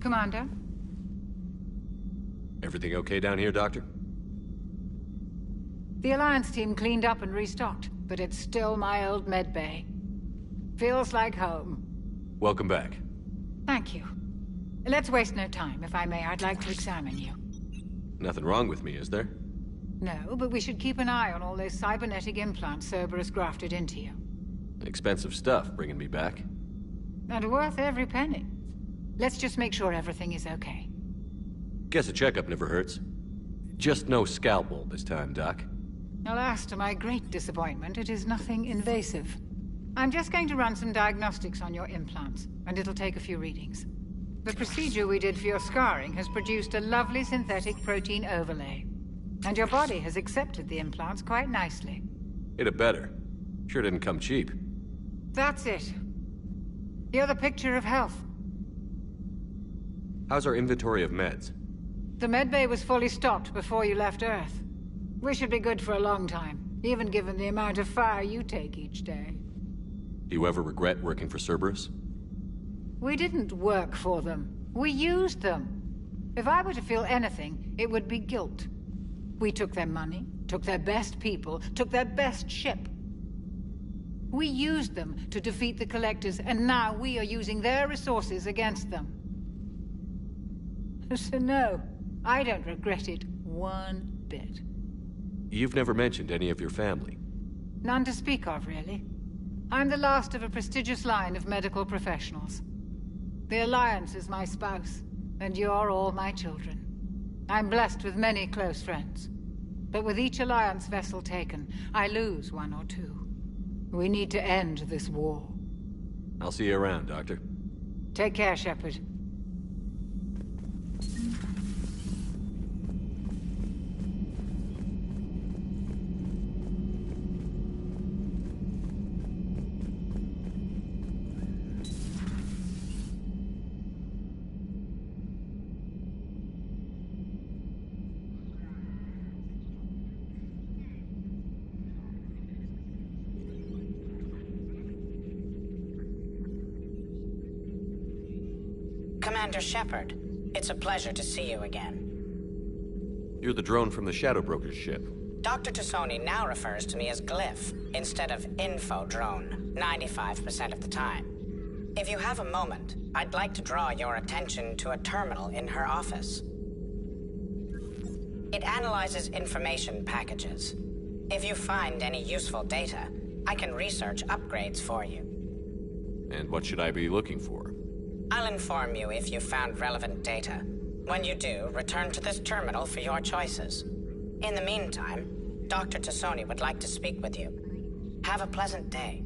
Commander? Everything okay down here, Doctor? The Alliance team cleaned up and restocked, but it's still my old med bay. Feels like home. Welcome back. Thank you. Let's waste no time. If I may, I'd like to examine you. Nothing wrong with me, is there? No, but we should keep an eye on all those cybernetic implants Cerberus grafted into you. Expensive stuff bringing me back. And worth every penny. Let's just make sure everything is okay. Guess a checkup never hurts. Just no scalpel this time, Doc. Alas, to my great disappointment, it is nothing invasive. I'm just going to run some diagnostics on your implants, and it'll take a few readings. The procedure we did for your scarring has produced a lovely synthetic protein overlay. And your body has accepted the implants quite nicely. It had better. Sure didn't come cheap. That's it. You're the picture of health. How's our inventory of meds? The medbay was fully stocked before you left Earth. We should be good for a long time, even given the amount of fire you take each day. Do you ever regret working for Cerberus? We didn't work for them. We used them. If I were to feel anything, it would be guilt. We took their money, took their best people, took their best ship. We used them to defeat the Collectors, and now we are using their resources against them. So no, I don't regret it one bit. You've never mentioned any of your family. None to speak of, really. I'm the last of a prestigious line of medical professionals. The Alliance is my spouse, and you're all my children. I'm blessed with many close friends. But with each Alliance vessel taken, I lose one or two. We need to end this war. I'll see you around, Doctor. Take care, Shepard. Commander Shepard, it's a pleasure to see you again. You're the drone from the Shadow Broker's ship. Dr. Tassoni now refers to me as Glyph, instead of Info Drone, 95% of the time. If you have a moment, I'd like to draw your attention to a terminal in her office. It analyzes information packages. If you find any useful data, I can research upgrades for you. And what should I be looking for? I'll inform you if you found relevant data. When you do, return to this terminal for your choices. In the meantime, Dr. Tassoni would like to speak with you. Have a pleasant day.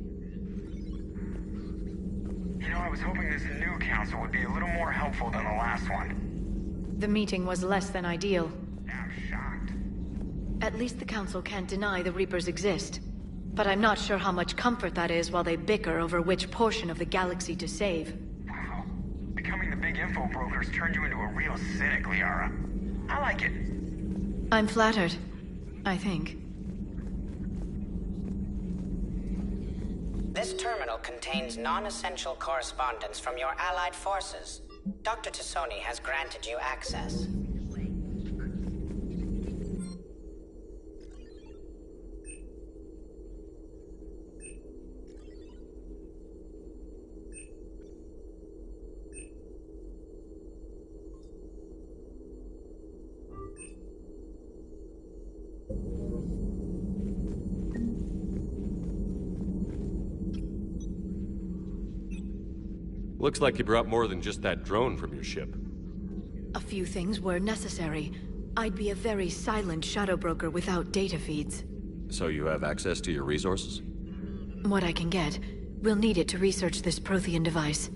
You know, I was hoping this new council would be a little more helpful than the last one. The meeting was less than ideal. I'm shocked. At least the council can't deny the Reapers exist. But I'm not sure how much comfort that is while they bicker over which portion of the galaxy to save. Wow. Becoming the big info brokers turned you into a real cynic, Liara. I like it. I'm flattered, I think. This terminal contains non-essential correspondence from your allied forces. Dr. Tassoni has granted you access. Looks like you brought more than just that drone from your ship. A few things were necessary. I'd be a very silent shadow broker without data feeds. So you have access to your resources? What I can get. We'll need it to research this Prothean device.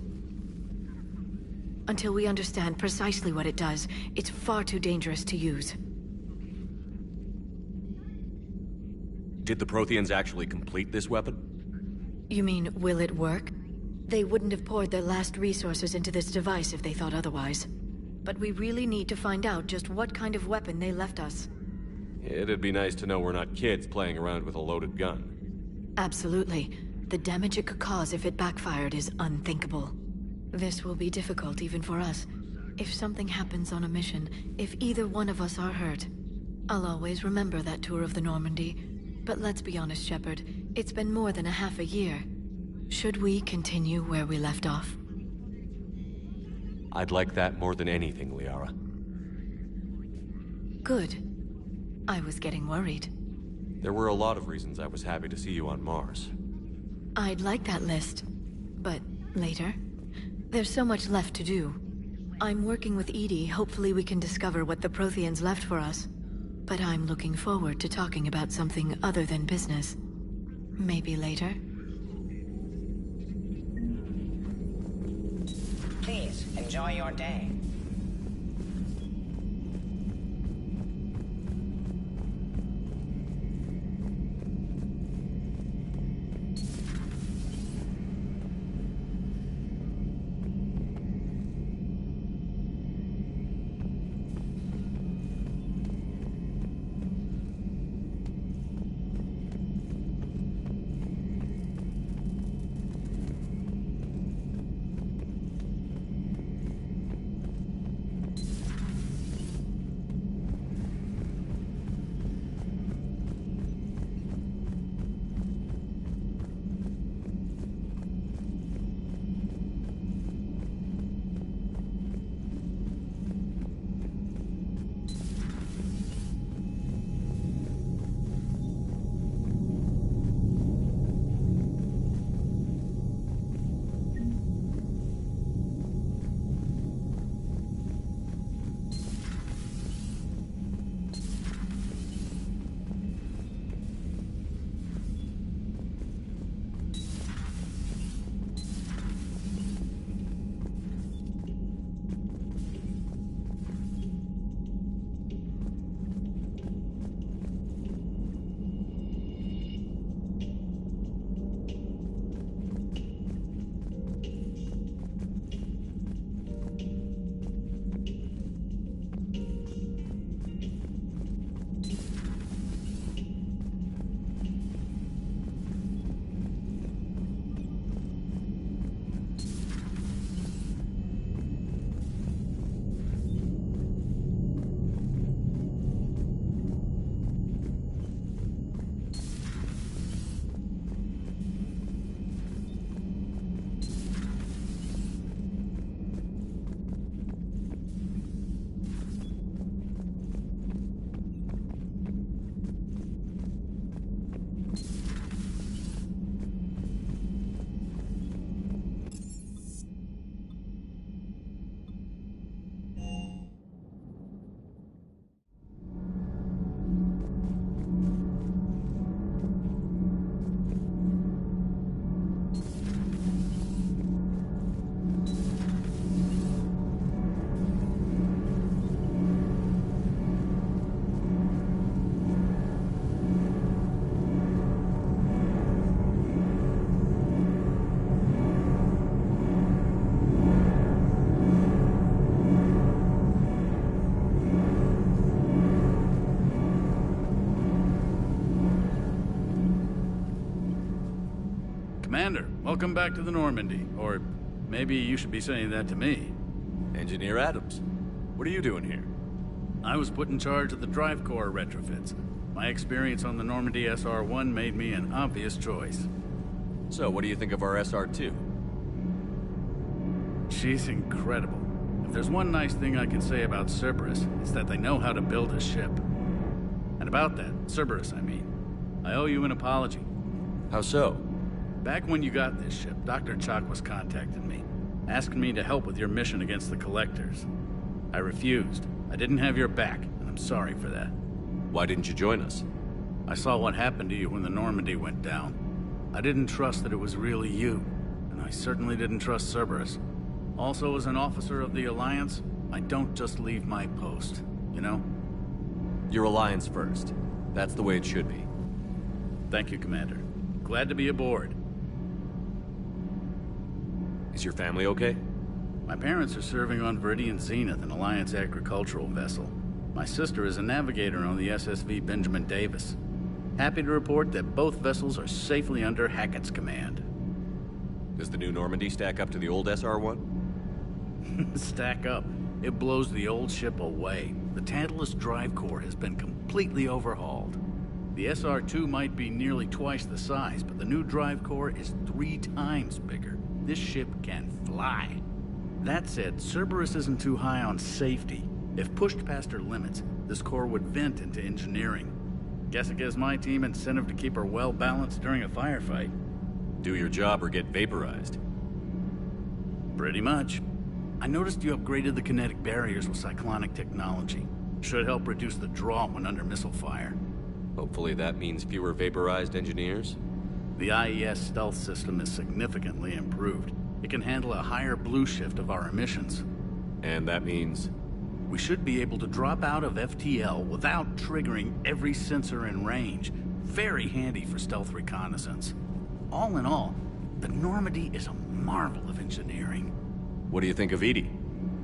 Until we understand precisely what it does, it's far too dangerous to use. Did the Protheans actually complete this weapon? You mean, will it work? They wouldn't have poured their last resources into this device if they thought otherwise. But we really need to find out just what kind of weapon they left us. It'd be nice to know we're not kids playing around with a loaded gun. Absolutely. The damage it could cause if it backfired is unthinkable. This will be difficult even for us. If something happens on a mission, if either one of us are hurt, I'll always remember that tour of the Normandy. But let's be honest, Shepard. It's been more than a half a year. Should we continue where we left off? I'd like that more than anything, Liara. Good. I was getting worried. There were a lot of reasons I was happy to see you on Mars. I'd like that list. But later? There's so much left to do. I'm working with Edie. Hopefully we can discover what the Protheans left for us. But I'm looking forward to talking about something other than business. Maybe later? Please, enjoy your day. Commander, welcome back to the Normandy. Or maybe you should be saying that to me. Engineer Adams, what are you doing here? I was put in charge of the drive core retrofits. My experience on the Normandy SR-1 made me an obvious choice. So, what do you think of our SR-2? She's incredible. If there's one nice thing I can say about Cerberus, it's that they know how to build a ship. And about that, Cerberus, I mean, I owe you an apology. How so? Back when you got this ship, Dr. Chalk was contacting me, asking me to help with your mission against the Collectors. I refused. I didn't have your back, and I'm sorry for that. Why didn't you join us? I saw what happened to you when the Normandy went down. I didn't trust that it was really you, and I certainly didn't trust Cerberus. Also, as an officer of the Alliance, I don't just leave my post, you know? Your Alliance first. That's the way it should be. Thank you, Commander. Glad to be aboard. Is your family okay? My parents are serving on Viridian Zenith, an Alliance agricultural vessel. My sister is a navigator on the SSV Benjamin Davis. Happy to report that both vessels are safely under Hackett's command. Does the new Normandy stack up to the old SR-1? Stack up. It blows the old ship away. The Tantalus drive core has been completely overhauled. The SR-2 might be nearly twice the size, but the new drive core is 3 times bigger. This ship can fly. That said, Cerberus isn't too high on safety. If pushed past her limits, this core would vent into engineering. Guess it gives my team incentive to keep her well balanced during a firefight. Do your job or get vaporized. Pretty much. I noticed you upgraded the kinetic barriers with cyclonic technology. Should help reduce the draw when under missile fire. Hopefully that means fewer vaporized engineers. The IES stealth system is significantly improved. It can handle a higher blue shift of our emissions. And that means... we should be able to drop out of FTL without triggering every sensor in range. Very handy for stealth reconnaissance. All in all, the Normandy is a marvel of engineering. What do you think of Edie?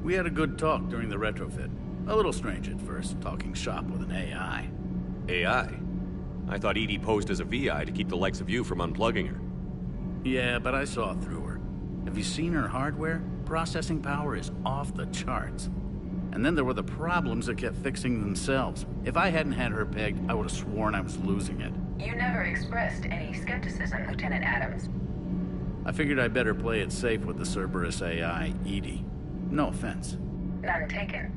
We had a good talk during the retrofit. A little strange at first, talking shop with an AI. AI? I thought Edie posed as a VI to keep the likes of you from unplugging her. Yeah, but I saw through her. Have you seen her hardware? Processing power is off the charts. And then there were the problems that kept fixing themselves. If I hadn't had her pegged, I would have sworn I was losing it. You never expressed any skepticism, Lieutenant Adams. I figured I'd better play it safe with the Cerberus AI, Edie. No offense. None taken.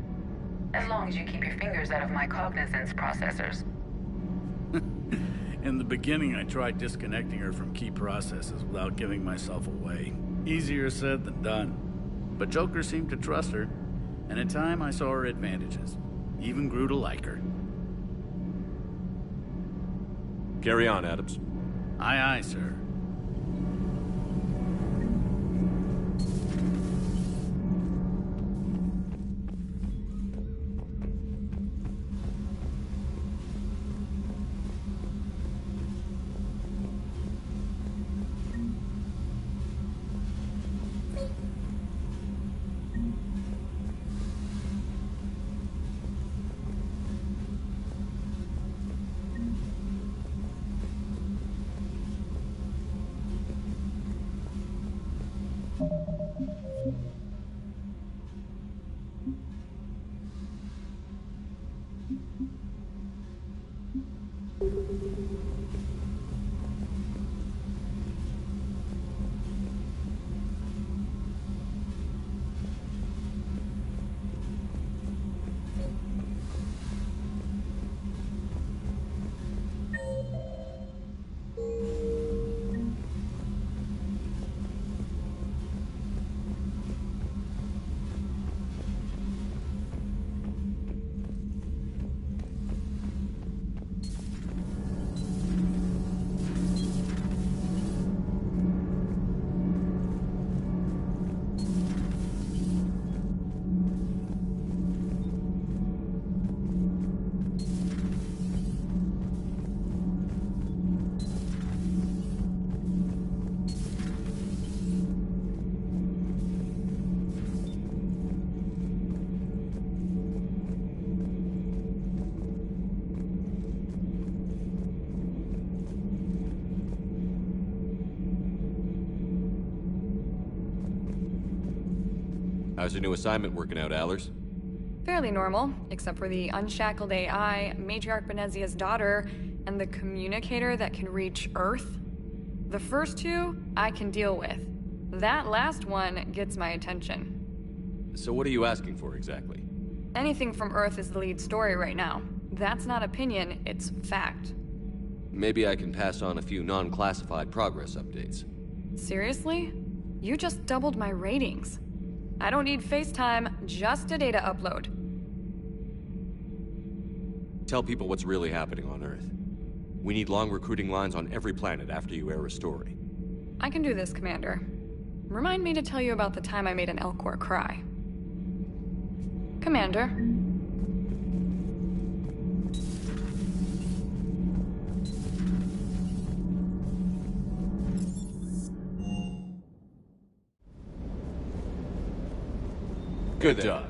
As long as you keep your fingers out of my cognizance processors. In the beginning, I tried disconnecting her from key processes without giving myself away. Easier said than done. But Joker seemed to trust her, and in time I saw her advantages. Even grew to like her. Carry on, Adams. Aye, aye, sir. How's your new assignment working out, Allers? Fairly normal, except for the unshackled AI, Matriarch Benezia's daughter, and the communicator that can reach Earth. The first two, I can deal with. That last one gets my attention. So what are you asking for, exactly? Anything from Earth is the lead story right now. That's not opinion, it's fact. Maybe I can pass on a few non-classified progress updates. Seriously? You just doubled my ratings. I don't need FaceTime, just a data upload. Tell people what's really happening on Earth. We need long recruiting lines on every planet after you air a story. I can do this, Commander. Remind me to tell you about the time I made an Elcor cry. Commander. Good job.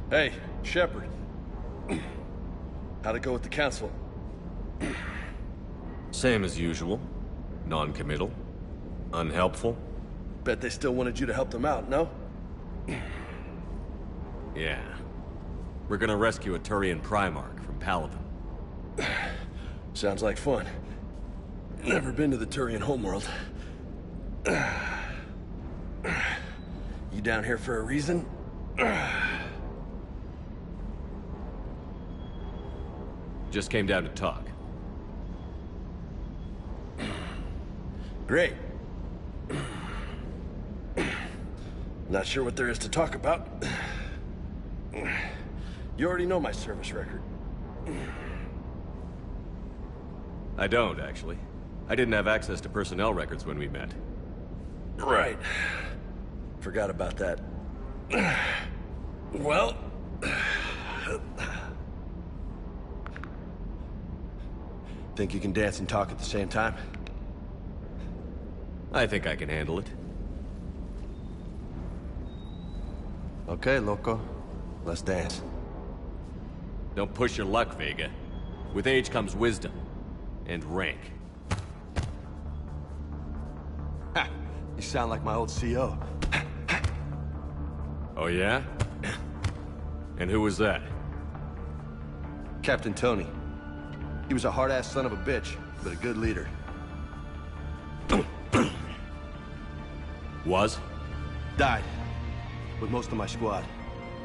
Hey, Shepard. How'd it go with the council? Same as usual. Non-committal. Unhelpful. Bet they still wanted you to help them out, no? Yeah. We're gonna rescue a Turian Primarch from Paladin. Sounds like fun. Never been to the Turian homeworld. You down here for a reason? Just came down to talk. Great. Not sure what there is to talk about. You already know my service record. I don't, actually. I didn't have access to personnel records when we met. Right. Forgot about that. Well... Think you can dance and talk at the same time? I think I can handle it. Okay, loco. Let's dance. Don't push your luck, Vega. With age comes wisdom. And rank. Ha! You sound like my old CO. Oh yeah? And who was that? Captain Tony. He was a hard-ass son of a bitch, but a good leader. Was? Died. With most of my squad.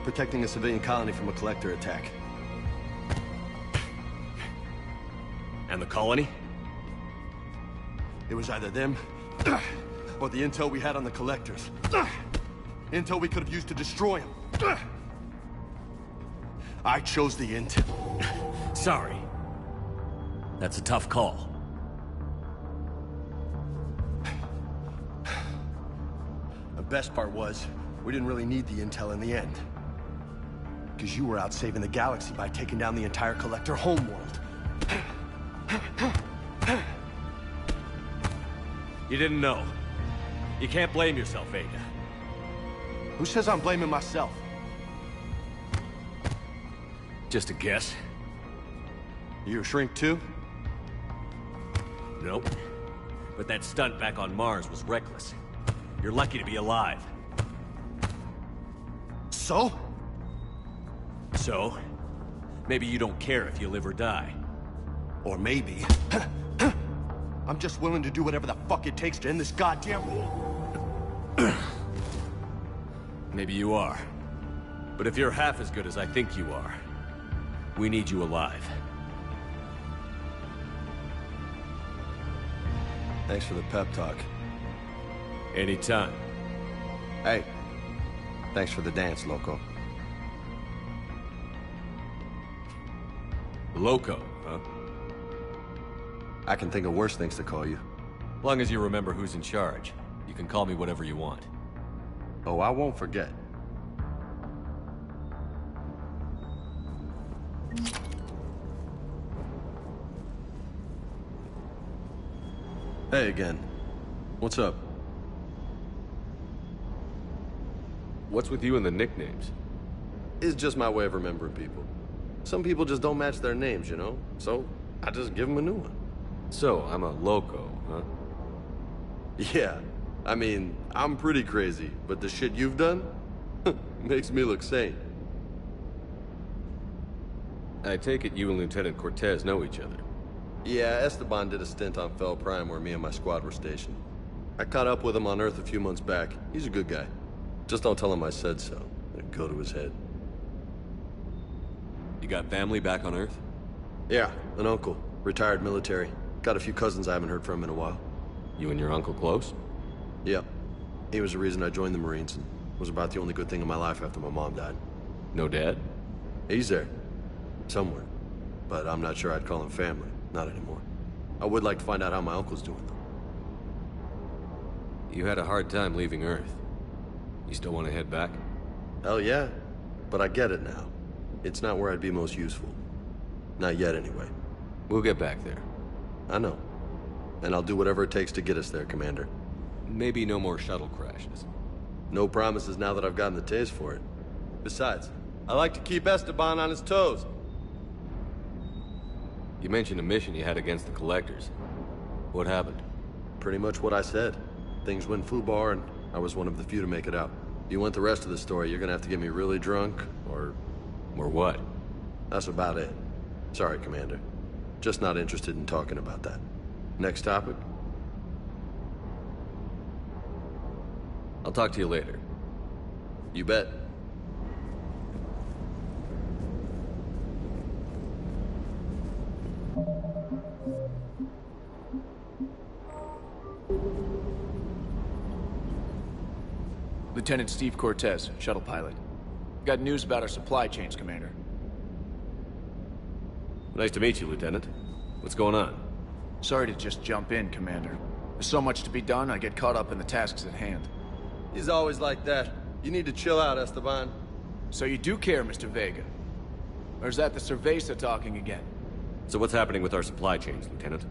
Protecting a civilian colony from a collector attack. And the colony? It was either them, or the intel we had on the collectors. Intel we could have used to destroy them. I chose the intel. Sorry. That's a tough call. The best part was, we didn't really need the intel in the end. Because you were out saving the galaxy by taking down the entire collector homeworld. You didn't know. You can't blame yourself, Vega. Who says I'm blaming myself? Just a guess. You a shrink too? Nope. But that stunt back on Mars was reckless. You're lucky to be alive. So? So? Maybe you don't care if you live or die. Or maybe... I'm just willing to do whatever the fuck it takes to end this goddamn war. Maybe you are. But if you're half as good as I think you are, we need you alive. Thanks for the pep talk. Anytime. Hey, thanks for the dance, loco. Loco, huh? I can think of worse things to call you. Long as you remember who's in charge, you can call me whatever you want. Oh, I won't forget. Hey again. What's up? What's with you and the nicknames? It's just my way of remembering people. Some people just don't match their names, you know? So, I just give them a new one. So, I'm a loco, huh? Yeah. I mean, I'm pretty crazy, but the shit you've done makes me look sane. I take it you and Lieutenant Cortez know each other. Yeah, Esteban did a stint on Fel Prime where me and my squad were stationed. I caught up with him on Earth a few months back. He's a good guy. Just don't tell him I said so. It'd go to his head. You got family back on Earth? Yeah, an uncle. Retired military. Got a few cousins I haven't heard from in a while. You and your uncle close? Yep. He was the reason I joined the Marines and was about the only good thing in my life after my mom died. No dad? He's there. Somewhere. But I'm not sure I'd call him family. Not anymore. I would like to find out how my uncle's doing, though. You had a hard time leaving Earth. You still want to head back? Hell yeah. But I get it now. It's not where I'd be most useful. Not yet, anyway. We'll get back there. I know. And I'll do whatever it takes to get us there, Commander. Maybe no more shuttle crashes. No promises now that I've gotten the taste for it. Besides, I like to keep Esteban on his toes. You mentioned a mission you had against the Collectors. What happened? Pretty much what I said. Things went foobar, and I was one of the few to make it out. If you want the rest of the story, you're gonna have to get me really drunk, or... Or what? That's about it. Sorry, Commander. Just not interested in talking about that. Next topic? I'll talk to you later. You bet. Lieutenant Steve Cortez, shuttle pilot. Got news about our supply chains, Commander. Nice to meet you, Lieutenant. What's going on? Sorry to just jump in, Commander. There's so much to be done, I get caught up in the tasks at hand. He's always like that. You need to chill out, Esteban. So you do care, Mr. Vega? Or is that the Cerveza talking again? So what's happening with our supply chains, Lieutenant?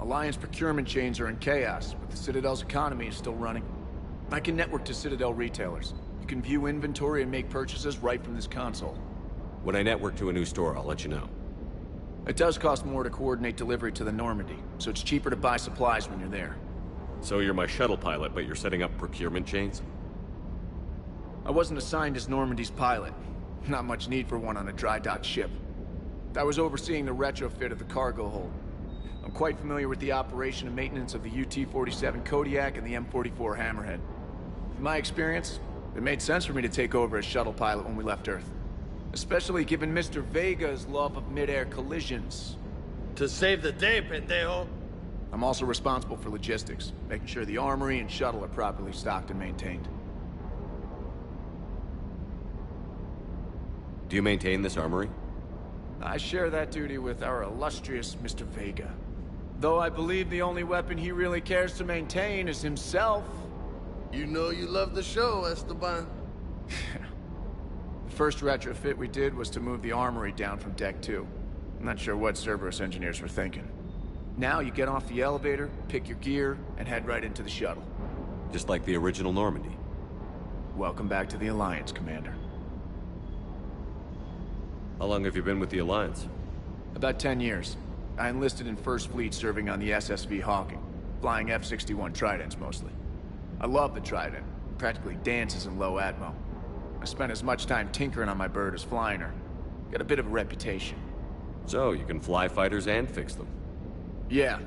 Alliance procurement chains are in chaos, but the Citadel's economy is still running. I can network to Citadel retailers. You can view inventory and make purchases right from this console. When I network to a new store, I'll let you know. It does cost more to coordinate delivery to the Normandy, so it's cheaper to buy supplies when you're there. So you're my shuttle pilot, but you're setting up procurement chains? I wasn't assigned as Normandy's pilot. Not much need for one on a dry dock ship. I was overseeing the retrofit of the cargo hold. I'm quite familiar with the operation and maintenance of the UT-47 Kodiak and the M44 Hammerhead. In my experience, it made sense for me to take over as shuttle pilot when we left Earth. Especially given Mr. Vega's love of mid-air collisions. To save the day, pendejo! I'm also responsible for logistics, making sure the armory and shuttle are properly stocked and maintained. Do you maintain this armory? I share that duty with our illustrious Mr. Vega. Though I believe the only weapon he really cares to maintain is himself. You know you love the show, Esteban. The first retrofit we did was to move the armory down from Deck 2. I'm not sure what Cerberus engineers were thinking. Now you get off the elevator, pick your gear, and head right into the shuttle. Just like the original Normandy. Welcome back to the Alliance, Commander. How long have you been with the Alliance? About 10 years. I enlisted in First Fleet serving on the SSV Hawking, flying F-61 Tridents mostly. I love the Trident. It practically dances in low atmo. I spent as much time tinkering on my bird as flying her. Got a bit of a reputation. So, you can fly fighters and fix them? Yeah,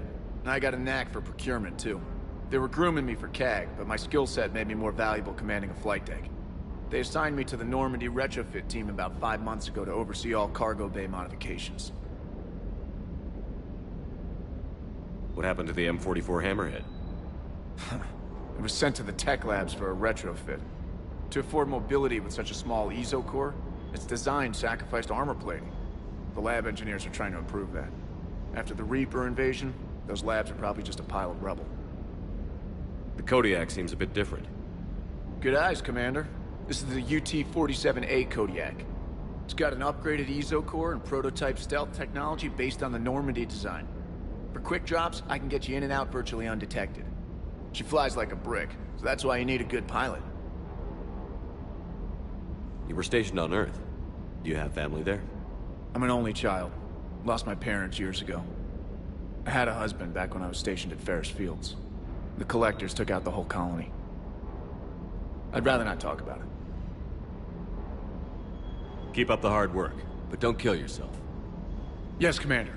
and I got a knack for procurement too. They were grooming me for CAG, but my skill set made me more valuable commanding a flight deck. They assigned me to the Normandy retrofit team about 5 months ago to oversee all cargo bay modifications. What happened to the M44 Hammerhead? It was sent to the tech labs for a retrofit. To afford mobility with such a small ESO core, its design sacrificed armor plating. The lab engineers are trying to improve that. After the Reaper invasion, those labs are probably just a pile of rubble. The Kodiak seems a bit different. Good eyes, Commander. This is the UT-47A Kodiak. It's got an upgraded ESO core and prototype stealth technology based on the Normandy design. For quick drops, I can get you in and out virtually undetected. She flies like a brick, so that's why you need a good pilot. You were stationed on Earth. Do you have family there? I'm an only child. Lost my parents years ago. I had a husband back when I was stationed at Ferris Fields. The Collectors took out the whole colony. I'd rather not talk about it. Keep up the hard work, but don't kill yourself. Yes, Commander.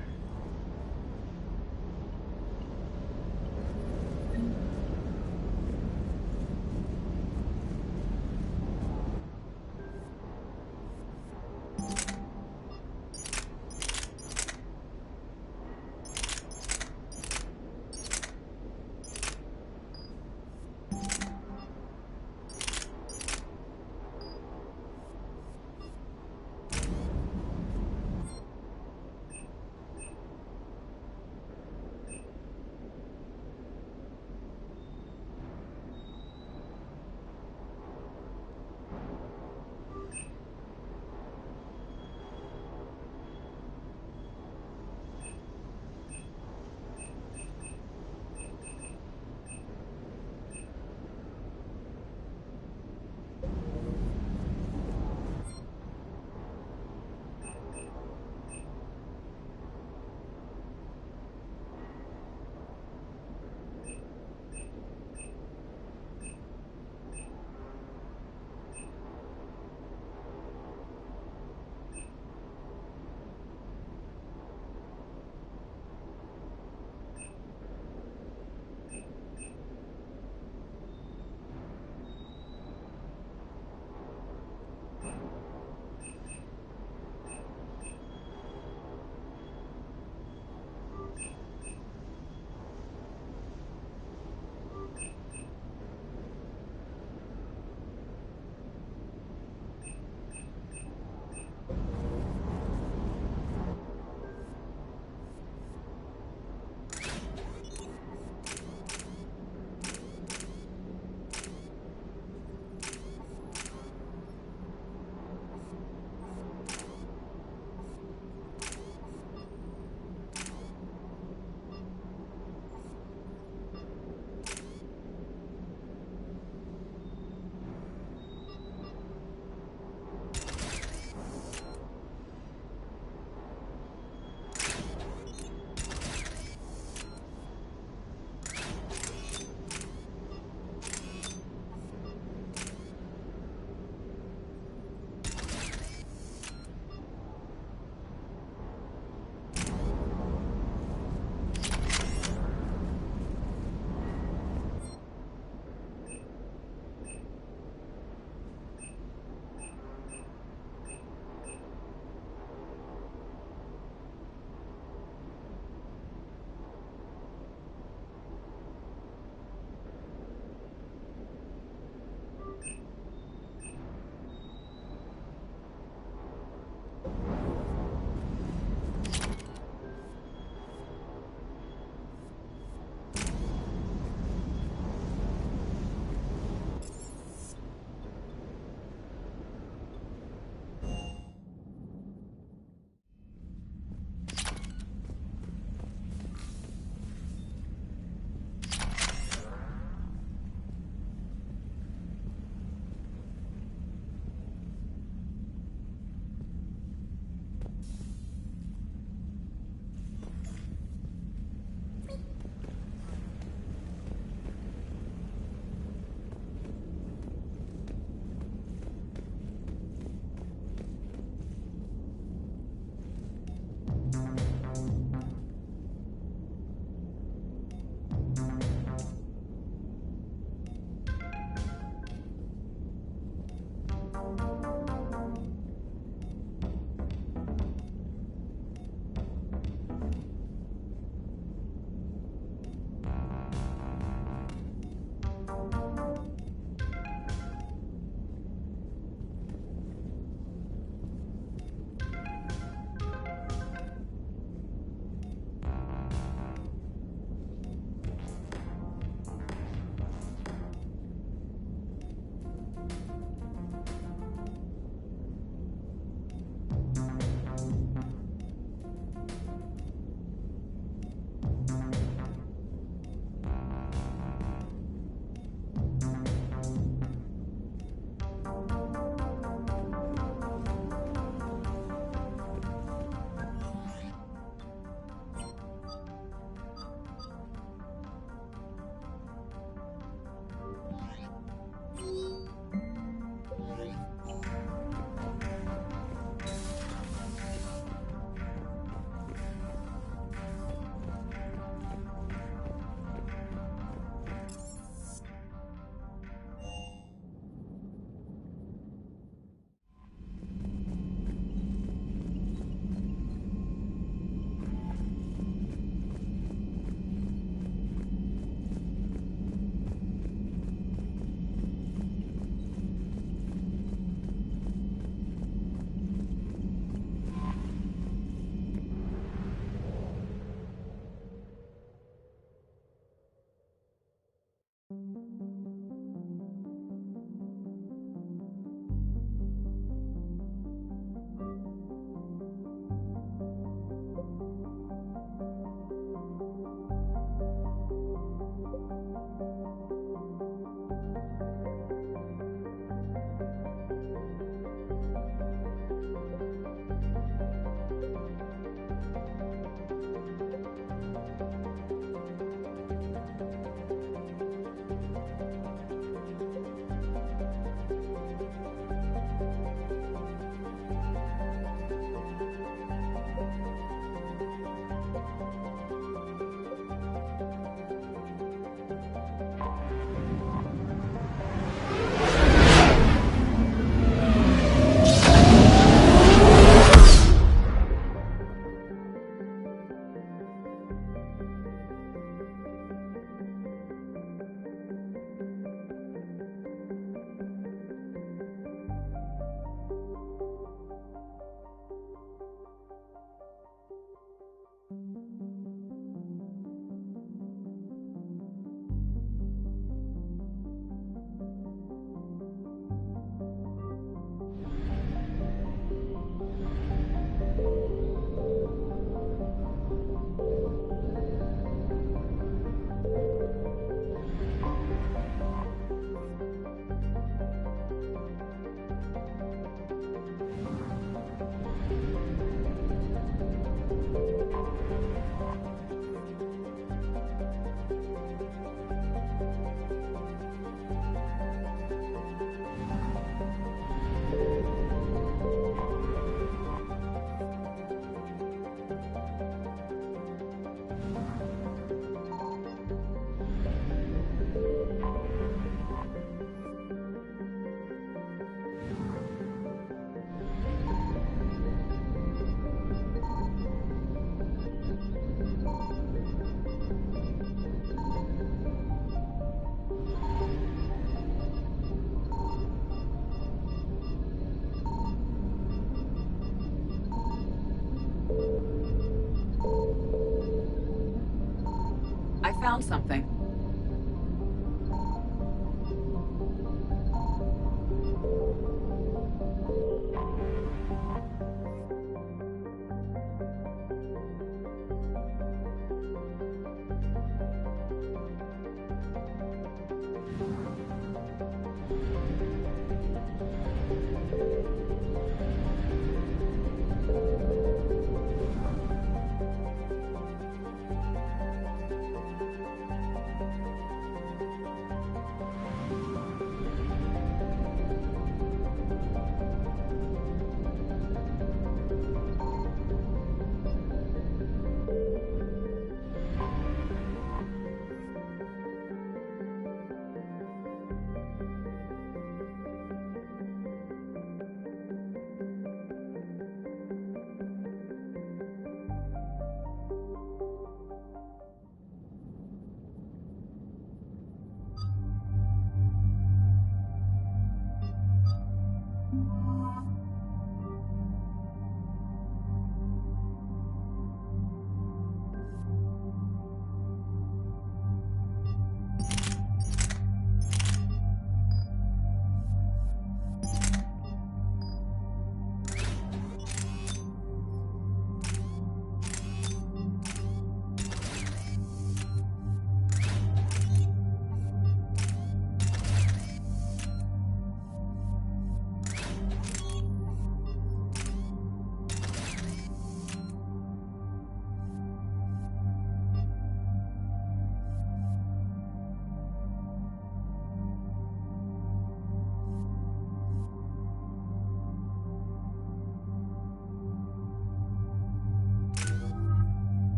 found something.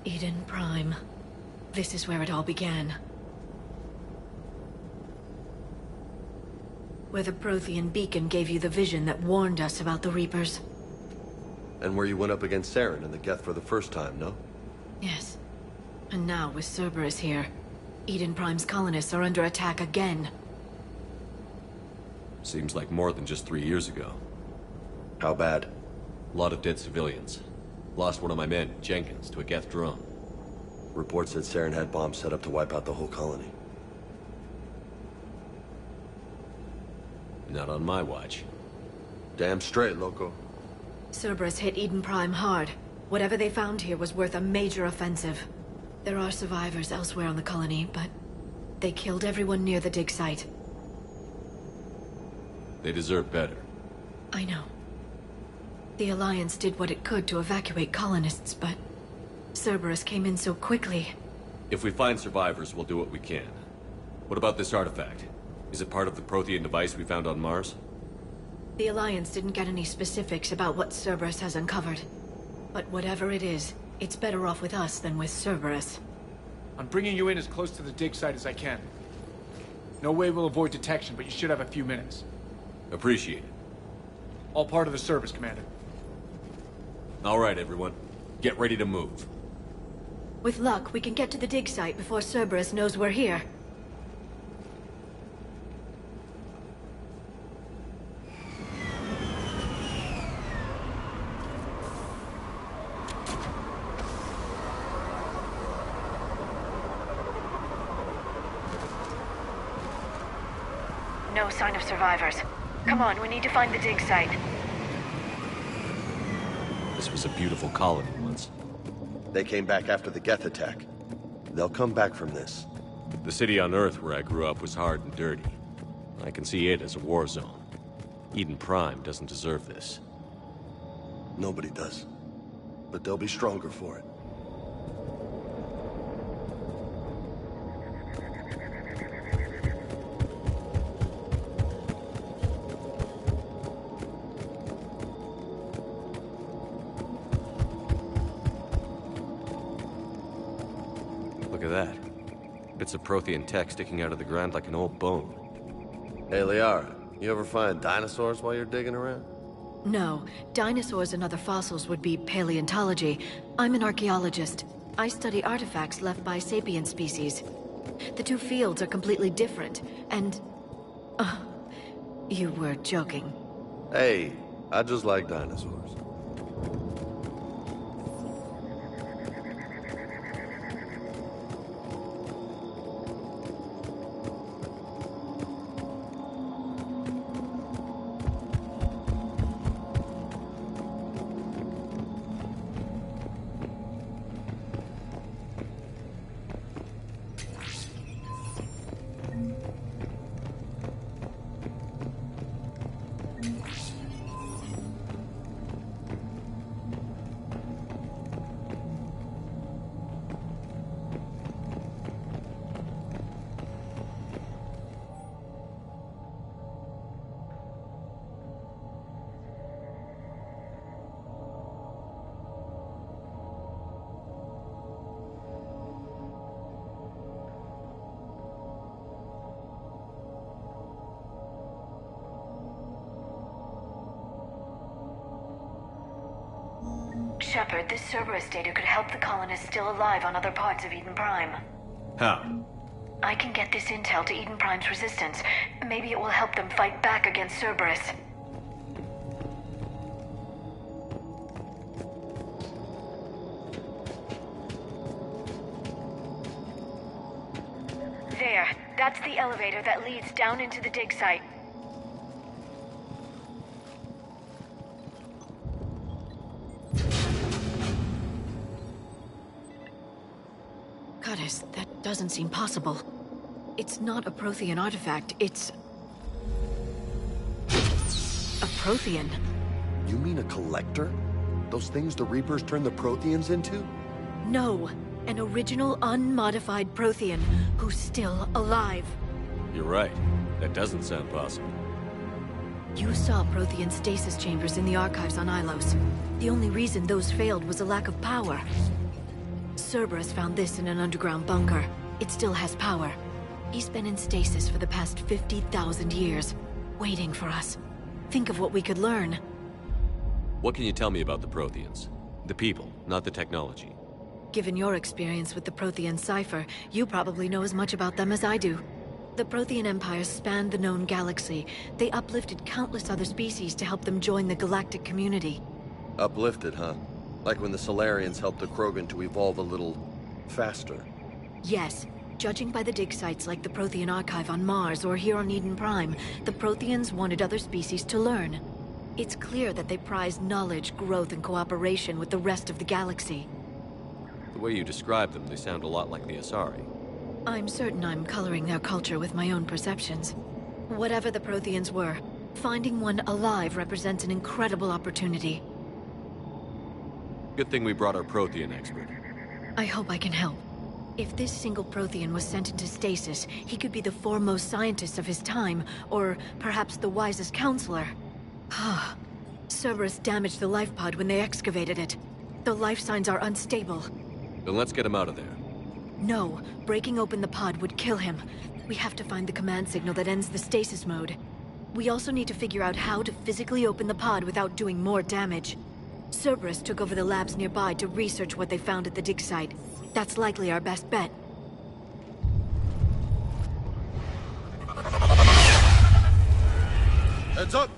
Eden Prime. This is where it all began. Where the Prothean beacon gave you the vision that warned us about the Reapers. And where you went up against Saren and the Geth for the first time, no? Yes. And now, with Cerberus here, Eden Prime's colonists are under attack again. Seems like more than just 3 years ago. How bad? A lot of dead civilians. Lost one of my men, Jenkins, to a Geth drone. Reports said Saren had bombs set up to wipe out the whole colony. Not on my watch. Damn straight, loco. Cerberus hit Eden Prime hard. Whatever they found here was worth a major offensive. There are survivors elsewhere on the colony, but they killed everyone near the dig site. They deserve better. I know. The Alliance did what it could to evacuate colonists, but Cerberus came in so quickly. If we find survivors, we'll do what we can. What about this artifact? Is it part of the Prothean device we found on Mars? The Alliance didn't get any specifics about what Cerberus has uncovered. But whatever it is, it's better off with us than with Cerberus. I'm bringing you in as close to the dig site as I can. No way we'll avoid detection, but you should have a few minutes. Appreciate it. All part of the service, Commander. All right, everyone. Get ready to move. With luck, we can get to the dig site before Cerberus knows we're here. No sign of survivors. Come on, we need to find the dig site. This was a beautiful colony once. They came back after the Geth attack. They'll come back from this. The city on Earth where I grew up was hard and dirty. I can see it as a war zone. Eden Prime doesn't deserve this. Nobody does. But they'll be stronger for it. Look at that. Bits of Prothean tech sticking out of the ground like an old bone. Hey, Liara, you ever find dinosaurs while you're digging around? No. Dinosaurs and other fossils would be paleontology. I'm an archaeologist. I study artifacts left by sapient species. The two fields are completely different, and... you were joking. Hey, I just like dinosaurs. Shepard, this Cerberus data could help the colonists still alive on other parts of Eden Prime. How? I can get this intel to Eden Prime's resistance. Maybe it will help them fight back against Cerberus. There. That's the elevator that leads down into the dig site. Goddess, that doesn't seem possible. It's not a Prothean artifact, it's... a Prothean. You mean a collector? Those things the Reapers turned the Protheans into? No, an original unmodified Prothean who's still alive. You're right. That doesn't sound possible. You saw Prothean stasis chambers in the archives on Ilos. The only reason those failed was a lack of power. Cerberus found this in an underground bunker. It still has power. He's been in stasis for the past 50,000 years, waiting for us. Think of what we could learn. What can you tell me about the Protheans? The people, not the technology. Given your experience with the Prothean cipher, you probably know as much about them as I do. The Prothean Empire spanned the known galaxy. They uplifted countless other species to help them join the galactic community. Uplifted, huh? Like when the Solarians helped the Krogan to evolve a little... faster. Yes. Judging by the dig sites like the Prothean Archive on Mars or here on Eden Prime, the Protheans wanted other species to learn. It's clear that they prize knowledge, growth, and cooperation with the rest of the galaxy. The way you describe them, they sound a lot like the Asari. I'm certain I'm coloring their culture with my own perceptions. Whatever the Protheans were, Finding one alive represents an incredible opportunity. Good thing we brought our Prothean expert. I hope I can help. If this single Prothean was sent into stasis, he could be the foremost scientist of his time, or perhaps the wisest counselor. Cerberus damaged the life pod when they excavated it. The life signs are unstable. Then let's get him out of there. No, breaking open the pod would kill him. We have to find the command signal that ends the stasis mode. We also need to figure out how to physically open the pod without doing more damage. Cerberus took over the labs nearby to research what they found at the dig site. That's likely our best bet. Heads up!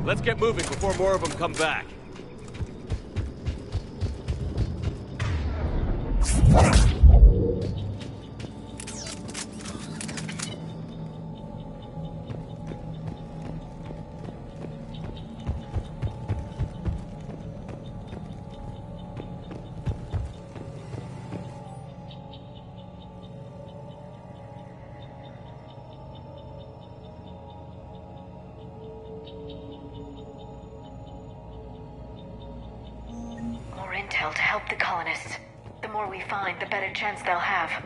Let's get moving before more of them come back. More intel to help the colonists. The more we find, the better chance they'll have.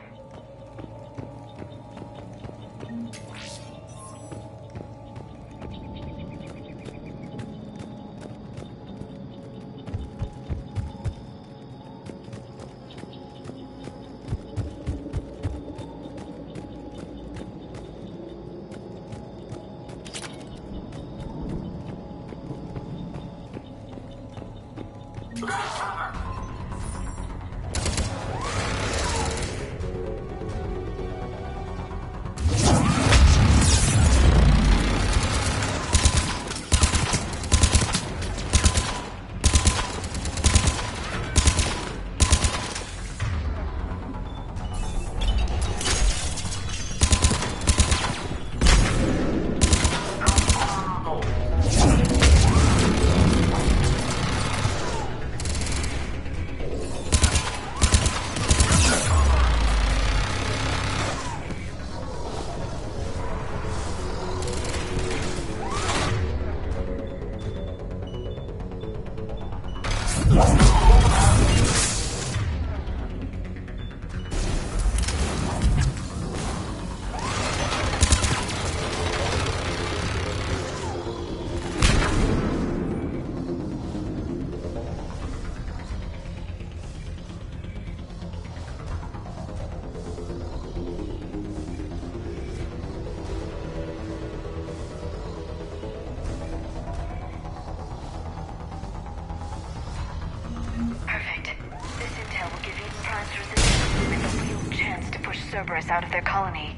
Cerberus out of their colony.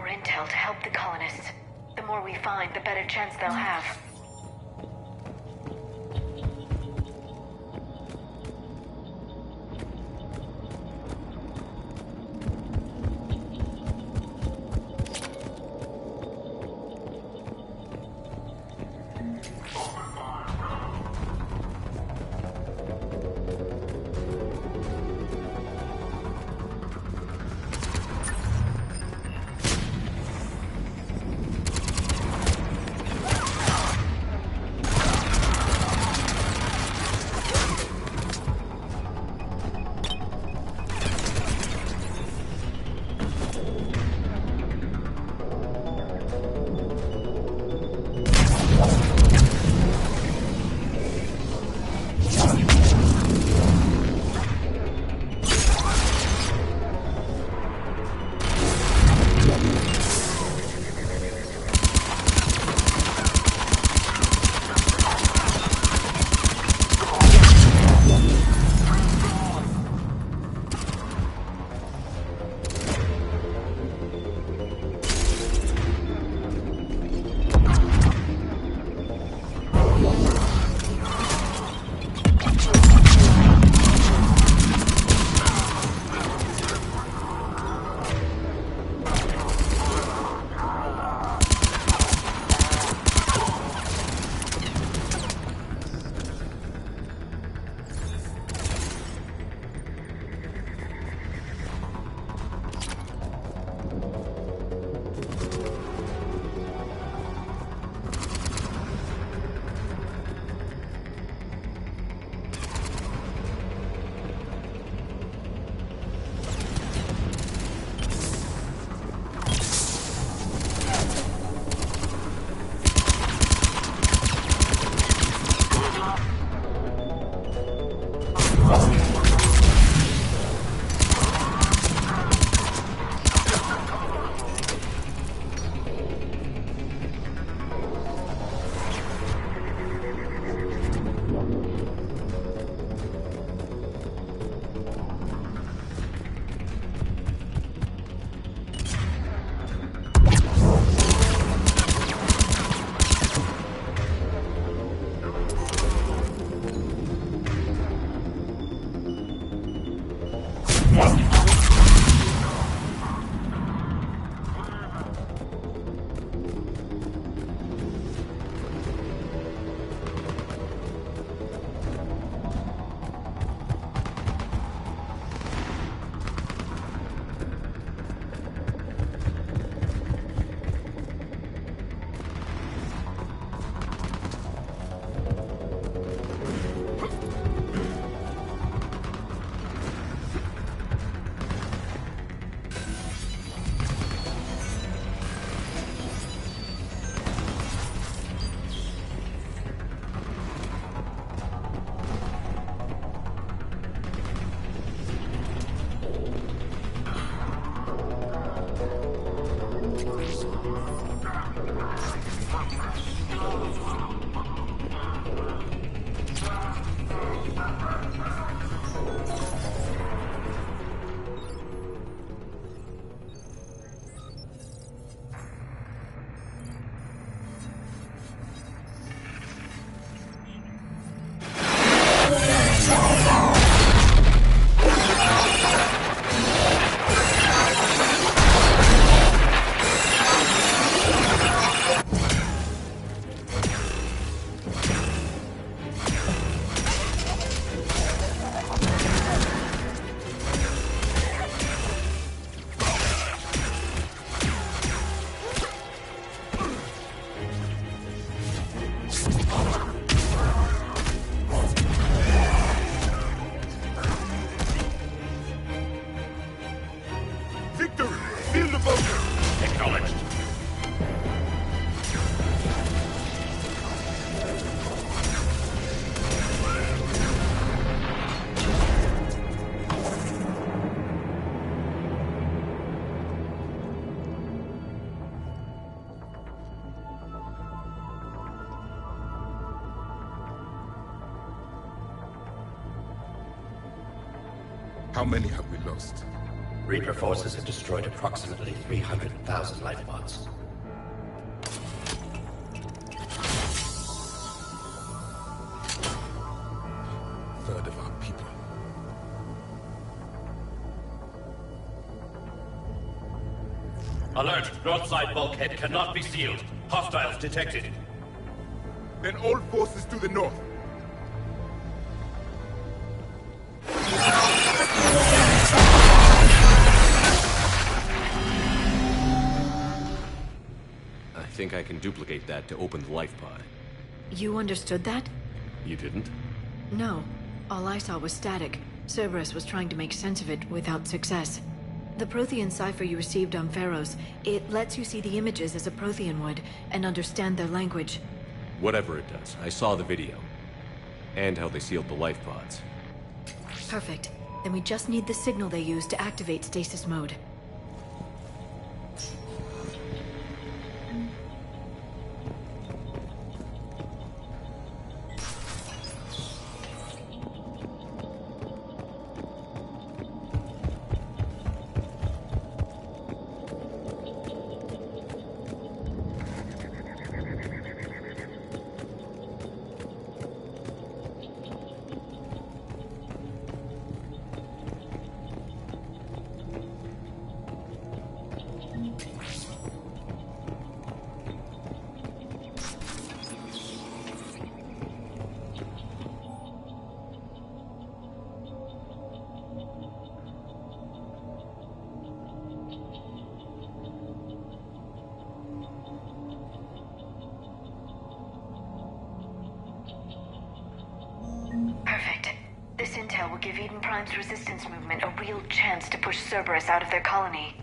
intel to help the colonists. The more we find, the better chance they'll have. How many have we lost? Reaper forces have destroyed approximately 300,000 life pods. Third of our people. Alert! North side bulkhead cannot be sealed. Hostiles detected. Then all forces to the north. I think I can duplicate that to open the life pod. You understood that? You didn't? No. All I saw was static. Cerberus was trying to make sense of it without success. The Prothean cipher you received on Pharos, it lets you see the images as a Prothean would, and understand their language. Whatever it does, I saw the video. And how they sealed the life pods. Perfect. Then we just need the signal they used to activate stasis mode. Perfect. This intel will give Eden Prime's resistance movement a real chance to push Cerberus out of their colony.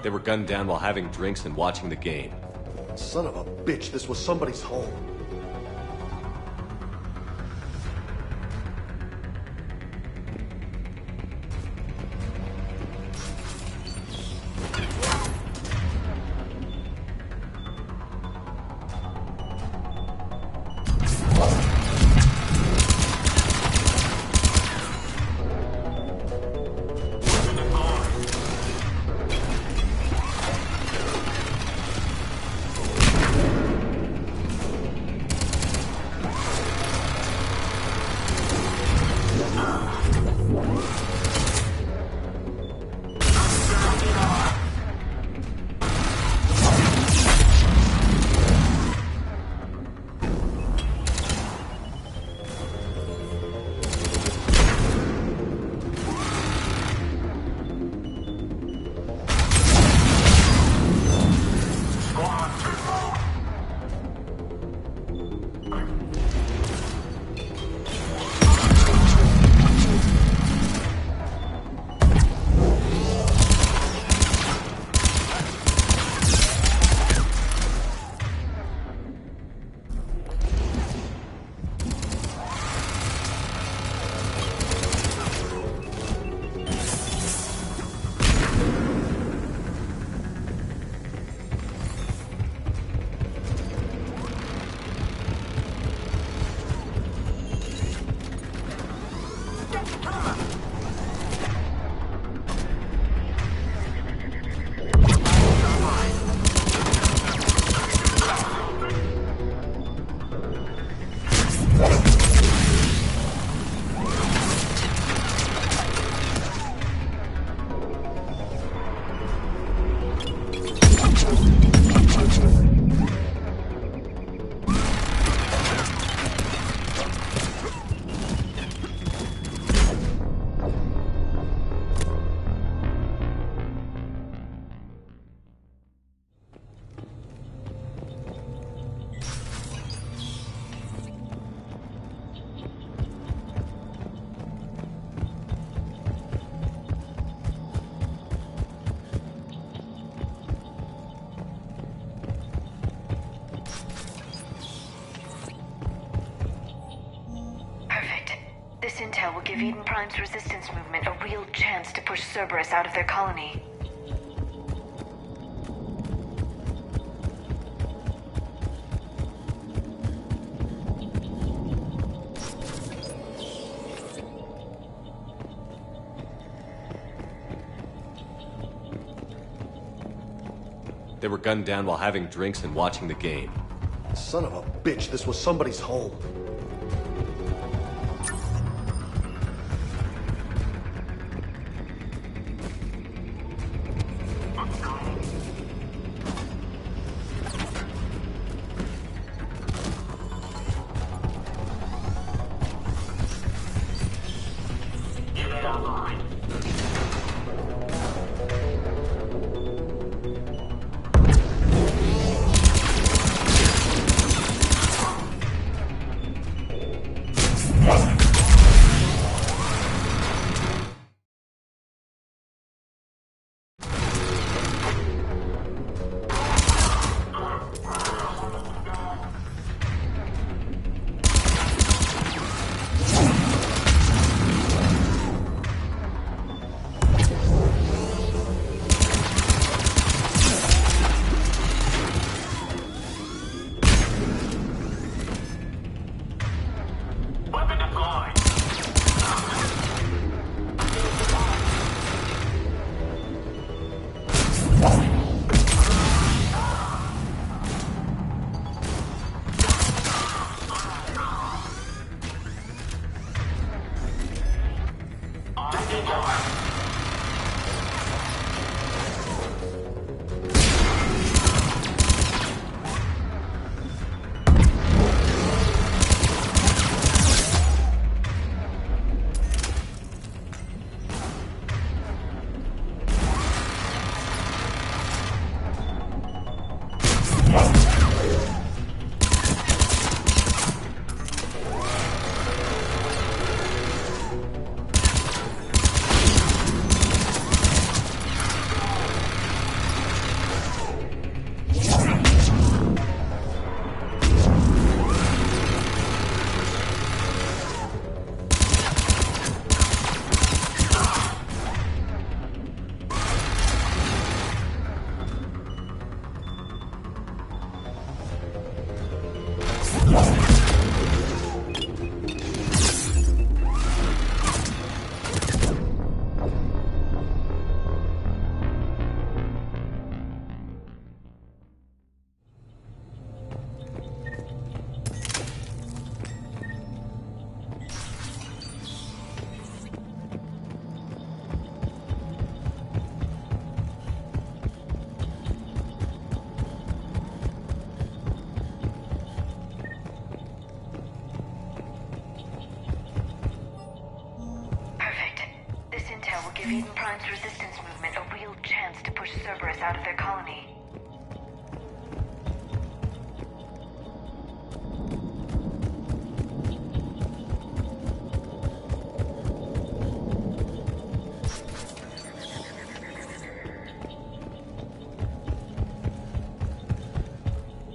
They were gunned down while having drinks and watching the game. Son of a bitch, this was somebody's home. give Eden Prime's resistance movement a real chance to push Cerberus out of their colony. They were gunned down while having drinks and watching the game. Son of a bitch, this was somebody's home. Give Eden Prime's resistance movement a real chance to push Cerberus out of their colony.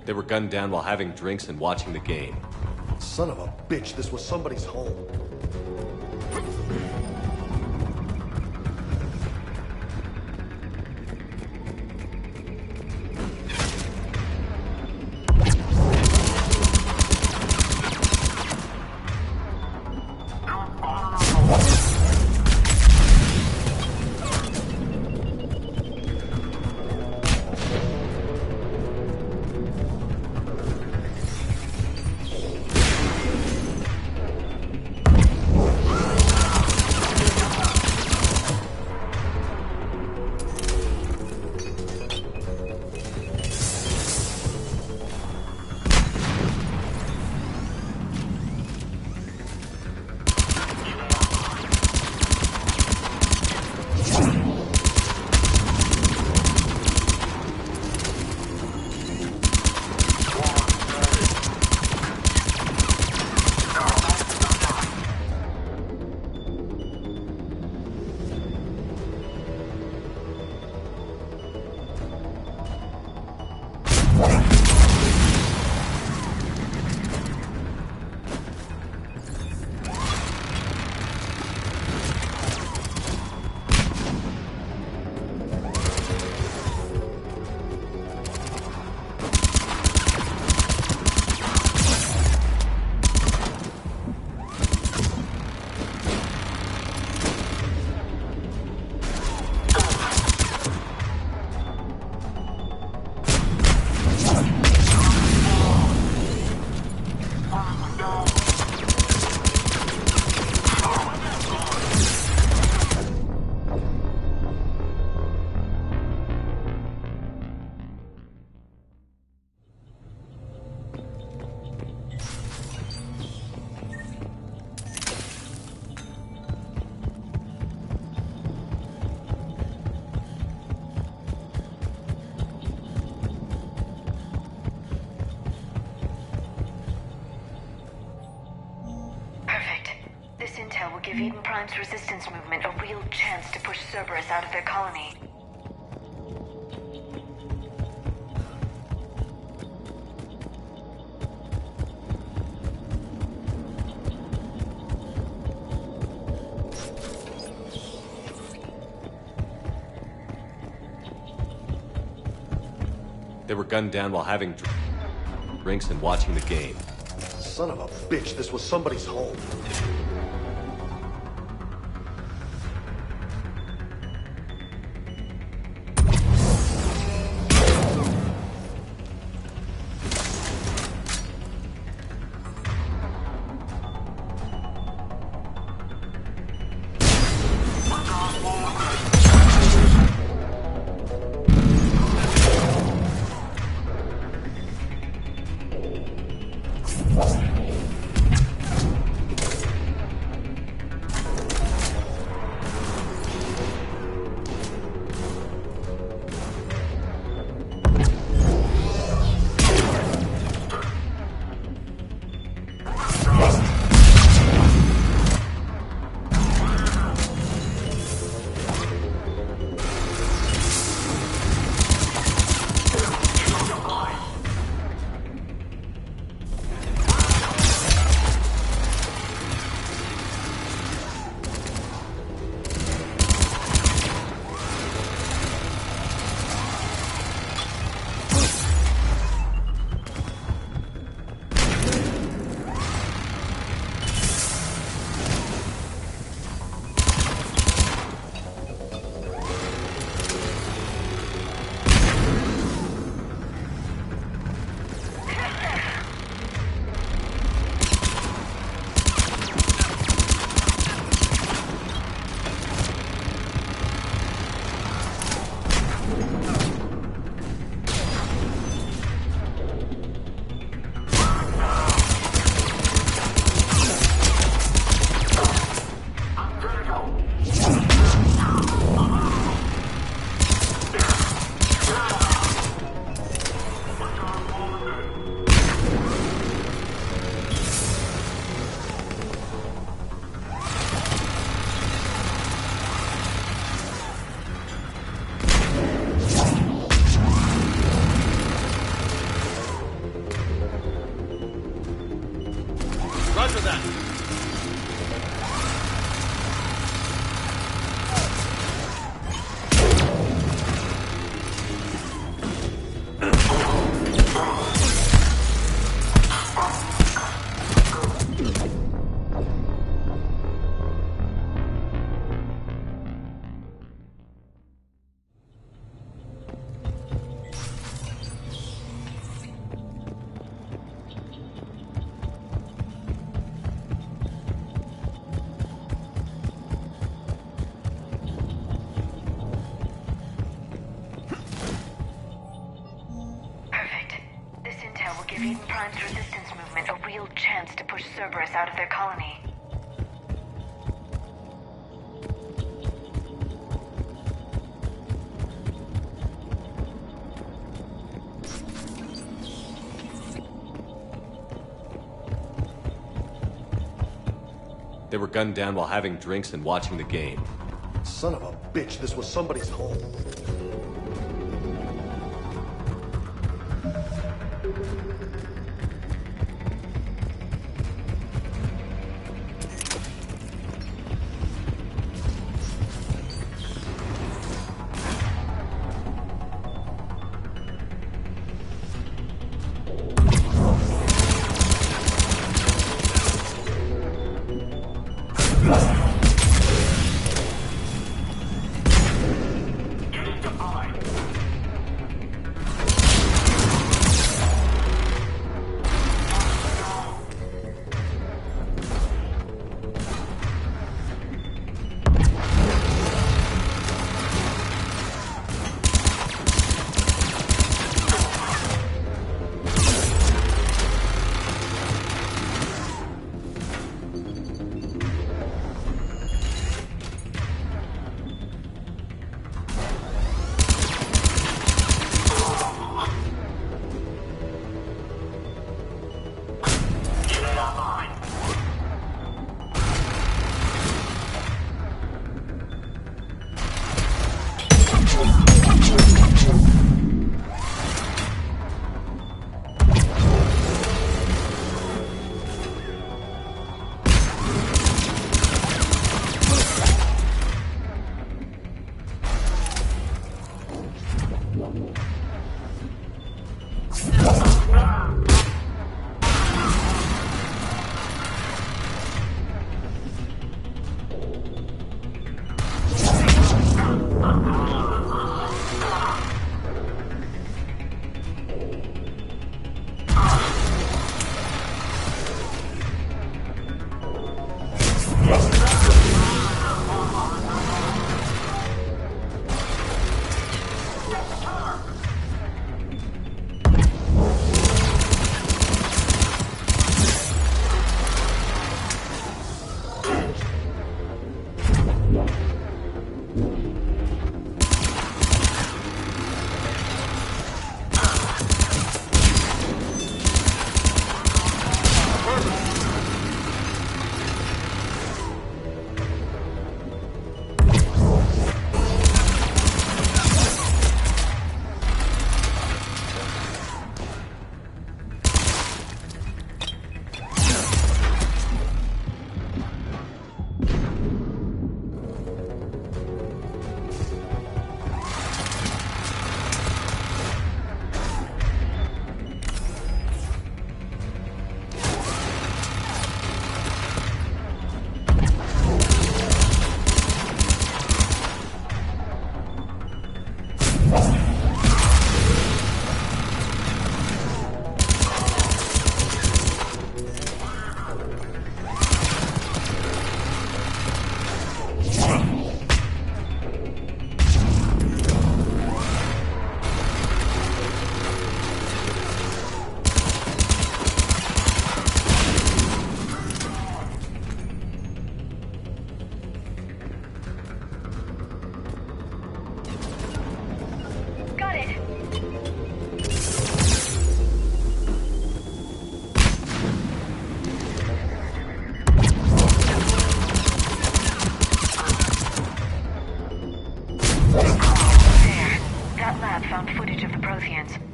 They were gunned down while having drinks and watching the game. Son of a bitch, this was somebody's home. give Eden Prime's resistance movement a real chance to push Cerberus out of their colony. They were gunned down while having drinks and watching the game. Son of a bitch, this was somebody's home. Roger that. Give Eden Prime's resistance movement a real chance to push Cerberus out of their colony. They were gunned down while having drinks and watching the game. Son of a bitch, this was somebody's home.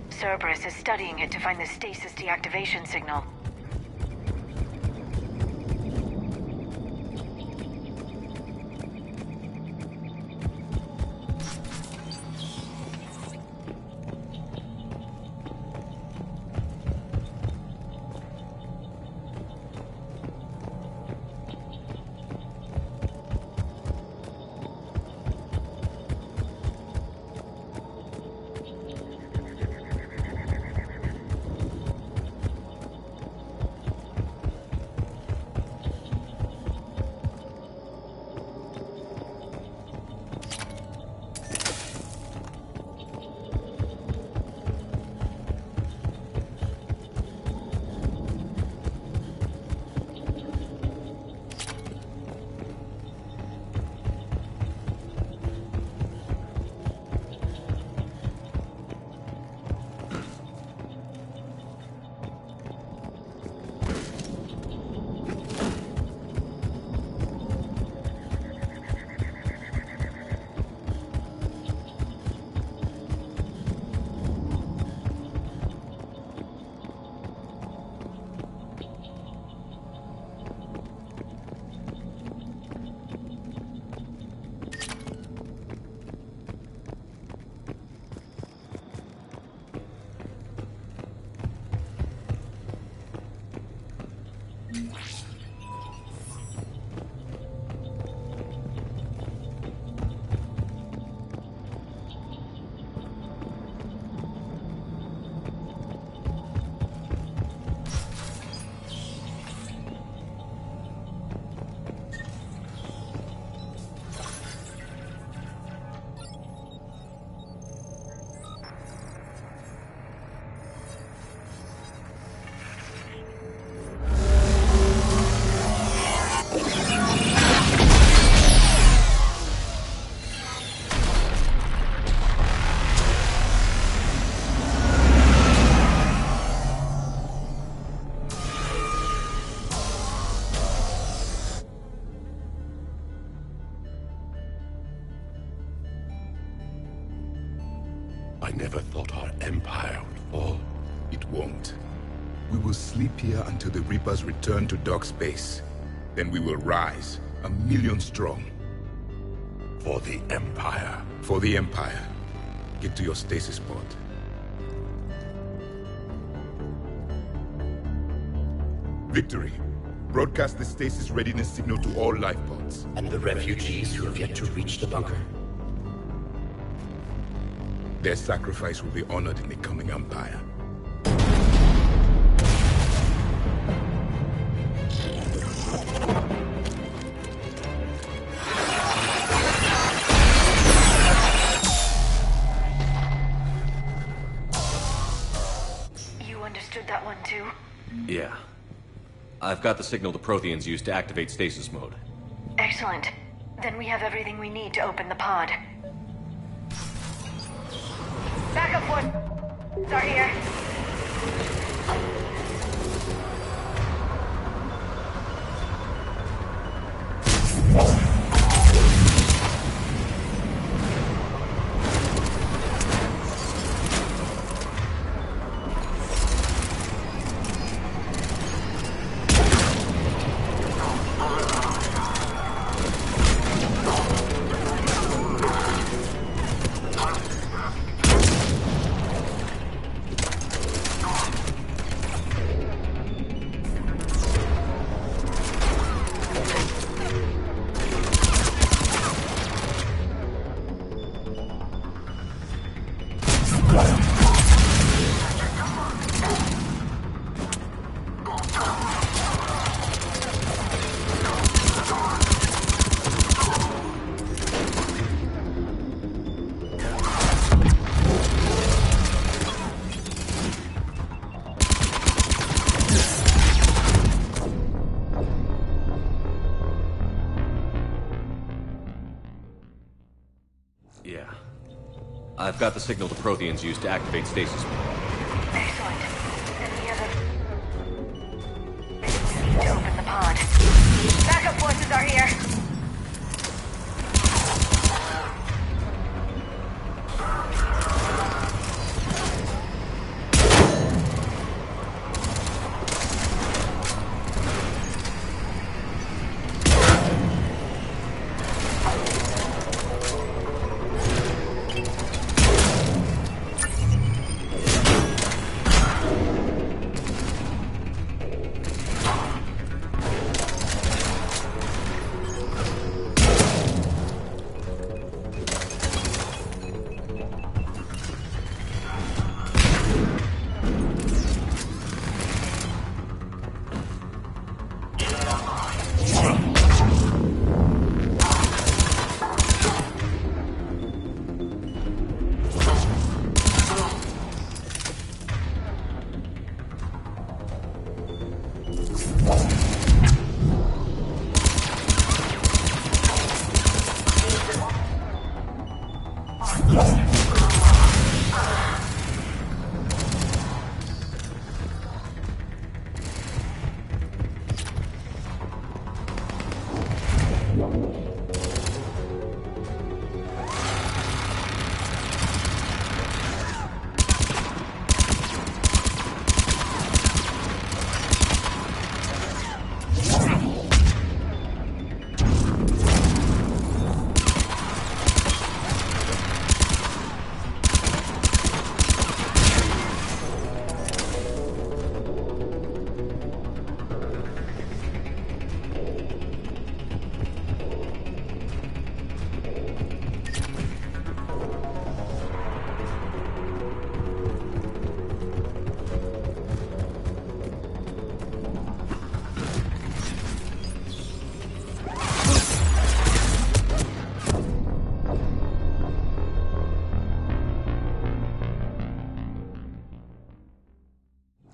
Cerberus is studying it to find the stasis deactivation signal. I never thought our empire would fall. It won't. We will sleep here until the Reapers return to dark space. Then we will rise, 1,000,000 strong. For the Empire. For the Empire. Get to your stasis pod. Victory. Broadcast the stasis readiness signal to all life pods. And the refugees who have yet to reach the bunker. Their sacrifice will be honored in the coming Empire. You understood that one too? Yeah. I've got the signal the Protheans used to activate stasis mode. Excellent. Then we have everything we need to open the pod. Backup forces are here. Yeah. I've got the signal the Protheans used to activate stasis mode. Excellent. Then we have everything we need to open the pod. Backup forces are here.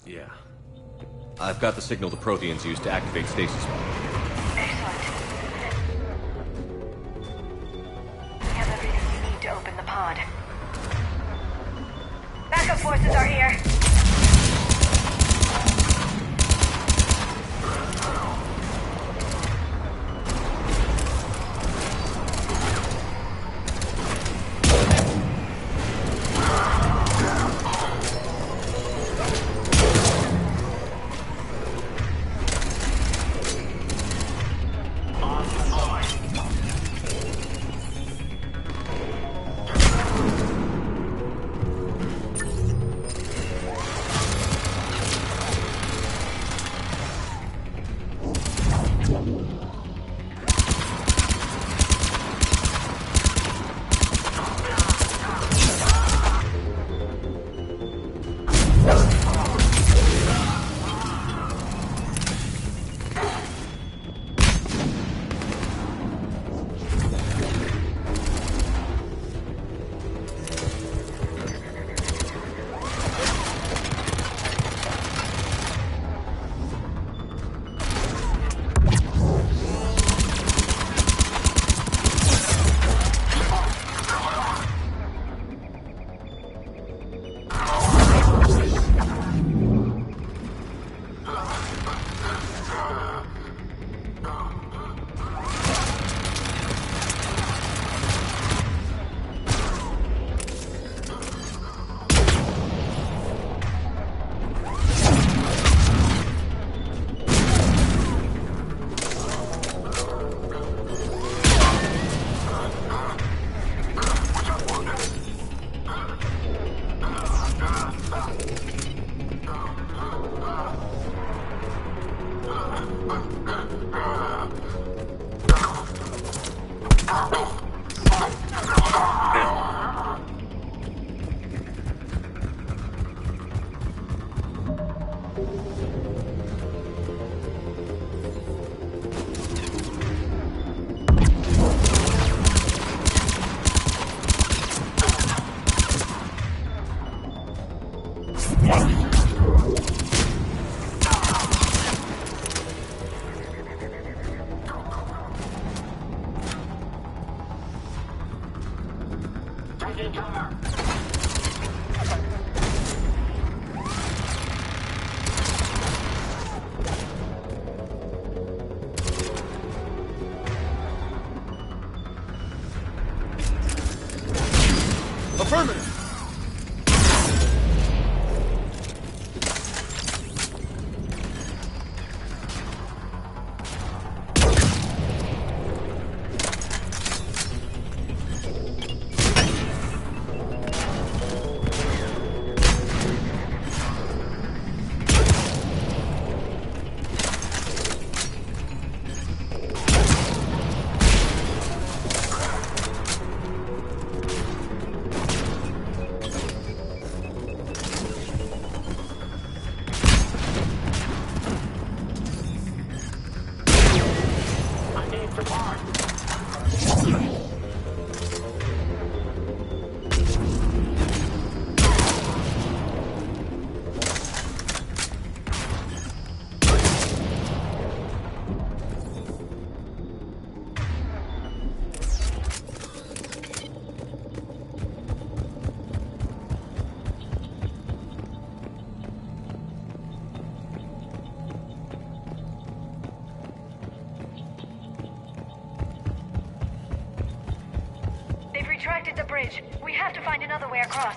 Yeah. I've got the signal the Protheans used to activate stasis mode. Excellent. We have everything we need to open the pod. Backup forces are here. Affirmative! Retracted the bridge. We have to find another way across.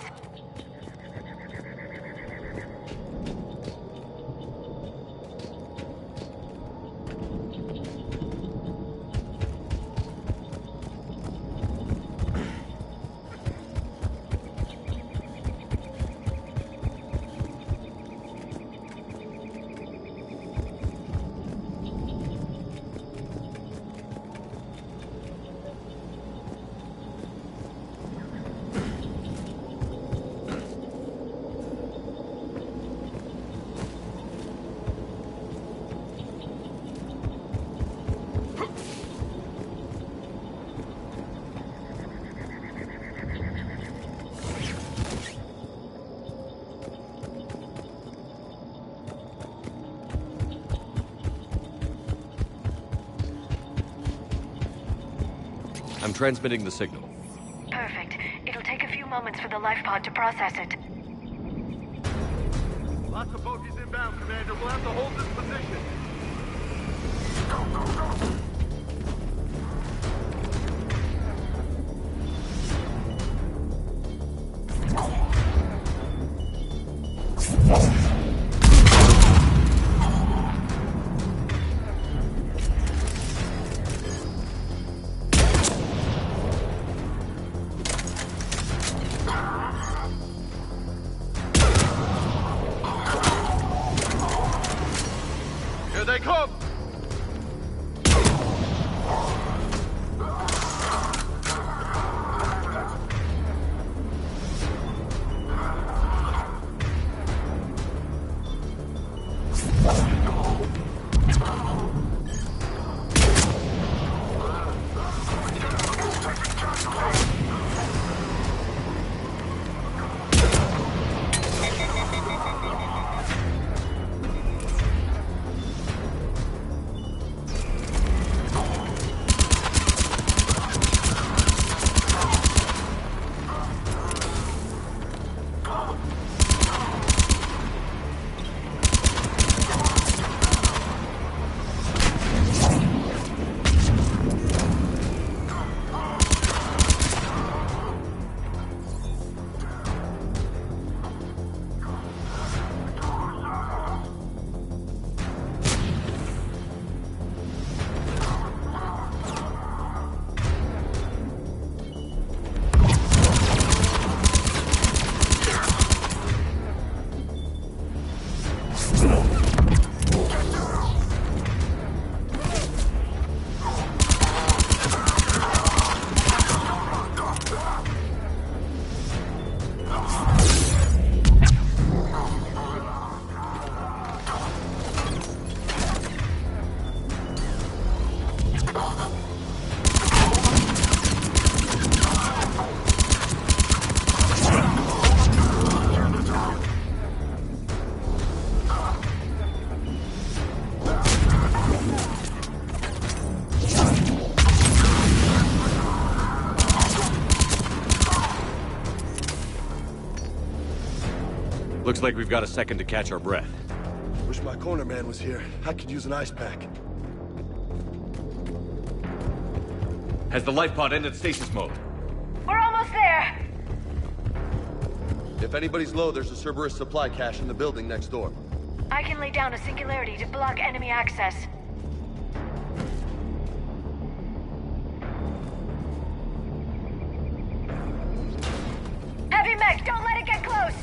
I'm transmitting the signal. Perfect. It'll take a few moments for the life pod to process it. Lots of bogies inbound, Commander. We'll have to hold this position. Go, go, go! Here they come! Looks like we've got a second to catch our breath. Wish my corner man was here. I could use an ice pack. Has the life pod ended stasis mode? We're almost there! If anybody's low, there's a Cerberus supply cache in the building next door. I can lay down a singularity to block enemy access. Heavy mech, don't let it get close!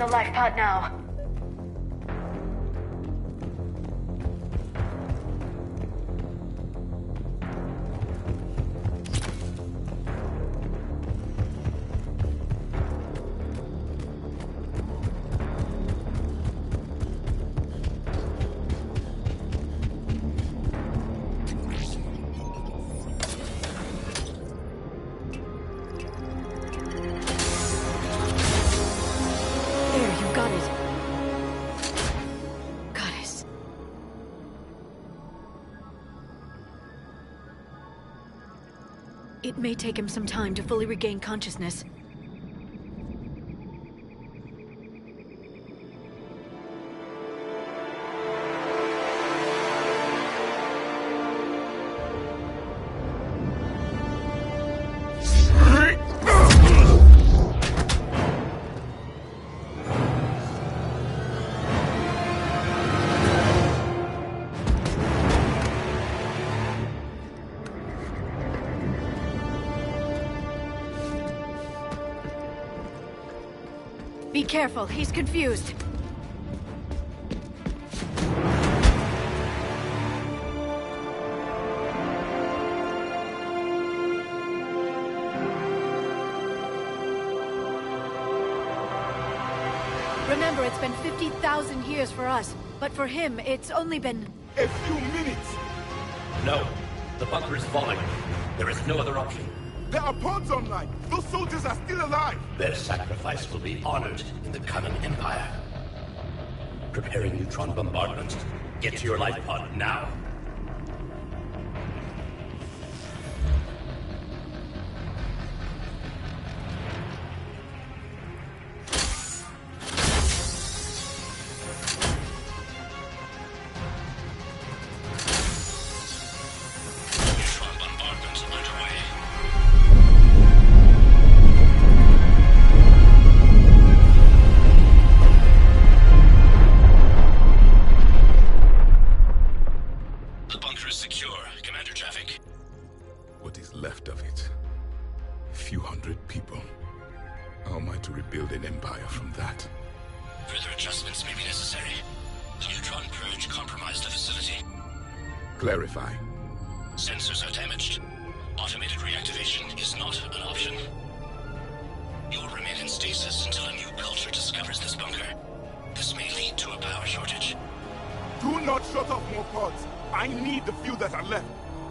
the life pod now. It may take him some time to fully regain consciousness. Be careful, he's confused. Remember, it's been 50,000 years for us, but for him, it's only been... a few minutes! No, the bunker is falling. There is no other option. There are pods online! Those soldiers are still alive! Their sacrifice will be honored in the coming Empire. Preparing neutron bombardment. Get to your life pod now. Clarify. Sensors are damaged. Automated reactivation is not an option. You will remain in stasis until a new culture discovers this bunker. This may lead to a power shortage. Do not shut off more pods. I need the few that are left.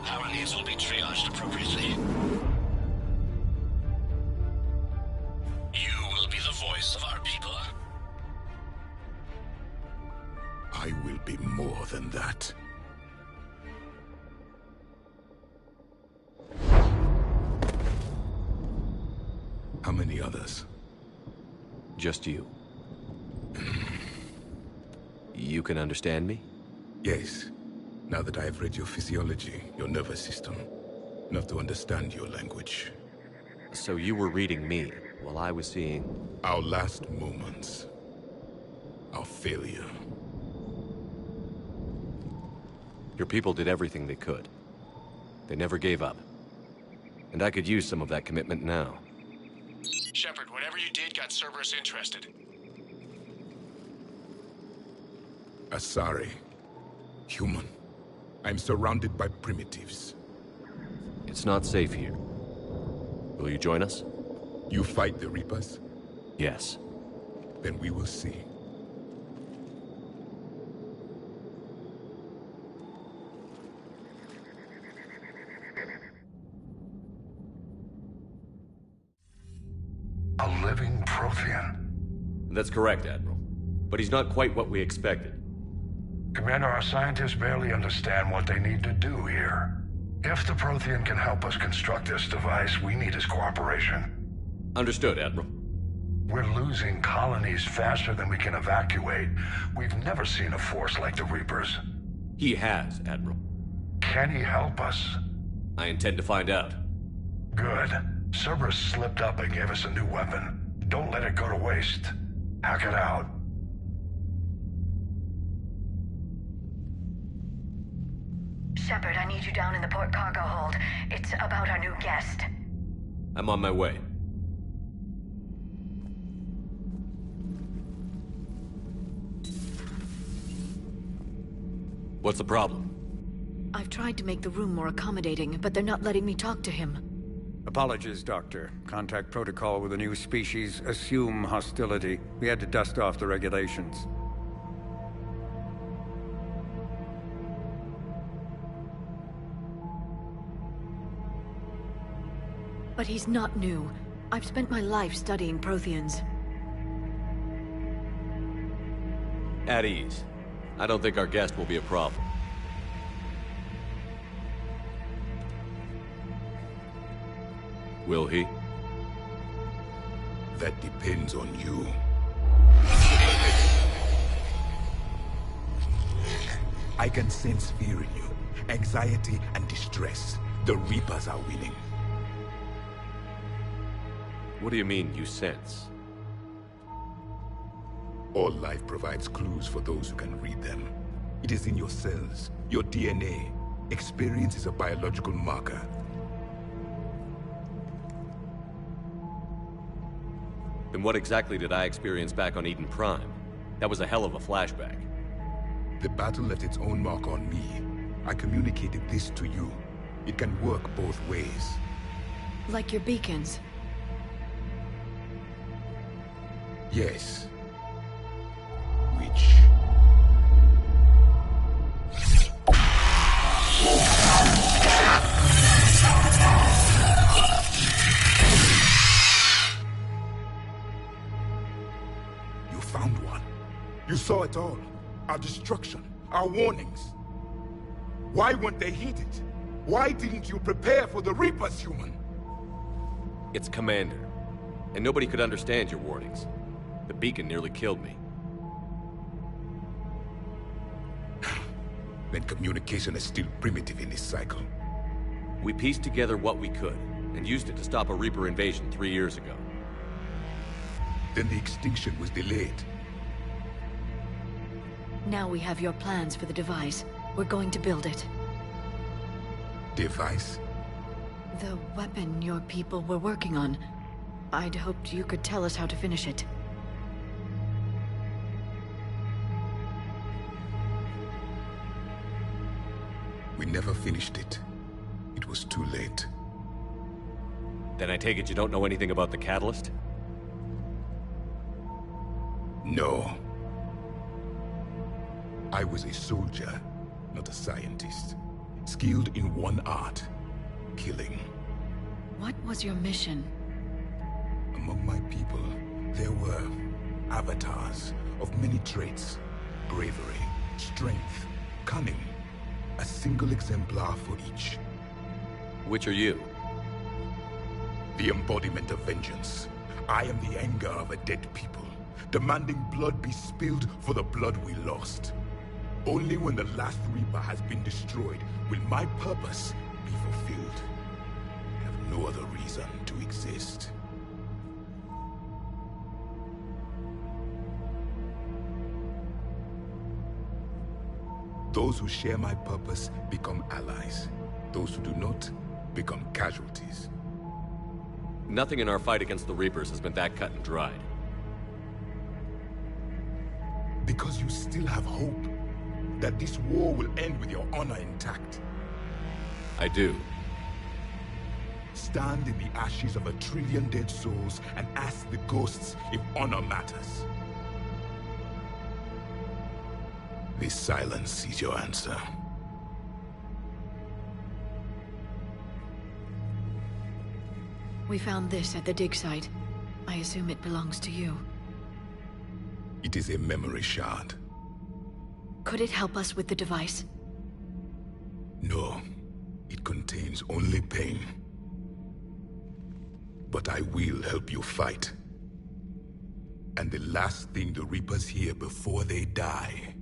Power needs will be triaged appropriately. You will be the voice of our people. I will be more than that. How many others? Just you. You can understand me? Yes. Now that I have read your physiology, your nervous system, enough to understand your language. So you were reading me, while I was seeing... our last moments. Our failure. Your people did everything they could. They never gave up. And I could use some of that commitment now. Shepard, whatever you did got Cerberus interested. Asari. Human. I'm surrounded by primitives. It's not safe here. Will you join us? You fight the Reapers? Yes. Then we will see. A living Prothean. That's correct, Admiral. But he's not quite what we expected. Commander, our scientists barely understand what they need to do here. If the Prothean can help us construct this device, we need his cooperation. Understood, Admiral. We're losing colonies faster than we can evacuate. We've never seen a force like the Reapers. He has, Admiral. Can he help us? I intend to find out. Good. Cerberus slipped up and gave us a new weapon. Don't let it go to waste. Hack it out. Shepard, I need you down in the port cargo hold. It's about our new guest. I'm on my way. What's the problem? I've tried to make the room more accommodating, but they're not letting me talk to him. Apologies, Doctor. Contact protocol with a new species. Assume hostility. We had to dust off the regulations. But he's not new. I've spent my life studying Protheans. At ease. I don't think our guest will be a problem. Will he? That depends on you. I can sense fear in you, anxiety and distress. The Reapers are winning. What do you mean, you sense? All life provides clues for those who can read them. It is in your cells, your DNA. Experience is a biological marker. Then what exactly did I experience back on Eden Prime? That was a hell of a flashback. The battle left its own mark on me. I communicated this to you. It can work both ways. Like your beacons? Yes. Which... You found one. You saw it all. Our destruction, our warnings. Why weren't they heeded? Why didn't you prepare for the Reapers, human? It's Commander. And nobody could understand your warnings. The beacon nearly killed me. Then communication is still primitive in this cycle. We pieced together what we could, and used it to stop a Reaper invasion 3 years ago. Then the extinction was delayed. Now we have your plans for the device. We're going to build it. Device? The weapon your people were working on. I'd hoped you could tell us how to finish it. We never finished it. It was too late. Then I take it you don't know anything about the catalyst? No. I was a soldier, not a scientist. Skilled in one art, killing. What was your mission? Among my people, there were avatars of many traits. Bravery, strength, cunning. A single exemplar for each. Which are you? The embodiment of vengeance. I am the anger of a dead people, demanding blood be spilled for the blood we lost. Only when the last Reaper has been destroyed will my purpose be fulfilled. I have no other reason to exist. Those who share my purpose become allies. Those who do not become casualties. Nothing in our fight against the Reapers has been that cut and dried. Because you still have hope that this war will end with your honor intact. I do. Stand in the ashes of 1 trillion dead souls and ask the ghosts if honor matters. This silence is your answer. We found this at the dig site. I assume it belongs to you. It is a memory shard. Could it help us with the device? No. It contains only pain. But I will help you fight. And the last thing the Reapers hear before they die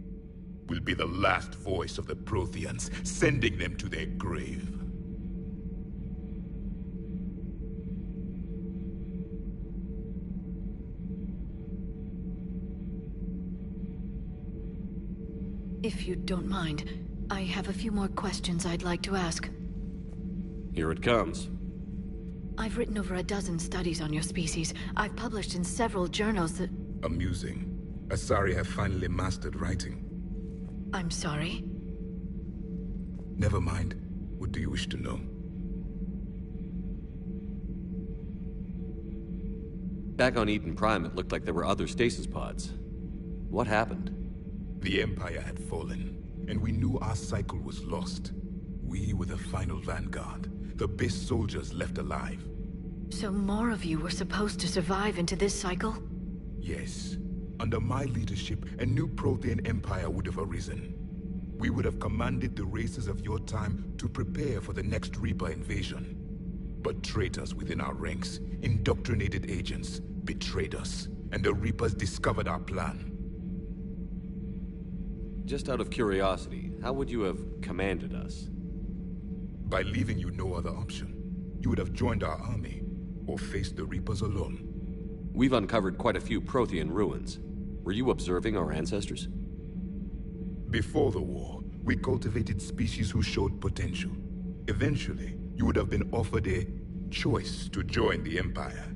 will be the last voice of the Protheans, sending them to their grave. If you don't mind, I have a few more questions I'd like to ask. Here it comes. I've written over a dozen studies on your species. I've published in several journals that... Amusing. Asari have finally mastered writing. I'm sorry? Never mind. What do you wish to know? Back on Eden Prime, it looked like there were other stasis pods. What happened? The Empire had fallen, and we knew our cycle was lost. We were the final vanguard, the best soldiers left alive. So more of you were supposed to survive into this cycle? Yes. Under my leadership, a new Prothean empire would have arisen. We would have commanded the races of your time to prepare for the next Reaper invasion. But traitors within our ranks, indoctrinated agents, betrayed us, and the Reapers discovered our plan. Just out of curiosity, how would you have commanded us? By leaving you no other option. You would have joined our army, or faced the Reapers alone. We've uncovered quite a few Prothean ruins. Were you observing our ancestors? Before the war, we cultivated species who showed potential. Eventually, you would have been offered a choice to join the Empire.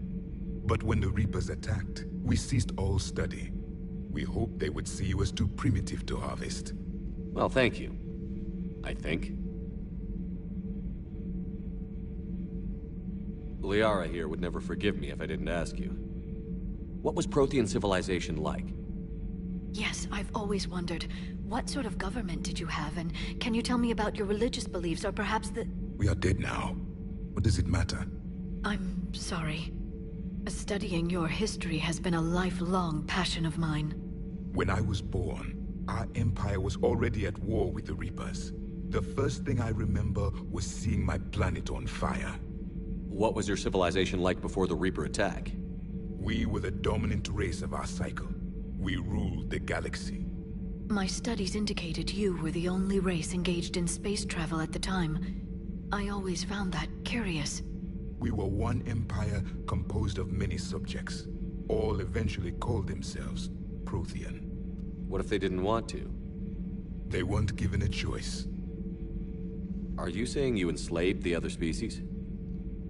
But when the Reapers attacked, we ceased all study. We hoped they would see you as too primitive to harvest. Well, thank you. I think. Liara here would never forgive me if I didn't ask you. What was Prothean civilization like? Yes, I've always wondered. What sort of government did you have, and can you tell me about your religious beliefs, or perhaps the... We are dead now. What does it matter? I'm sorry. Studying your history has been a lifelong passion of mine. When I was born, our empire was already at war with the Reapers. The first thing I remember was seeing my planet on fire. What was your civilization like before the Reaper attack? We were the dominant race of our cycle. We ruled the galaxy. My studies indicated you were the only race engaged in space travel at the time. I always found that curious. We were one empire composed of many subjects. All eventually called themselves Prothean. What if they didn't want to? They weren't given a choice. Are you saying you enslaved the other species?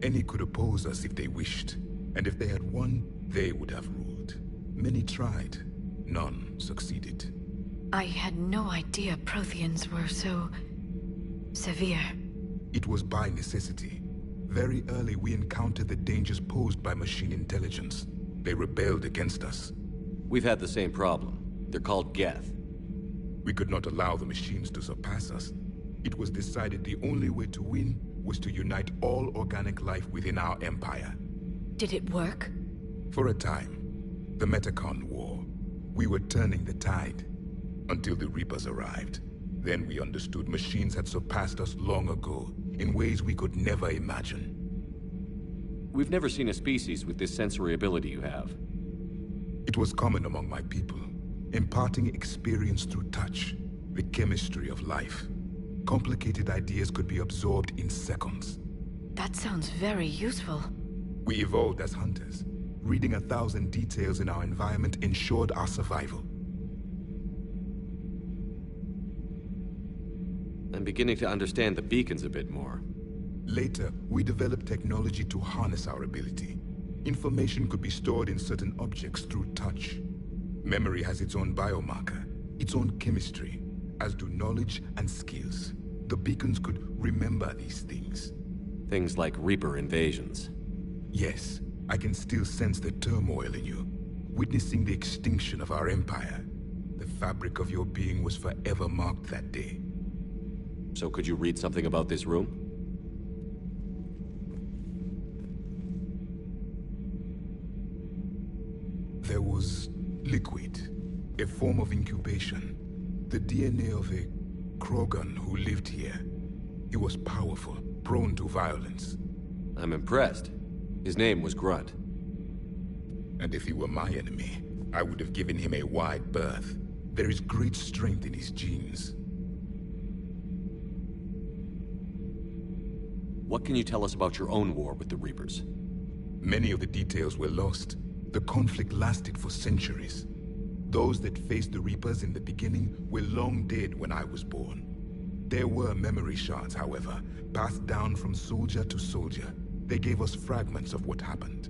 Any could oppose us if they wished. And if they had won, they would have ruled. Many tried. None succeeded. I had no idea Protheans were so... severe. It was by necessity. Very early we encountered the dangers posed by machine intelligence. They rebelled against us. We've had the same problem. They're called Geth. We could not allow the machines to surpass us. It was decided the only way to win was to unite all organic life within our empire. Did it work? For a time. The Metacon War. We were turning the tide. Until the Reapers arrived. Then we understood machines had surpassed us long ago, in ways we could never imagine. We've never seen a species with this sensory ability you have. It was common among my people, imparting experience through touch, the chemistry of life. Complicated ideas could be absorbed in seconds. That sounds very useful. We evolved as hunters. Reading 1,000 details in our environment ensured our survival. I'm beginning to understand the beacons a bit more. Later, we developed technology to harness our ability. Information could be stored in certain objects through touch. Memory has its own biomarker, its own chemistry, as do knowledge and skills. The beacons could remember these things. Things like Reaper invasions. Yes, I can still sense the turmoil in you, witnessing the extinction of our empire. The fabric of your being was forever marked that day. So could you read something about this room? There was liquid, a form of incubation. The DNA of a Krogan who lived here. He was powerful, prone to violence. I'm impressed. His name was Grunt. And if he were my enemy, I would have given him a wide berth. There is great strength in his genes. What can you tell us about your own war with the Reapers? Many of the details were lost. The conflict lasted for centuries. Those that faced the Reapers in the beginning were long dead when I was born. There were memory shards, however, passed down from soldier to soldier. They gave us fragments of what happened.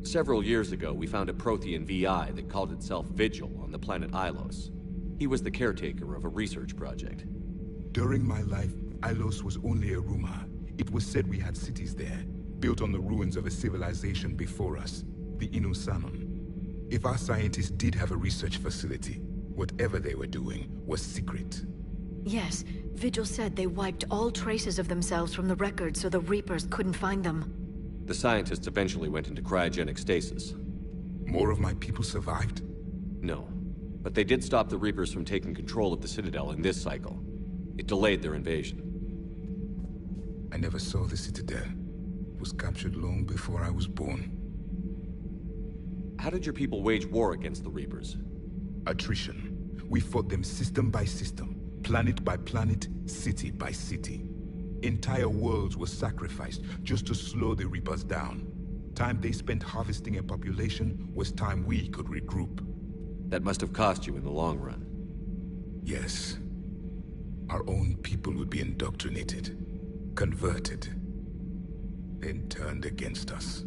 Several years ago, we found a Prothean VI that called itself Vigil on the planet Ilos. He was the caretaker of a research project. During my life, Ilos was only a rumor. It was said we had cities there, built on the ruins of a civilization before us, the Inusanon. If our scientists did have a research facility, whatever they were doing was secret. Yes, Vigil said they wiped all traces of themselves from the records so the Reapers couldn't find them. The scientists eventually went into cryogenic stasis. More of my people survived? No, but they did stop the Reapers from taking control of the Citadel in this cycle. It delayed their invasion. I never saw the Citadel. It was captured long before I was born. How did your people wage war against the Reapers? Attrition. We fought them system by system, planet by planet, city by city. Entire worlds were sacrificed just to slow the Reapers down. Time they spent harvesting a population was time we could regroup. That must have cost you in the long run. Yes. Our own people would be indoctrinated, converted, then turned against us.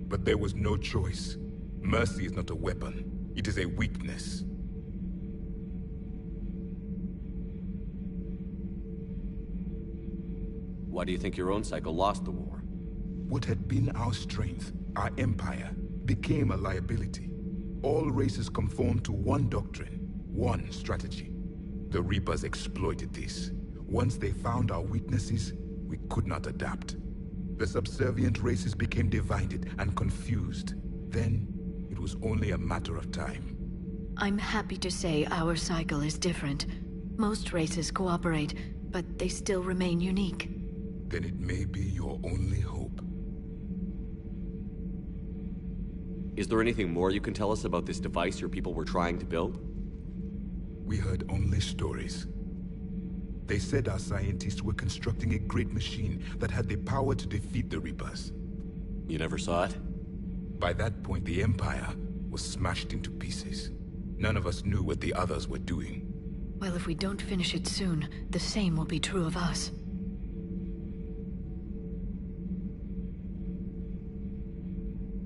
But there was no choice. Mercy is not a weapon. It is a weakness. Why do you think your own cycle lost the war? What had been our strength, our empire, became a liability. All races conformed to one doctrine, one strategy. The Reapers exploited this. Once they found our weaknesses, we could not adapt. The subservient races became divided and confused. Then, it was only a matter of time. I'm happy to say our cycle is different. Most races cooperate, but they still remain unique. Then it may be your only hope. Is there anything more you can tell us about this device your people were trying to build? We heard only stories. They said our scientists were constructing a great machine that had the power to defeat the Reapers. You never saw it? By that point, the Empire was smashed into pieces. None of us knew what the others were doing. Well, if we don't finish it soon, the same will be true of us.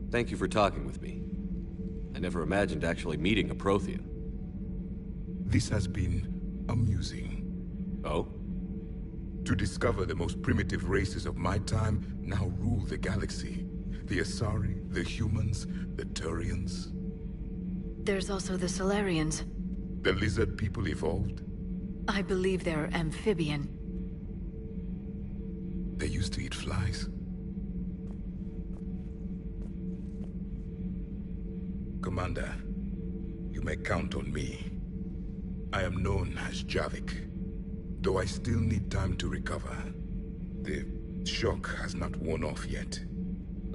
Thank you for talking with me. I never imagined actually meeting a Prothean. This has been amusing. Oh? To discover the most primitive races of my time now rule the galaxy. The Asari, the humans, the Turians. There's also the Solarians. The lizard people evolved? I believe they're amphibian. They used to eat flies. Commander, you may count on me. I am known as Javik, though I still need time to recover. The shock has not worn off yet.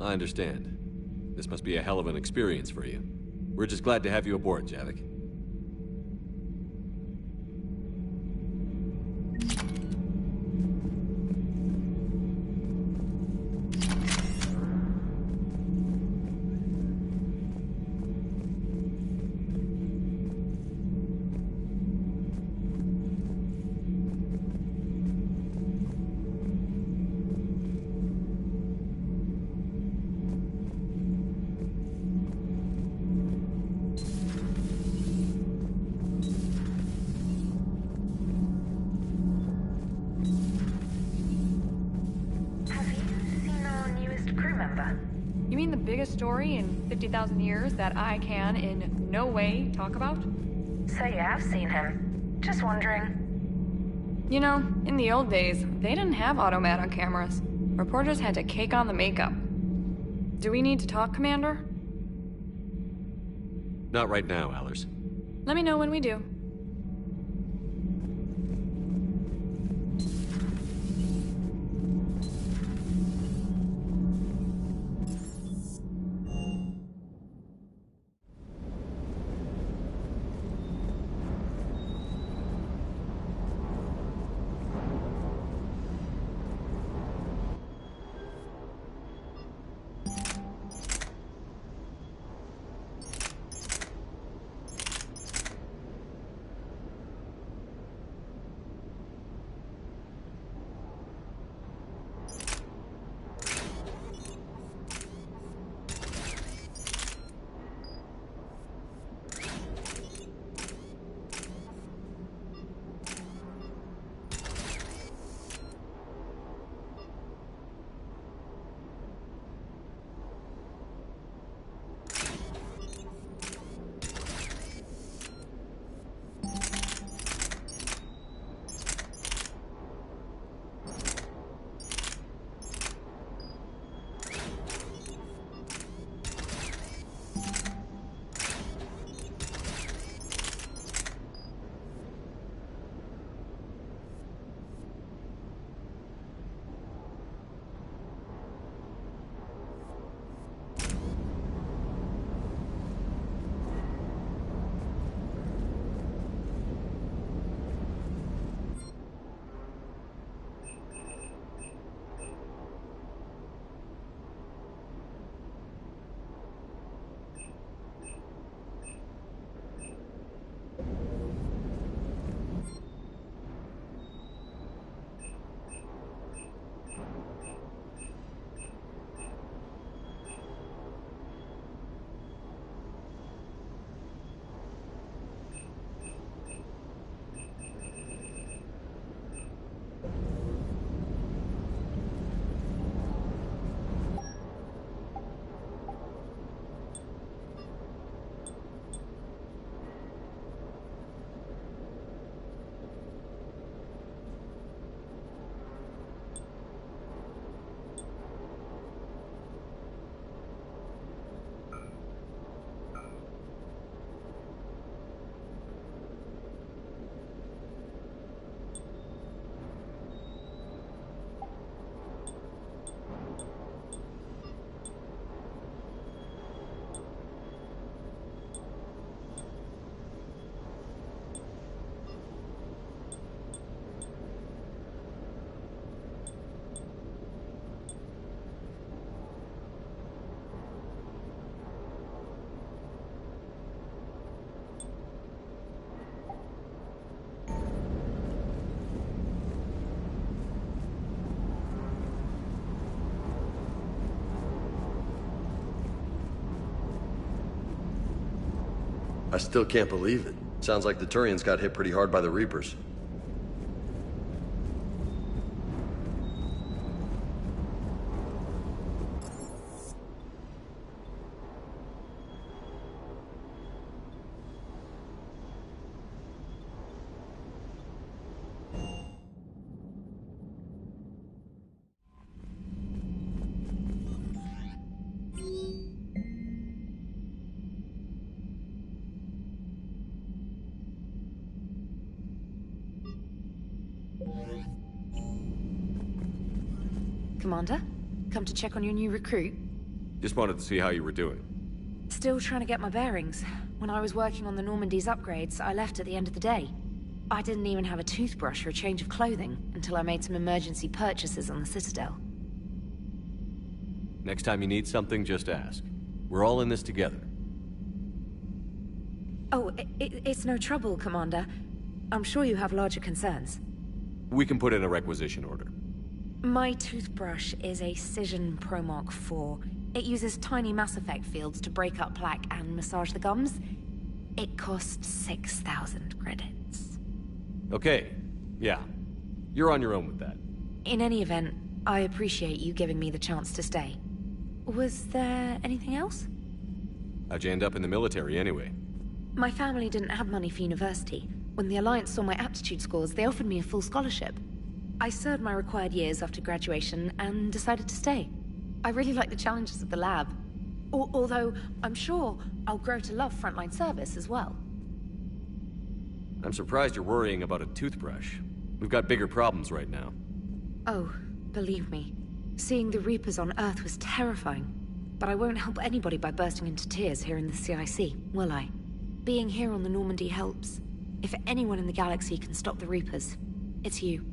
I understand. This must be a hell of an experience for you. We're just glad to have you aboard, Javik. You mean the biggest story in 50,000 years that I can in no way talk about? So you have seen him. Just wondering. You know, in the old days, they didn't have automatic cameras. Reporters had to cake on the makeup. Do we need to talk, Commander? Not right now, Allers. Let me know when we do. I still can't believe it. Sounds like the Turians got hit pretty hard by the Reapers. Commander? Come to check on your new recruit? Just wanted to see how you were doing. Still trying to get my bearings. When I was working on the Normandy's upgrades, I left at the end of the day. I didn't even have a toothbrush or a change of clothing until I made some emergency purchases on the Citadel. Next time you need something, just ask. We're all in this together. Oh, it's no trouble, Commander. I'm sure you have larger concerns. We can put in a requisition order. My toothbrush is a Cision Pro Mark IV. It uses tiny Mass Effect fields to break up plaque and massage the gums. It costs 6,000 credits. Okay, yeah. You're on your own with that. In any event, I appreciate you giving me the chance to stay. Was there anything else? How'd you end up in the military anyway? My family didn't have money for university. When the Alliance saw my aptitude scores, they offered me a full scholarship. I served my required years after graduation and decided to stay. I really like the challenges of the lab. Although, I'm sure I'll grow to love frontline service as well. I'm surprised you're worrying about a toothbrush. We've got bigger problems right now. Oh, believe me. Seeing the Reapers on Earth was terrifying. But I won't help anybody by bursting into tears here in the CIC, will I? Being here on the Normandy helps. If anyone in the galaxy can stop the Reapers, it's you.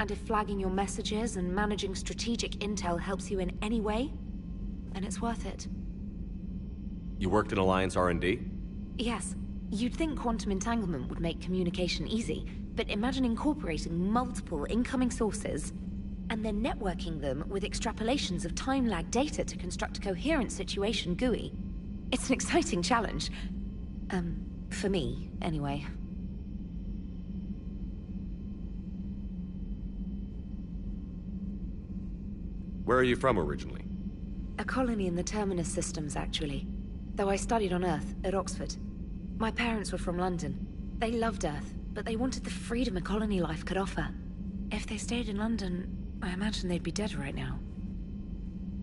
And if flagging your messages and managing strategic intel helps you in any way, then it's worth it. You worked in Alliance R&D? Yes. You'd think quantum entanglement would make communication easy, but imagine incorporating multiple incoming sources and then networking them with extrapolations of time-lag data to construct a coherent situation GUI. It's an exciting challenge. For me, anyway. Where are you from originally? A colony in the Terminus systems, actually. Though I studied on Earth, at Oxford. My parents were from London. They loved Earth, but they wanted the freedom a colony life could offer. If they stayed in London, I imagine they'd be dead right now.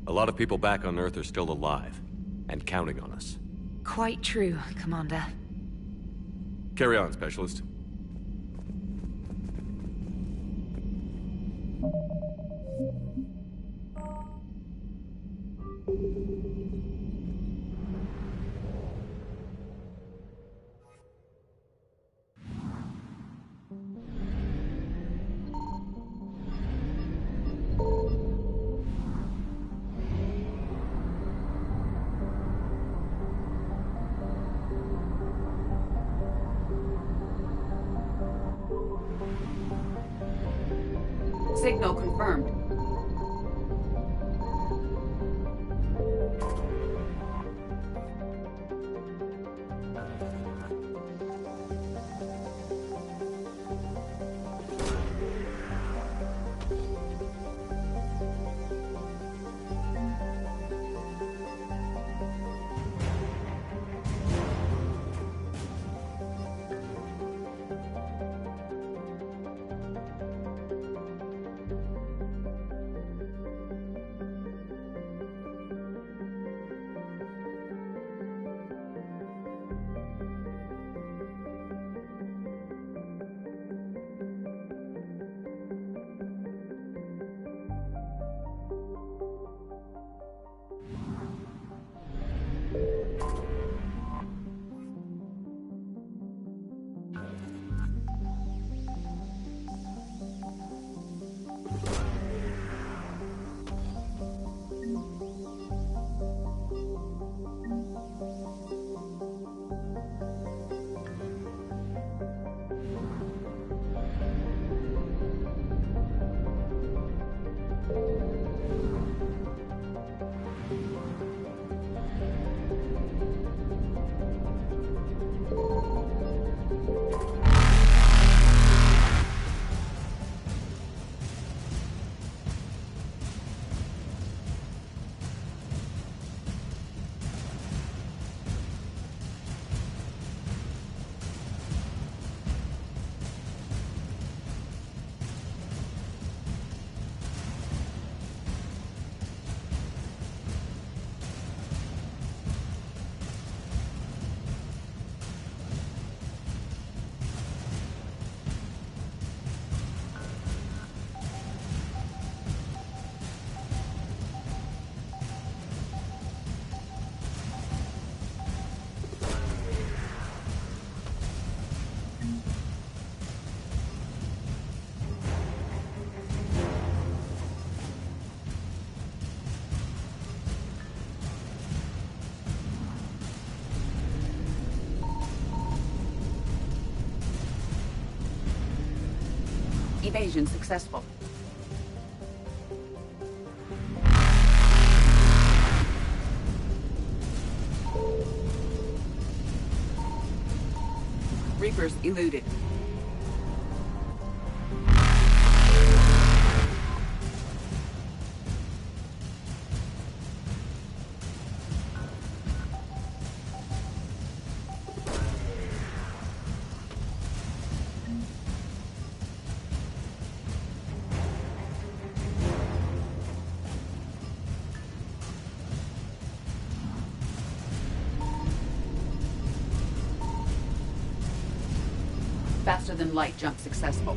A lot of people back on Earth are still alive, and counting on us. Quite true, Commander. Carry on, Specialist. Signal confirmed. Evasion successful. Reapers eluded. Faster than light jump successful.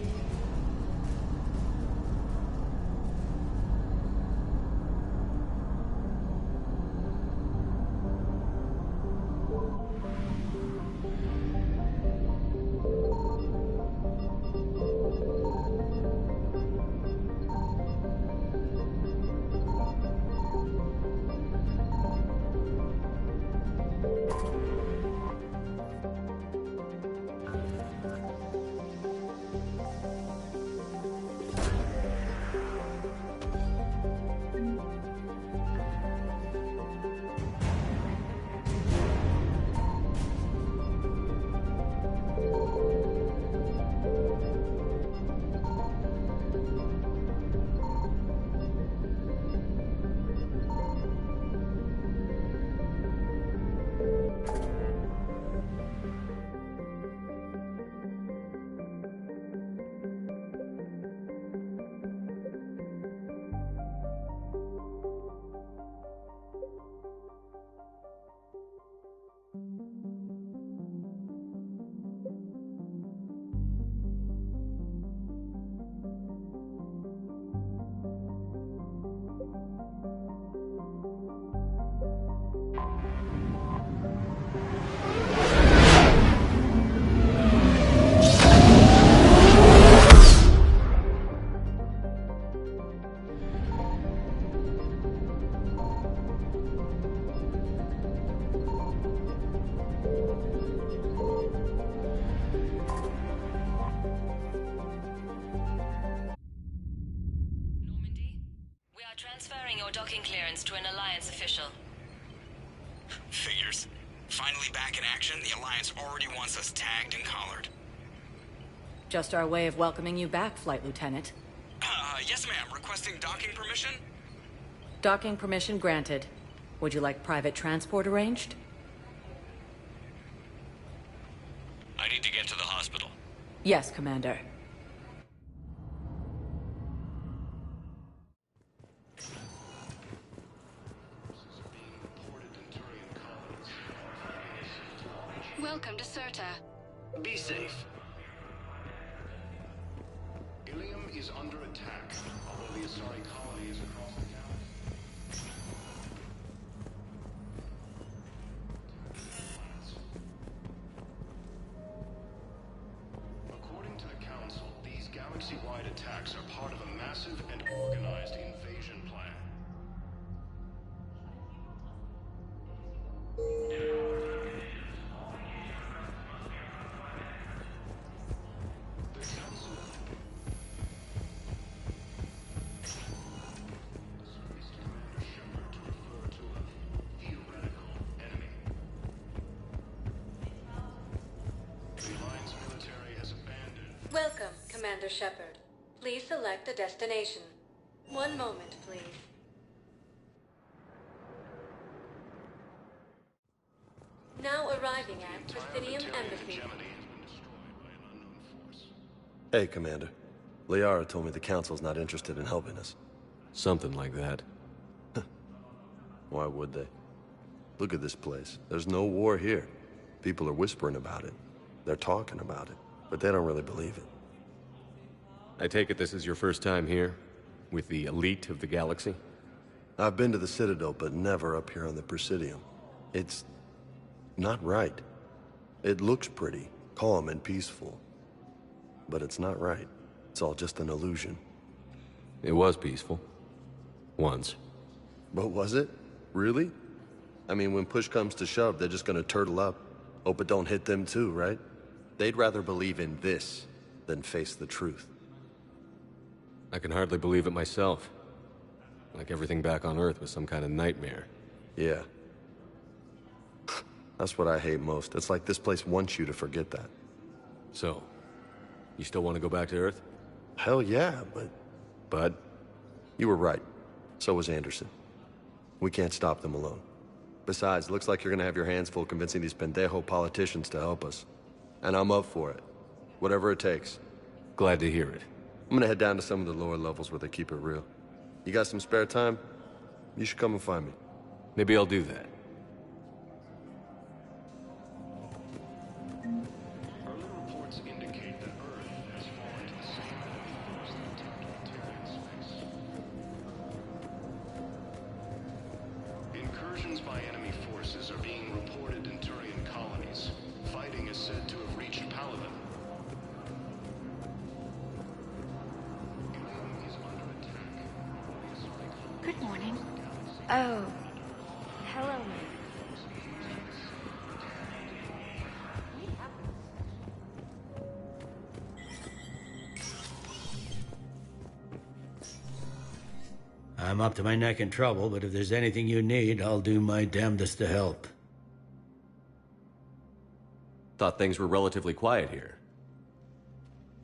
Transferring your docking clearance to an Alliance official. Figures. Finally back in action, the Alliance already wants us tagged and collared. Just our way of welcoming you back, Flight Lieutenant. Yes ma'am. Requesting docking permission? Docking permission granted. Would you like private transport arranged? I need to get to the hospital. Yes, Commander. Welcome to Serta. Be safe. Ilium is under attack, although the Asari colony is across the galaxy. According to the Council, these galaxy-wide attacks are part of a massive and organized invasion plan. Welcome, Commander Shepard. Please select a destination. One moment, please. Now arriving at Presidium Embassy. Hey, Commander. Liara told me the Council's not interested in helping us. Something like that. Why would they? Look at this place. There's no war here. People are whispering about it. They're talking about it, but they don't really believe it. I take it this is your first time here? With the elite of the galaxy? I've been to the Citadel, but never up here on the Presidium. It's not right. It looks pretty, calm and peaceful. But it's not right. It's all just an illusion. It was peaceful. Once. But was it? Really? I mean, when push comes to shove, they're just gonna turtle up. Hope it don't hit them too, right? They'd rather believe in this than face the truth. I can hardly believe it myself. Like everything back on Earth was some kind of nightmare. Yeah. That's what I hate most. It's like this place wants you to forget that. So, you still want to go back to Earth? Hell yeah, but... Bud, you were right. So was Anderson. We can't stop them alone. Besides, looks like you're gonna have your hands full convincing these pendejo politicians to help us. And I'm up for it. Whatever it takes. Glad to hear it. I'm gonna head down to some of the lower levels where they keep it real. You got some spare time? You should come and find me. Maybe I'll do that. Early reports indicate that Earth has fallen to the same enemy force that attacked Batarian space. Incursions by enemy forces are being reported in Turian colonies. Fighting is said to have reached Paladin. Good morning. Oh. Hello. I'm up to my neck in trouble, but if there's anything you need, I'll do my damnedest to help. Thought things were relatively quiet here.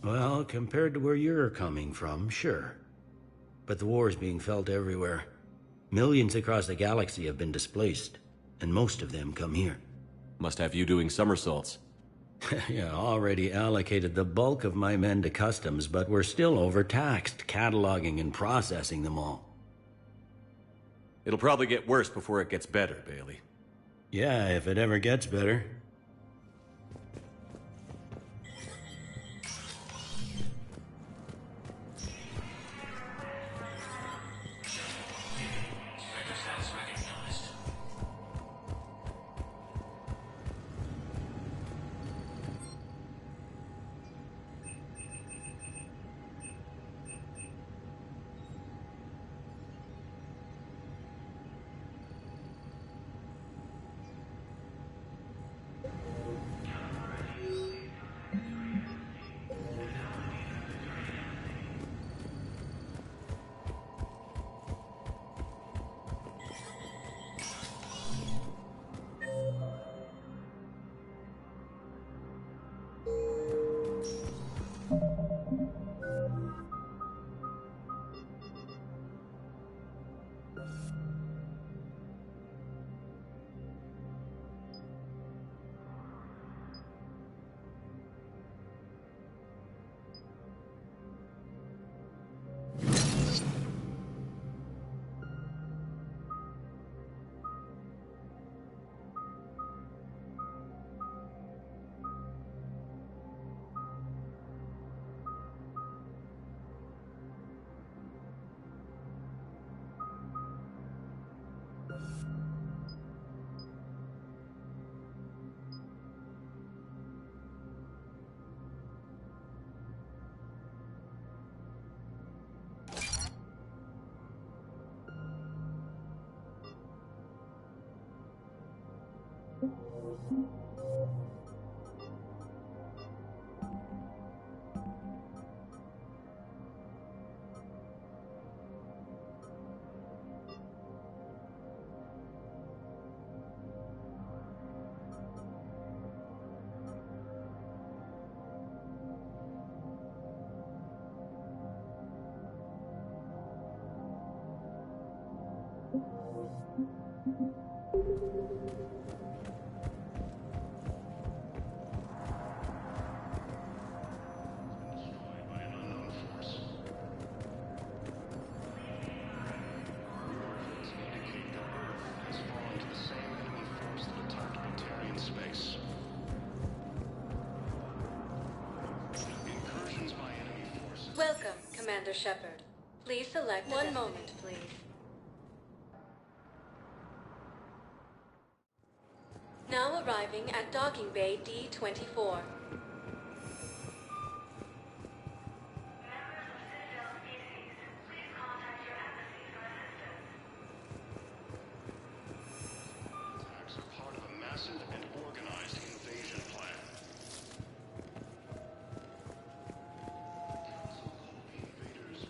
Well, compared to where you're coming from, sure. But the war's being felt everywhere. Millions across the galaxy have been displaced, and most of them come here. Must have you doing somersaults. Yeah, already allocated the bulk of my men to customs, but we're still overtaxed, cataloging and processing them all. It'll probably get worse before it gets better, Bailey. Yeah, if it ever gets better. Welcome, Commander Shepard. Please select one moment, please. Now arriving at docking bay D-24. Attacks are part of a massive and organized invasion plan. Council call the invaders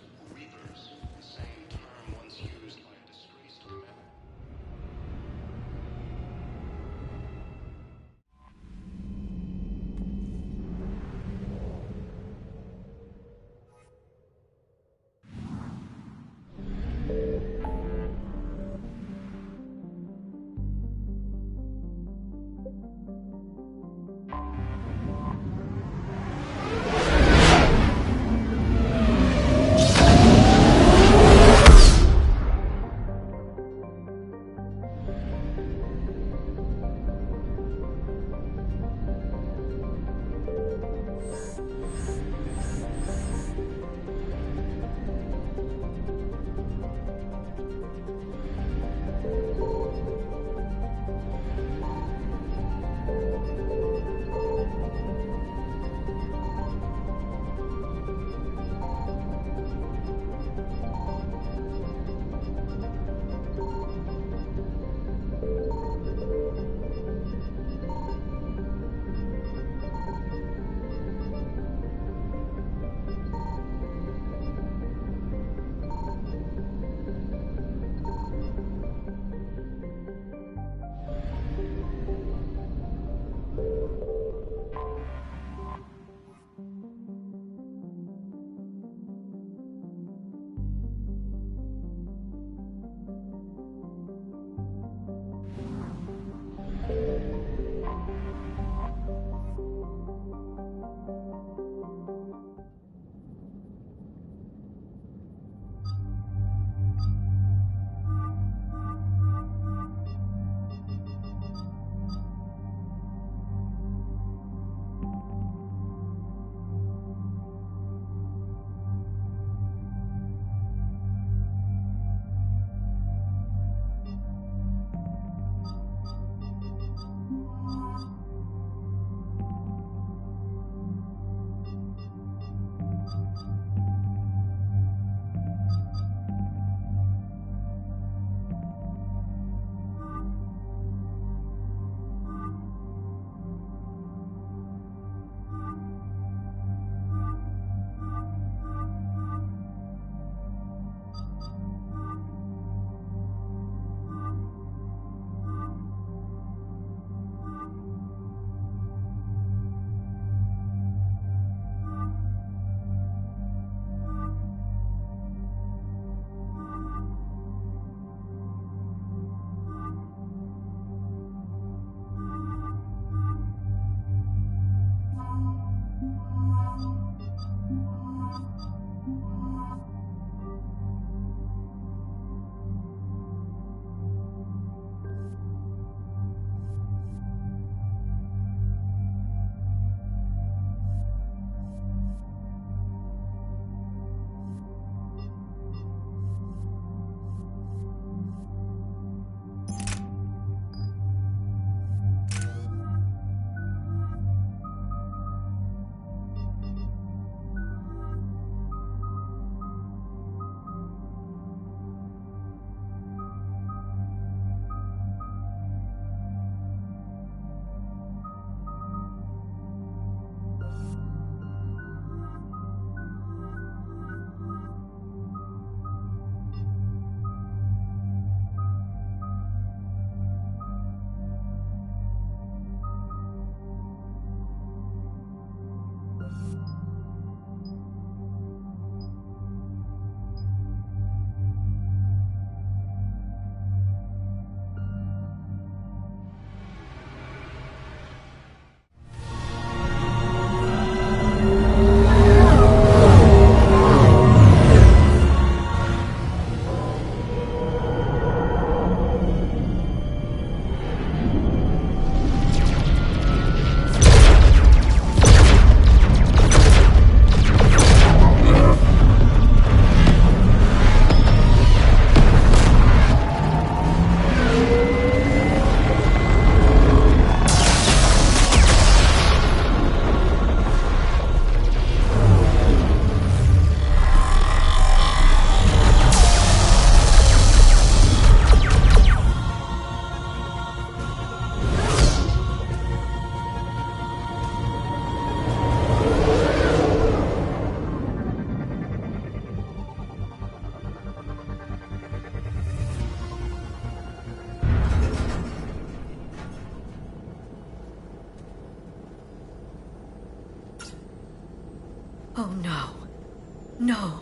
No.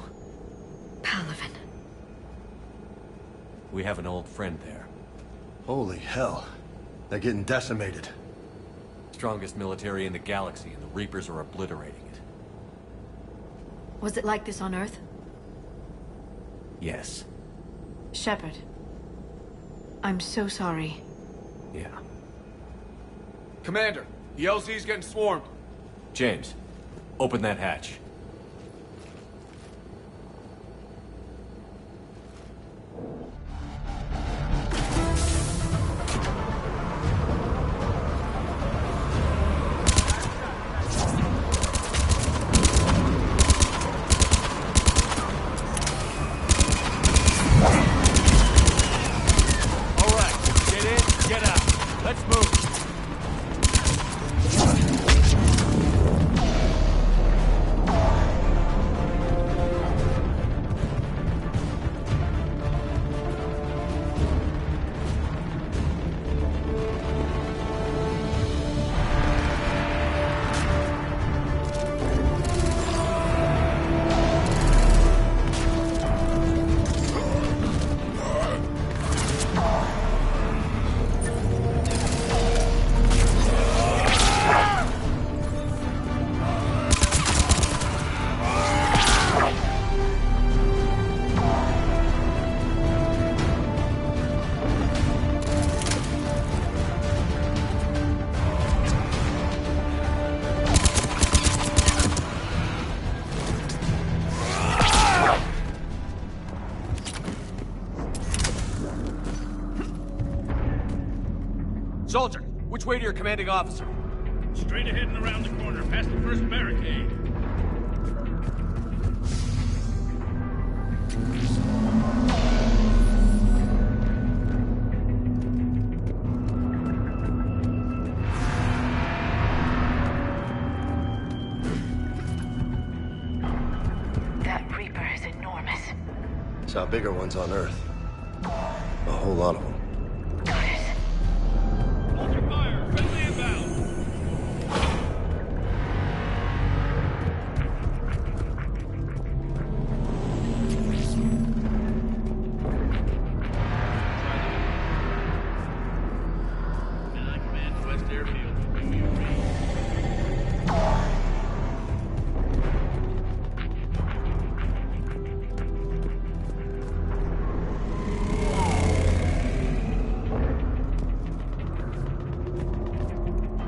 Palaven. We have an old friend there. Holy hell. They're getting decimated. Strongest military in the galaxy, and the Reapers are obliterating it. Was it like this on Earth? Yes. Shepard. I'm so sorry. Yeah. Commander, the LZ's getting swarmed. James, open that hatch. Soldier, which way to your commanding officer? Straight ahead and around the corner, past the first barricade. That Reaper is enormous. Saw bigger ones on Earth. A whole lot of them.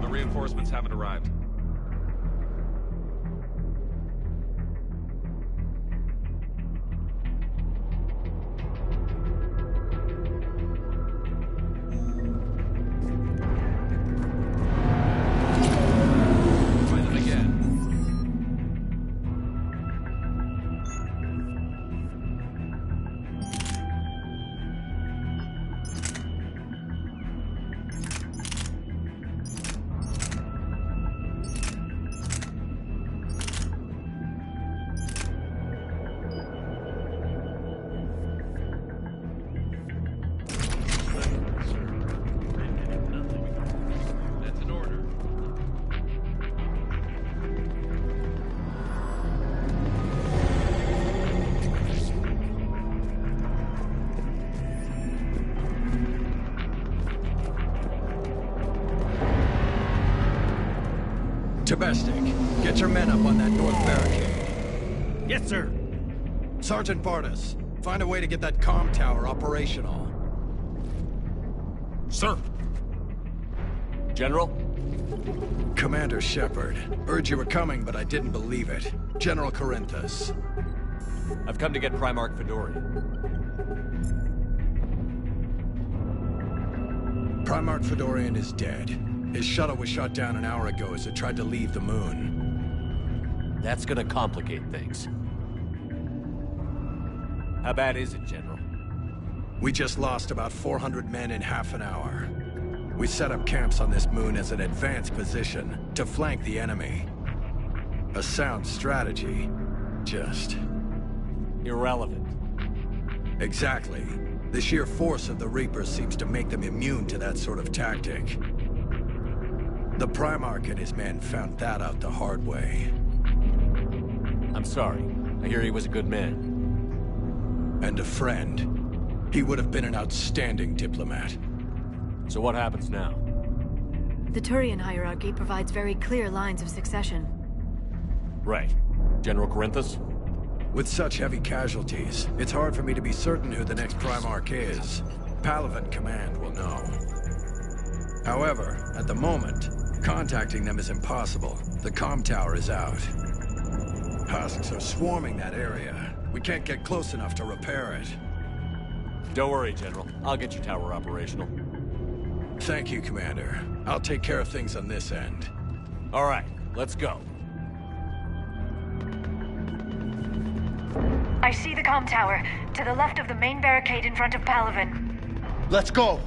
Reinforcements haven't arrived. Try them again. Domestic, get your men up on that north barricade. Yes, sir. Sergeant Bardas, find a way to get that comm tower operational. Sir. General? Commander Shepard. Heard you were coming, but I didn't believe it. General Corinthus. I've come to get Primarch Fedorian. Primarch Fedorian is dead. His shuttle was shot down an hour ago as it tried to leave the moon. That's gonna complicate things. How bad is it, General? We just lost about 400 men in half an hour. We set up camps on this moon as an advanced position to flank the enemy. A sound strategy. Just... irrelevant. Exactly. The sheer force of the Reapers seems to make them immune to that sort of tactic. The Primarch and his men found that out the hard way. I'm sorry. I hear he was a good man. And a friend. He would have been an outstanding diplomat. So what happens now? The Turian hierarchy provides very clear lines of succession. Right. General Corinthus? With such heavy casualties, it's hard for me to be certain who the next Primarch is. Palaven Command will know. However, at the moment, contacting them is impossible. The comm tower is out. Husks are swarming that area. We can't get close enough to repair it. Don't worry, General. I'll get your tower operational. Thank you, Commander. I'll take care of things on this end. All right, let's go. I see the comm tower, to the left of the main barricade in front of Palaven. Let's go!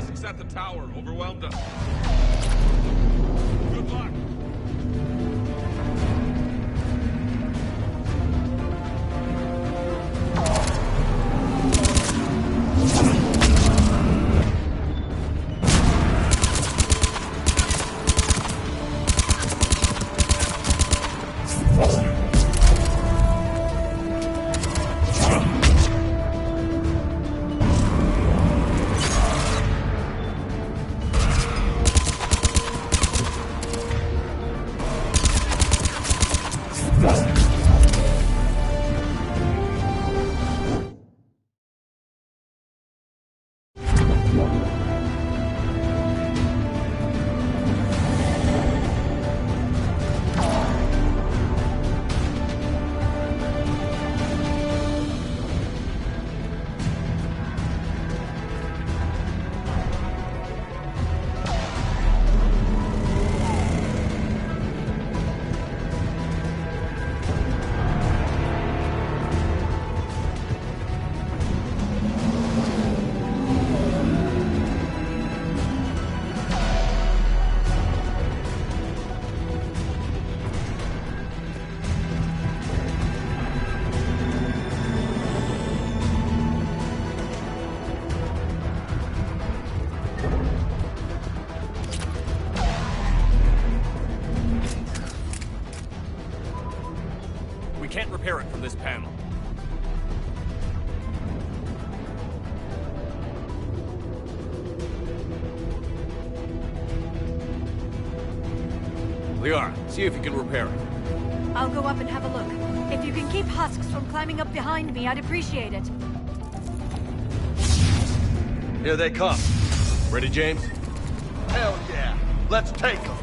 basics at the tower overwhelmed us. Good luck. Can't repair it from this panel. Liara, see if you can repair it. I'll go up and have a look. If you can keep husks from climbing up behind me, I'd appreciate it. Here they come. Ready, James? Hell yeah. Let's take them.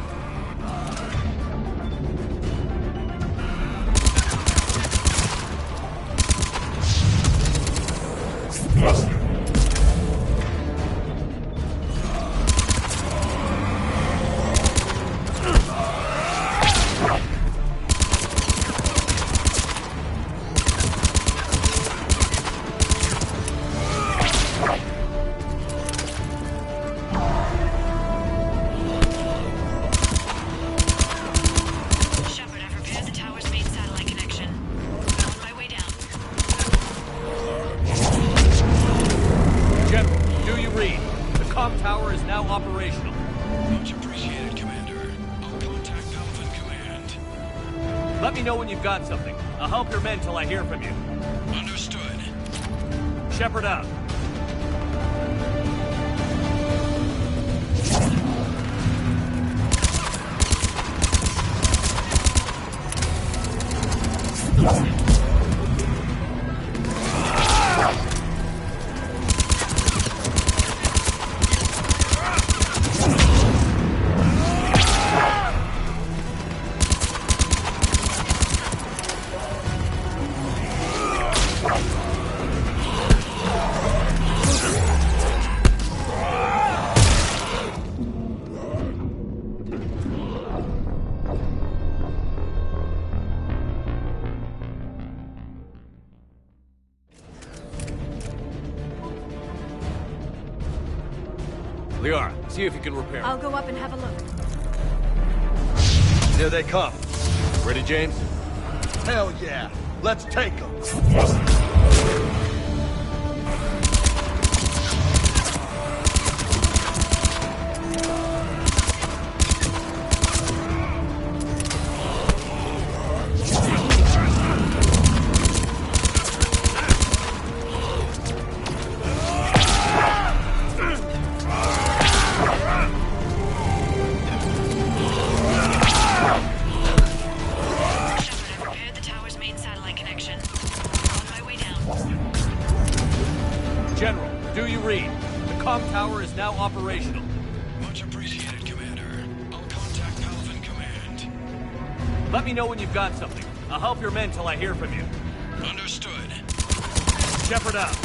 Let me know when you've got something. I'll help your men till I hear from you. Understood. Shepard out. Liara, see if you can repair it. I'll go up and have a look. Here they come. Ready, James? Hell yeah. Let's take them. Now operational. Much appreciated, Commander. I'll contact Alpha Command. Let me know when you've got something. I'll help your men till I hear from you. Understood. Shepard out.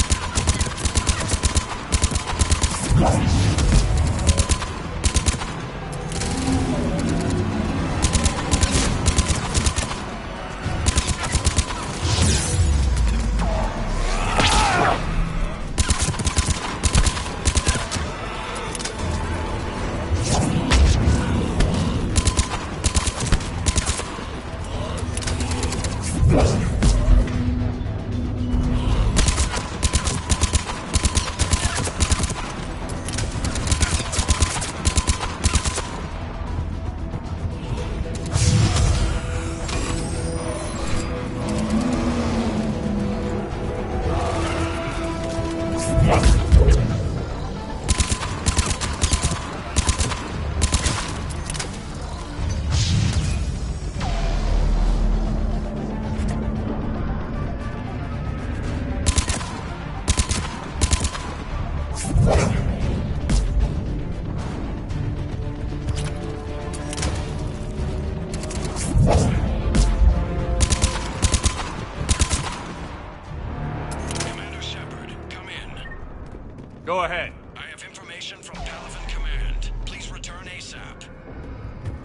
Go ahead. I have information from Paladin Command. Please return ASAP.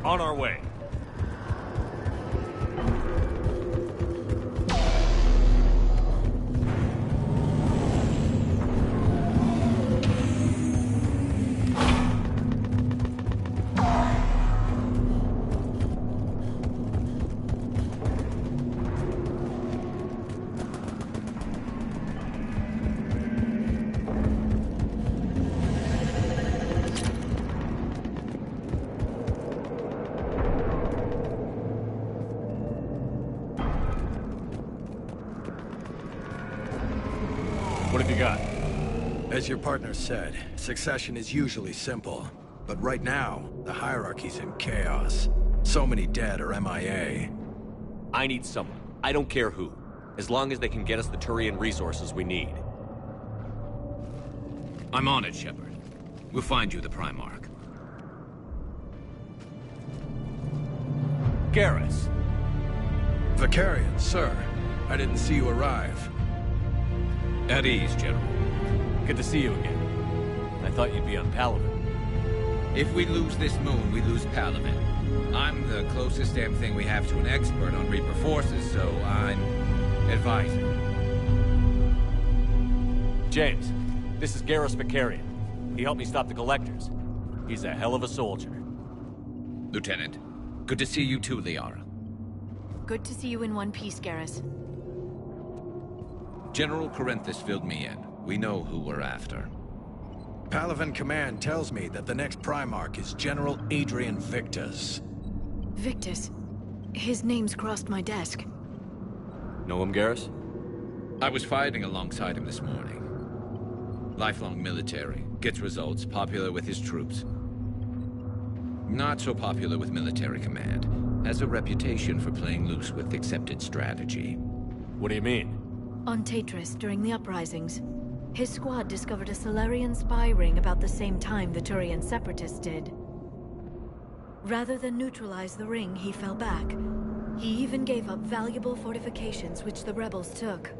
On our way. What have you got? As your partner said, succession is usually simple. But right now, the hierarchy's in chaos. So many dead or MIA. I need someone. I don't care who. As long as they can get us the Turian resources we need. I'm on it, Shepard. We'll find you the Primarch. Garrus. Vicarian, sir. I didn't see you arrive. At ease, General. Good to see you again. I thought you'd be on Paladin. If we lose this moon, we lose Paladin. I'm the closest damn thing we have to an expert on Reaper forces, so I'm advising. James, this is Garrus Vicarian. He helped me stop the Collectors. He's a hell of a soldier. Lieutenant, good to see you too, Liara. Good to see you in one piece, Garrus. General Corinthus filled me in. We know who we're after. Paladin Command tells me that the next Primarch is General Adrian Victus. Victus? His name's crossed my desk. Know him, Garrus? I was fighting alongside him this morning. Lifelong military, gets results, popular with his troops. Not so popular with military command. Has a reputation for playing loose with accepted strategy. What do you mean? On Tatris, during the uprisings, his squad discovered a Solarian spy ring about the same time the Turian separatists did. Rather than neutralize the ring, he fell back. He even gave up valuable fortifications which the rebels took.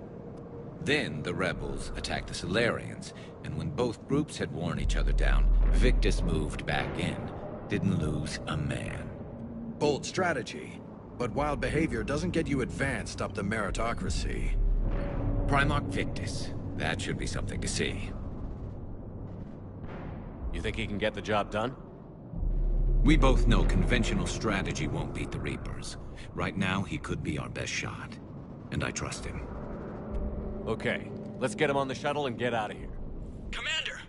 Then the rebels attacked the Solarians, and when both groups had worn each other down, Victus moved back in. Didn't lose a man. Bold strategy, but wild behavior doesn't get you advanced up the meritocracy. Primarch Victus. That should be something to see. You think he can get the job done? We both know conventional strategy won't beat the Reapers. Right now, he could be our best shot. And I trust him. Okay, let's get him on the shuttle and get out of here. Commander!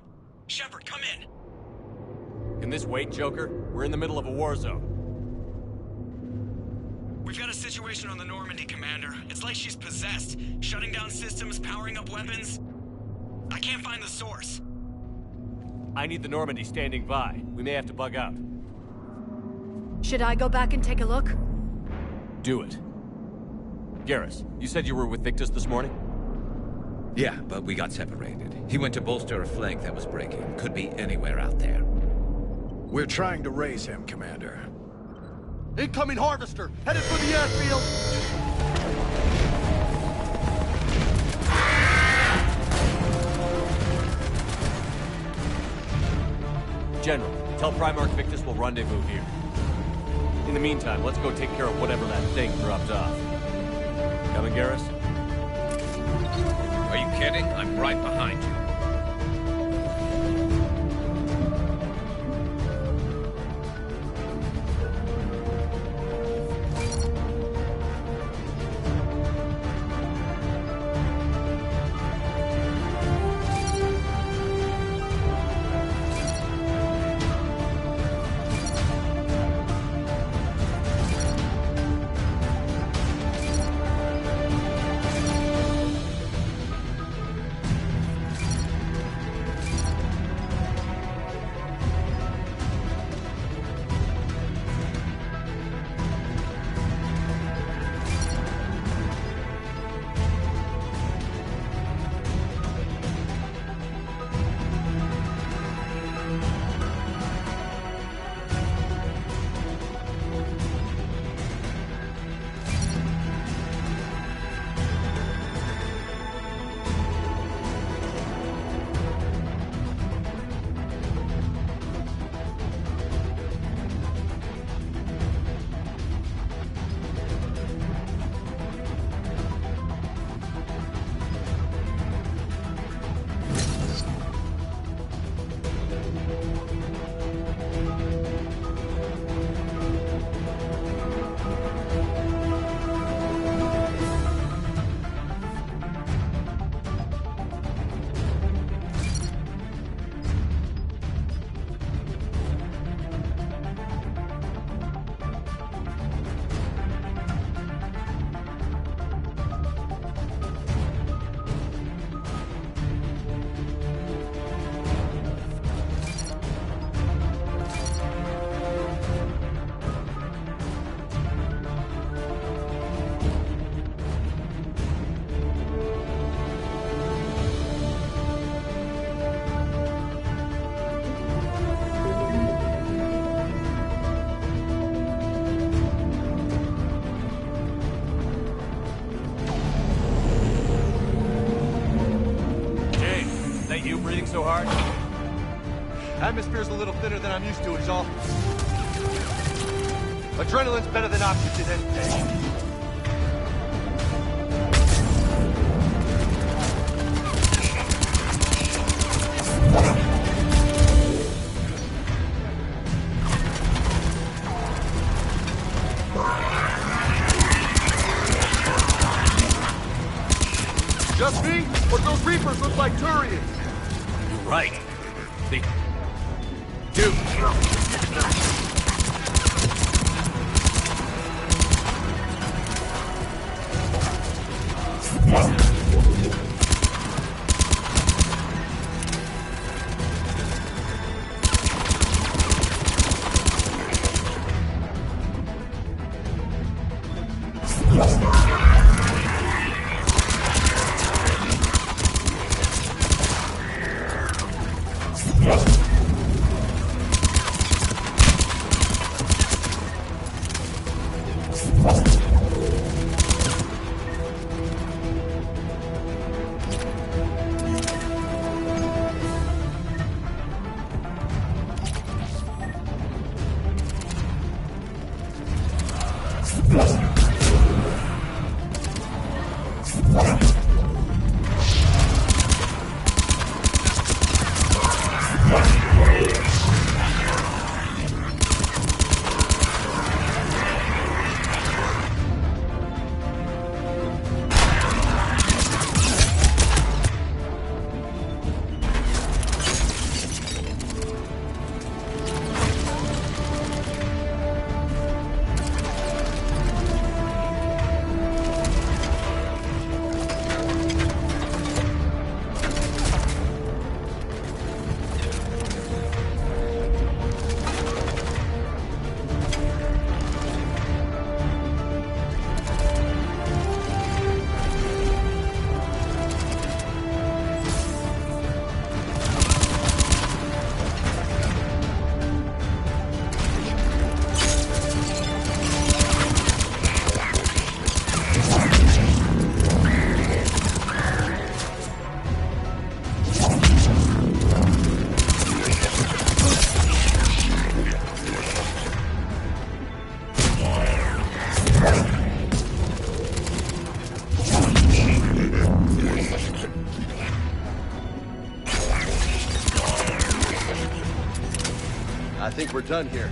Shepard, come in! Can this wait, Joker? We're in the middle of a war zone. We've got a situation on the Normandy, Commander. It's like she's possessed. Shutting down systems, powering up weapons. I can't find the source. I need the Normandy standing by. We may have to bug out. Should I go back and take a look? Do it. Garrus, you said you were with Victus this morning? Yeah, but we got separated. He went to bolster a flank that was breaking. Could be anywhere out there. We're trying to raise him, Commander. Incoming Harvester! Headed for the airfield! General, tell Primarch Victus we'll rendezvous here. In the meantime, let's go take care of whatever that thing dropped off. Coming, Garrus? Are you kidding? I'm right behind you. Sarge. Atmosphere's a little thinner than I'm used to, is all. Adrenaline's better than oxygen any day. Just me? Or those Reapers look like Turians? You're right. They do. I think we're done here.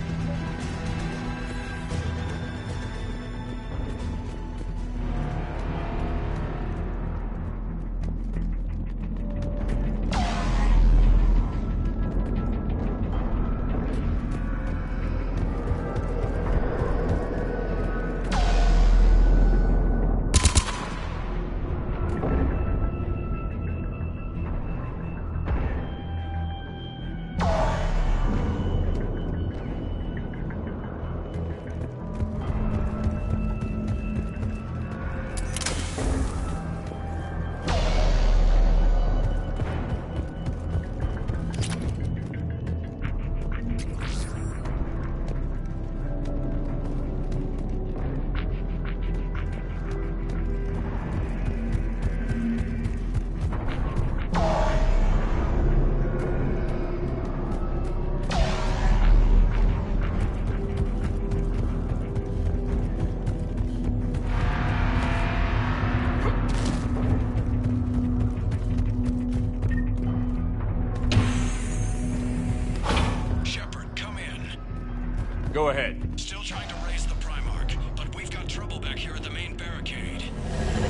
Go ahead. Still trying to raise the Primarch, but we've got trouble back here at the main barricade.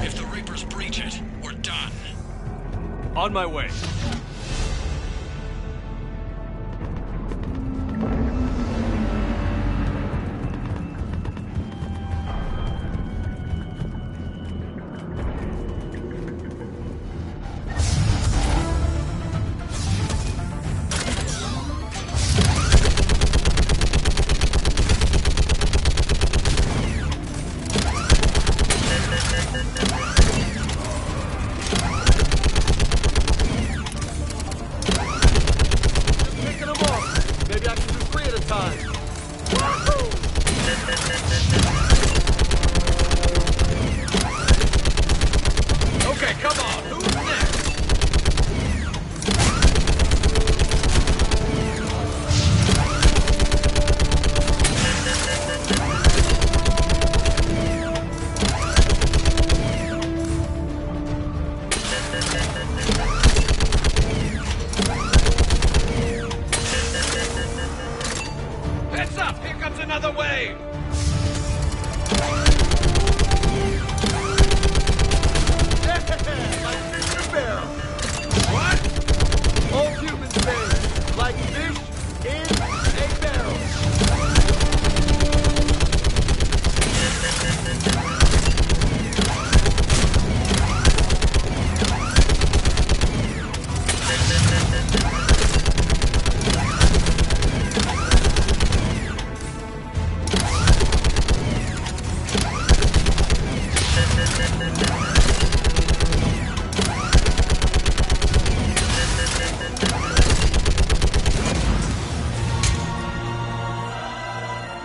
If the Reapers breach it, we're done. On my way. Okay, come on. Who's next? other way! Like fish in a barrel. What? All humans bathe like fish in a barrel.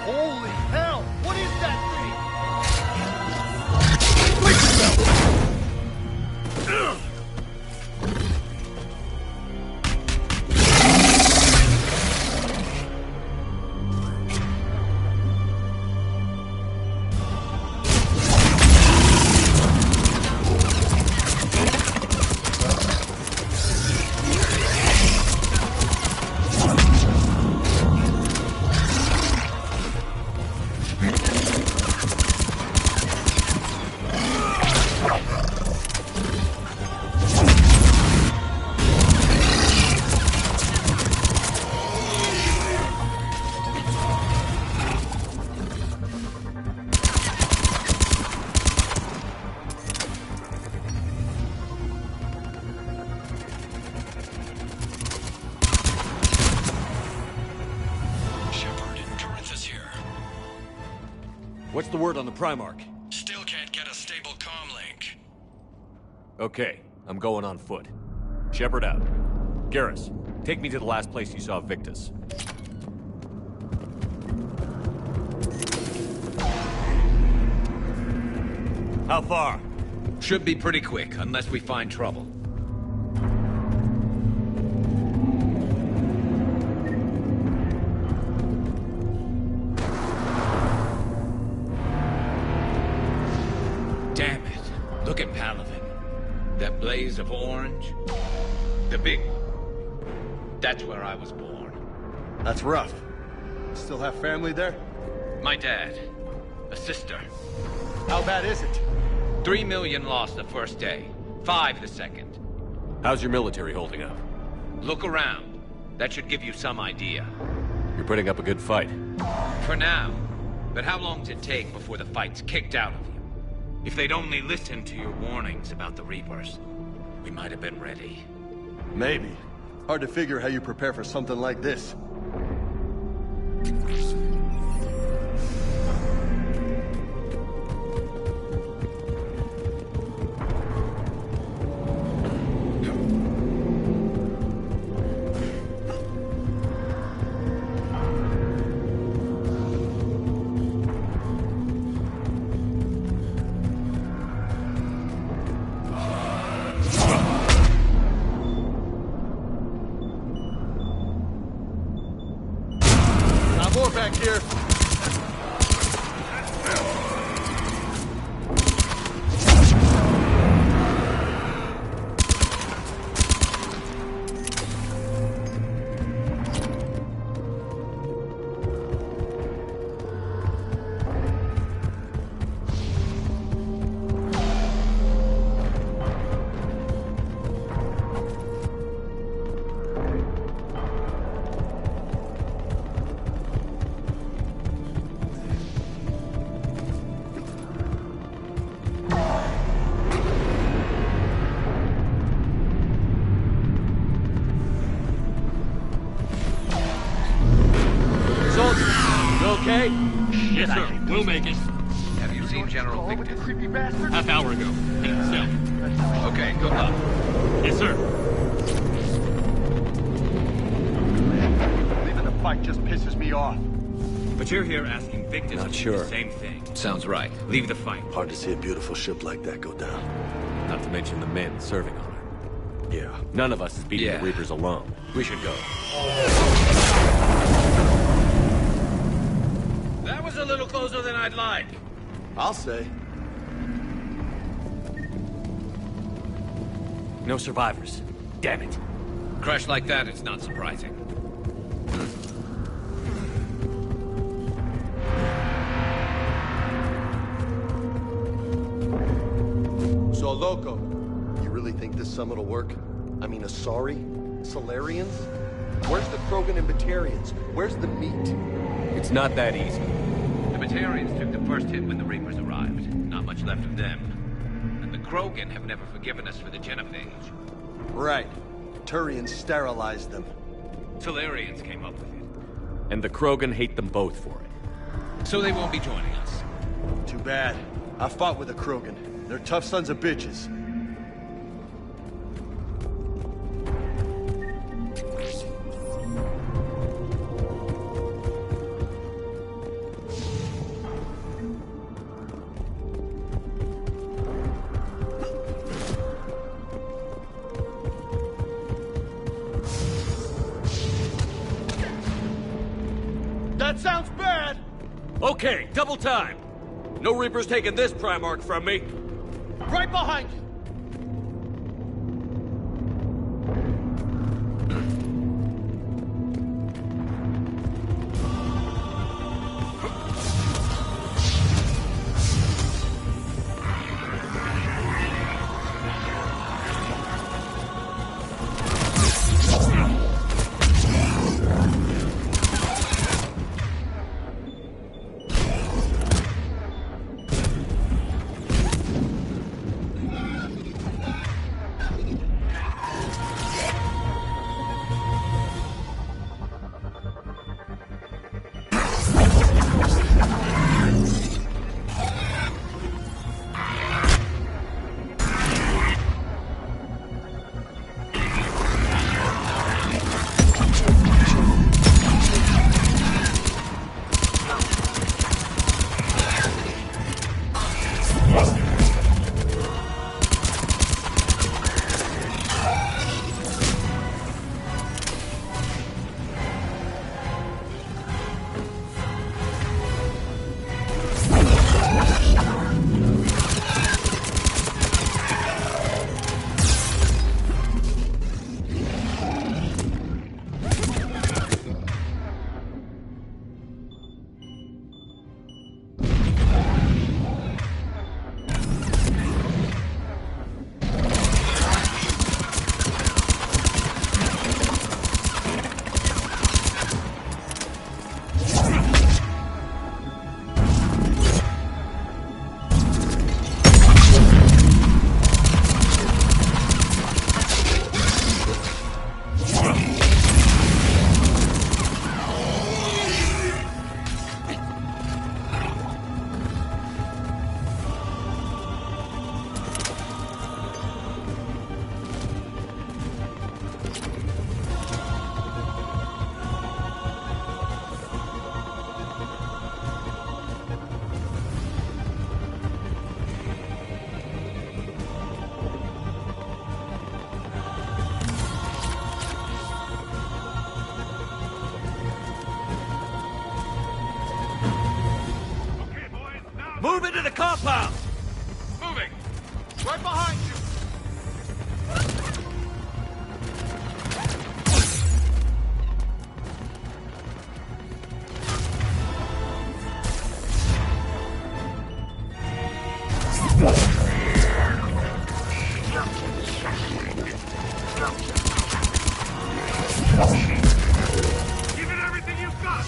Holy hell! What is that thing? What's the word on the Primarch? Still can't get a stable comm link. Okay, I'm going on foot. Shepard out. Garrus, take me to the last place you saw Victus. How far? Should be pretty quick, unless we find trouble. Damn it. Look at Palaven. That blaze of orange. The big one. That's where I was born. That's rough. Still have family there? My dad. A sister. How bad is it? 3 million lost the first day. 5 the second. How's your military holding up? Look around. That should give you some idea. You're putting up a good fight. For now. But how long does it take before the fight's kicked out of you? If they'd only listened to your warnings about the Reapers, we might have been ready. Maybe. Hard to figure how you prepare for something like this. More back here. Okay? Yes, sir. We'll make it. Have you seen General Victus? Half hour ago. Himself. Okay, good luck. Yes, sir. Leaving the fight just pisses me off. But you're here asking Victus Not to do sure. the same thing. Sounds right. Leave the fight. Hard to see a beautiful ship like that go down. Not to mention the men serving on her. Yeah. None of us is beating the Reapers alone. We should go. That was a little closer than I'd like. I'll say. No survivors. Damn it. Crash like that, it's not surprising. Mozo Loco. You really think this summit will work? I mean, Asari? Solarians? Where's the Krogan and Batarians? Where's the meat? It's not that easy. The Batarians took the first hit when the Reapers arrived. Not much left of them. And the Krogan have never forgiven us for the genophage. Right. Turians sterilized them. Solarians came up with it. And the Krogan hate them both for it. So they won't be joining us. Too bad. I fought with the Krogan. They're tough sons of bitches. That sounds bad! Okay, double time! No Reaper's taking this Primarch from me! Right behind you! Move into the compound! Moving! Right behind you! Give it everything you've got!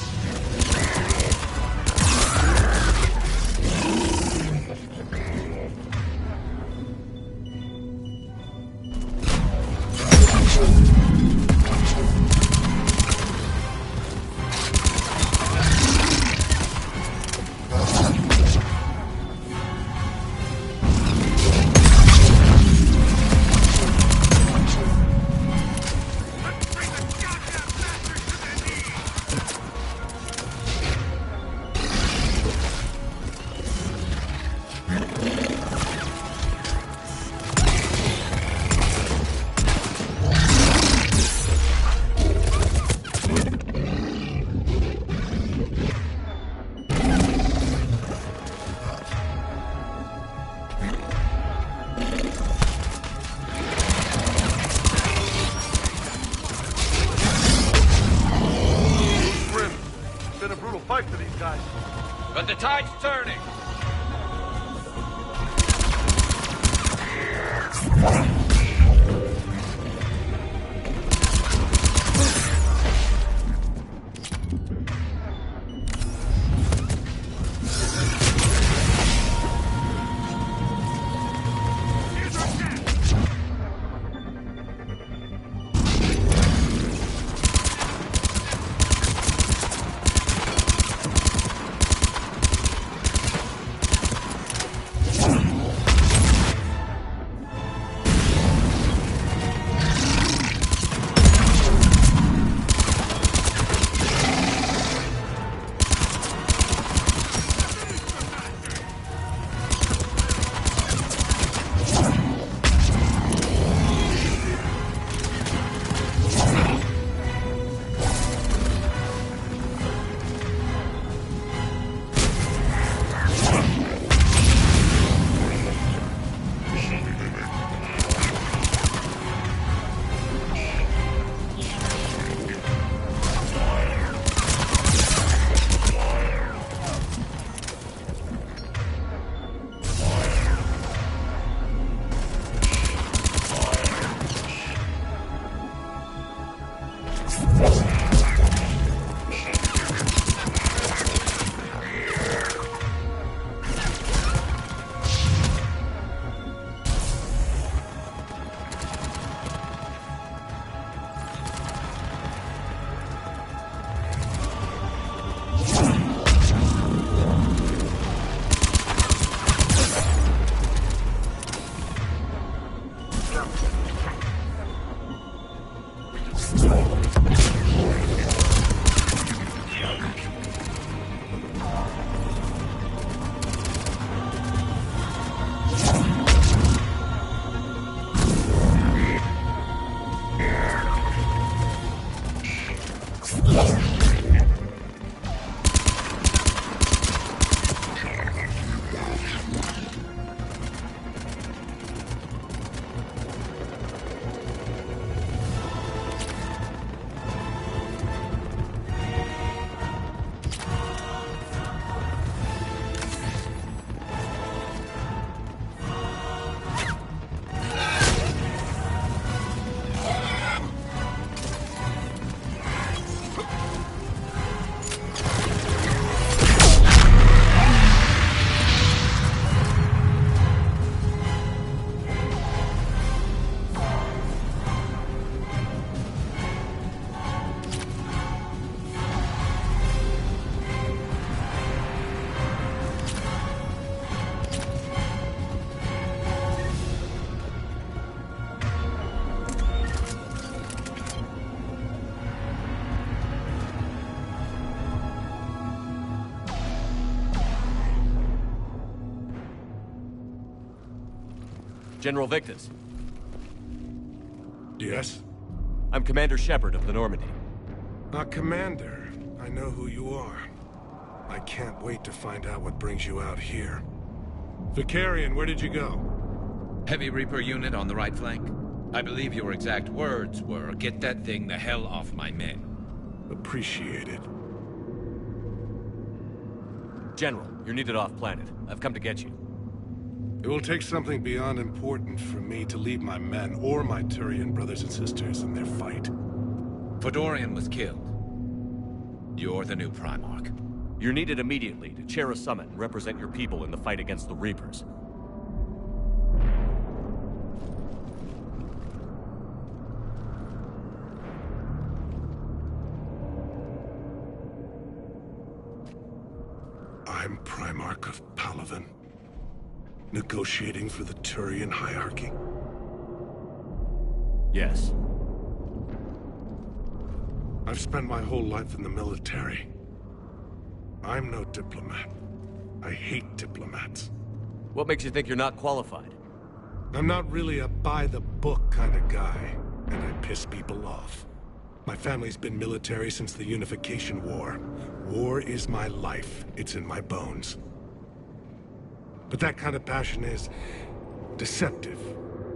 But the tide's turning! General Victus. Yes? I'm Commander Shepard of the Normandy. Commander, I know who you are. I can't wait to find out what brings you out here. Vicarian, where did you go? Heavy Reaper unit on the right flank. I believe your exact words were, "Get that thing the hell off my men." Appreciate it. General, you're needed off-planet. I've come to get you. It will take something beyond important for me to leave my men or my Turian brothers and sisters in their fight. Fedorian was killed. You're the new Primarch. You're needed immediately to chair a summit and represent your people in the fight against the Reapers. I'm Primarch of Palaven. Negotiating for the Turian hierarchy? Yes. I've spent my whole life in the military. I'm no diplomat. I hate diplomats. What makes you think you're not qualified? I'm not really a by-the-book kind of guy, and I piss people off. My family's been military since the Unification War. War is my life. It's in my bones. But that kind of passion is deceptive.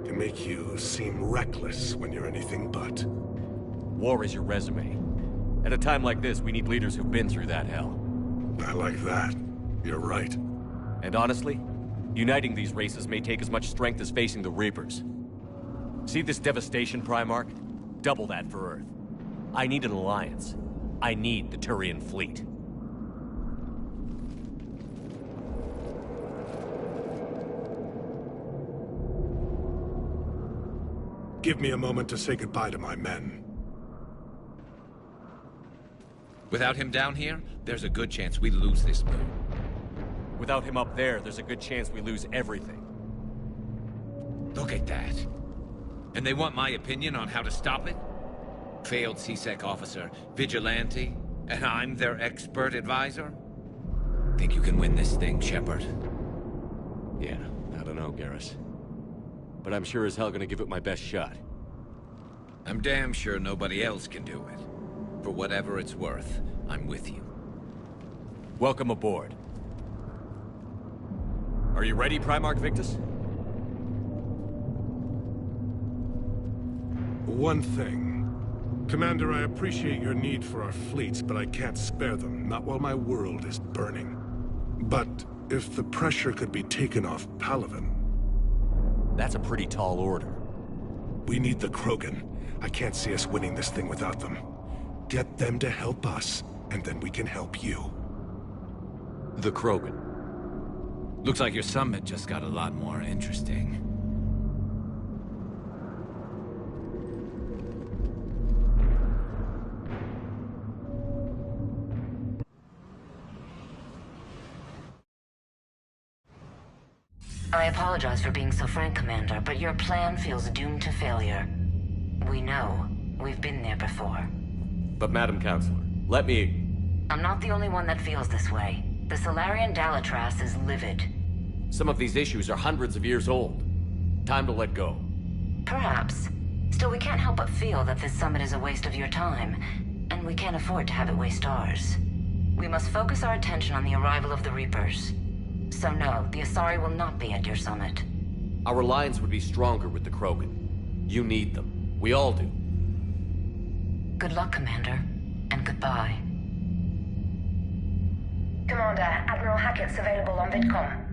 Can make you seem reckless when you're anything but. War is your resume. At a time like this, we need leaders who've been through that hell. I like that. You're right. And honestly, uniting these races may take as much strength as facing the Reapers. See this devastation, Primarch? Double that for Earth. I need an alliance. I need the Turian fleet. Give me a moment to say goodbye to my men. Without him down here, there's a good chance we lose this moon. Without him up there, there's a good chance we lose everything. Look at that. And they want my opinion on how to stop it? Failed CSEC officer, vigilante, and I'm their expert advisor? Think you can win this thing, Shepard? Yeah, I don't know, Garrus. But I'm sure as hell gonna give it my best shot. I'm damn sure nobody else can do it. For whatever it's worth, I'm with you. Welcome aboard. Are you ready, Primarch Victus? One thing. Commander, I appreciate your need for our fleets, but I can't spare them, not while my world is burning. But if the pressure could be taken off Palaven... That's a pretty tall order. We need the Krogan. I can't see us winning this thing without them. Get them to help us, and then we can help you. The Krogan. Looks like your summit just got a lot more interesting. I apologize for being so frank, Commander, but your plan feels doomed to failure. We know. We've been there before. But Madam Counselor, let me... I'm not the only one that feels this way. The Solarian Dalitras is livid. Some of these issues are hundreds of years old. Time to let go. Perhaps. Still, we can't help but feel that this summit is a waste of your time, and we can't afford to have it waste ours. We must focus our attention on the arrival of the Reapers. So no, the Asari will not be at your summit. Our alliance would be stronger with the Krogan. You need them. We all do. Good luck, Commander, and goodbye. Commander, Admiral Hackett's available on VidCom.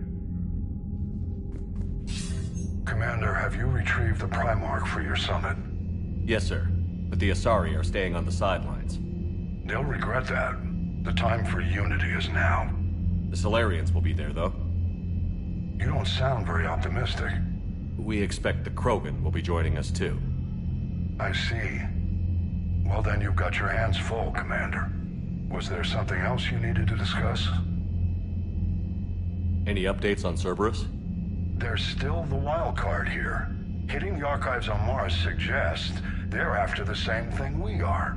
Commander, have you retrieved the Primarch for your summit? Yes, sir. But the Asari are staying on the sidelines. They'll regret that. The time for unity is now. The Solarians will be there, though. You don't sound very optimistic. We expect the Krogan will be joining us, too. I see. Well, then you've got your hands full, Commander. Was there something else you needed to discuss? Any updates on Cerberus? There's still the wild card here. Hitting the archives on Mars suggests they're after the same thing we are.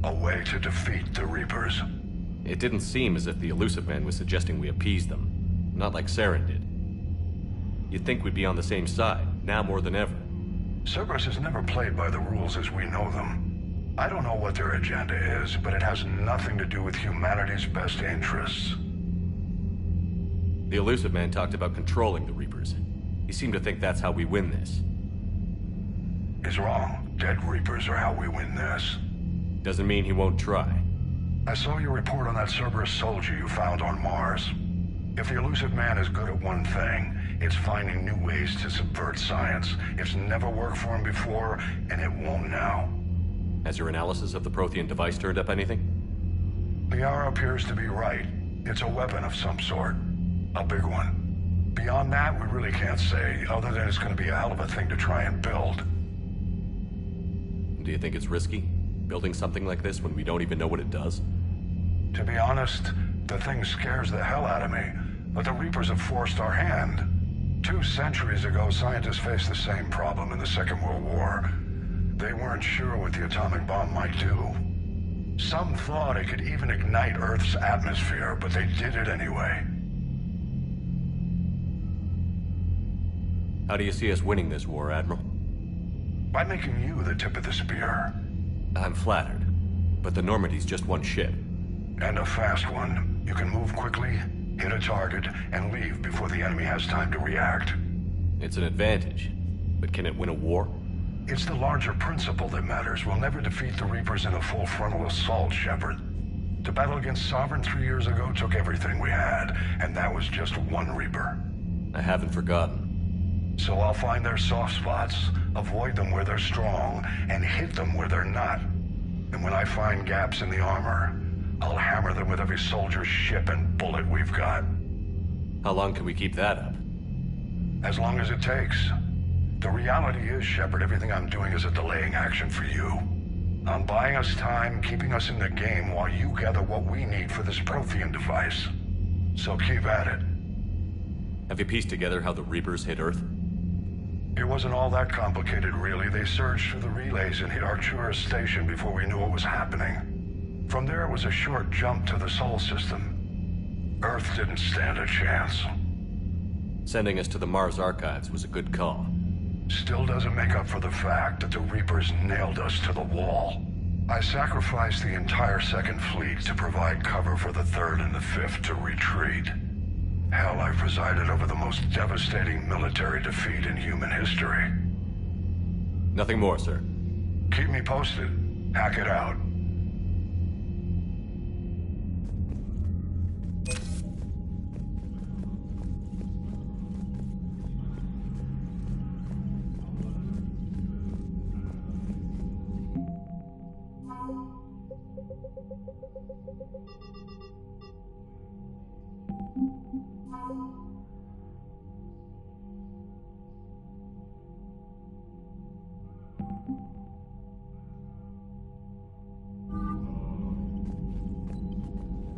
A way to defeat the Reapers. It didn't seem as if the Elusive Man was suggesting we appease them. Not like Saren did. You'd think we'd be on the same side, now more than ever. Cerberus has never played by the rules as we know them. I don't know what their agenda is, but it has nothing to do with humanity's best interests. The Elusive Man talked about controlling the Reapers. He seemed to think that's how we win this. He's wrong. Dead Reapers are how we win this. Doesn't mean he won't try. I saw your report on that Cerberus soldier you found on Mars. If the Elusive Man is good at one thing, it's finding new ways to subvert science. It's never worked for him before, and it won't now. Has your analysis of the Prothean device turned up anything? Liara appears to be right. It's a weapon of some sort. A big one. Beyond that, we really can't say, other than it's going to be a hell of a thing to try and build. Do you think it's risky? Building something like this when we don't even know what it does? To be honest, the thing scares the hell out of me, but the Reapers have forced our hand. 2 centuries ago, scientists faced the same problem in the Second World War. They weren't sure what the atomic bomb might do. Some thought it could even ignite Earth's atmosphere, but they did it anyway. How do you see us winning this war, Admiral? By making you the tip of the spear. I'm flattered, but the Normandy's just one ship. And a fast one. You can move quickly, hit a target, and leave before the enemy has time to react. It's an advantage, but can it win a war? It's the larger principle that matters. We'll never defeat the Reapers in a full frontal assault, Shepard. The battle against Sovereign 3 years ago took everything we had, and that was just one Reaper. I haven't forgotten. So I'll find their soft spots, avoid them where they're strong, and hit them where they're not. And when I find gaps in the armor, I'll hammer them with every soldier, ship, and bullet we've got. How long can we keep that up? As long as it takes. The reality is, Shepard, everything I'm doing is a delaying action for you. I'm buying us time, keeping us in the game while you gather what we need for this Prothean device. So keep at it. Have you pieced together how the Reapers hit Earth? It wasn't all that complicated, really. They surged through the relays and hit Arcturus Station before we knew what was happening. From there, it was a short jump to the Sol system. Earth didn't stand a chance. Sending us to the Mars archives was a good call. Still doesn't make up for the fact that the Reapers nailed us to the wall. I sacrificed the entire Second Fleet to provide cover for the Third and the Fifth to retreat. Hell, I presided over the most devastating military defeat in human history. Nothing more, sir. Keep me posted. Hack it out.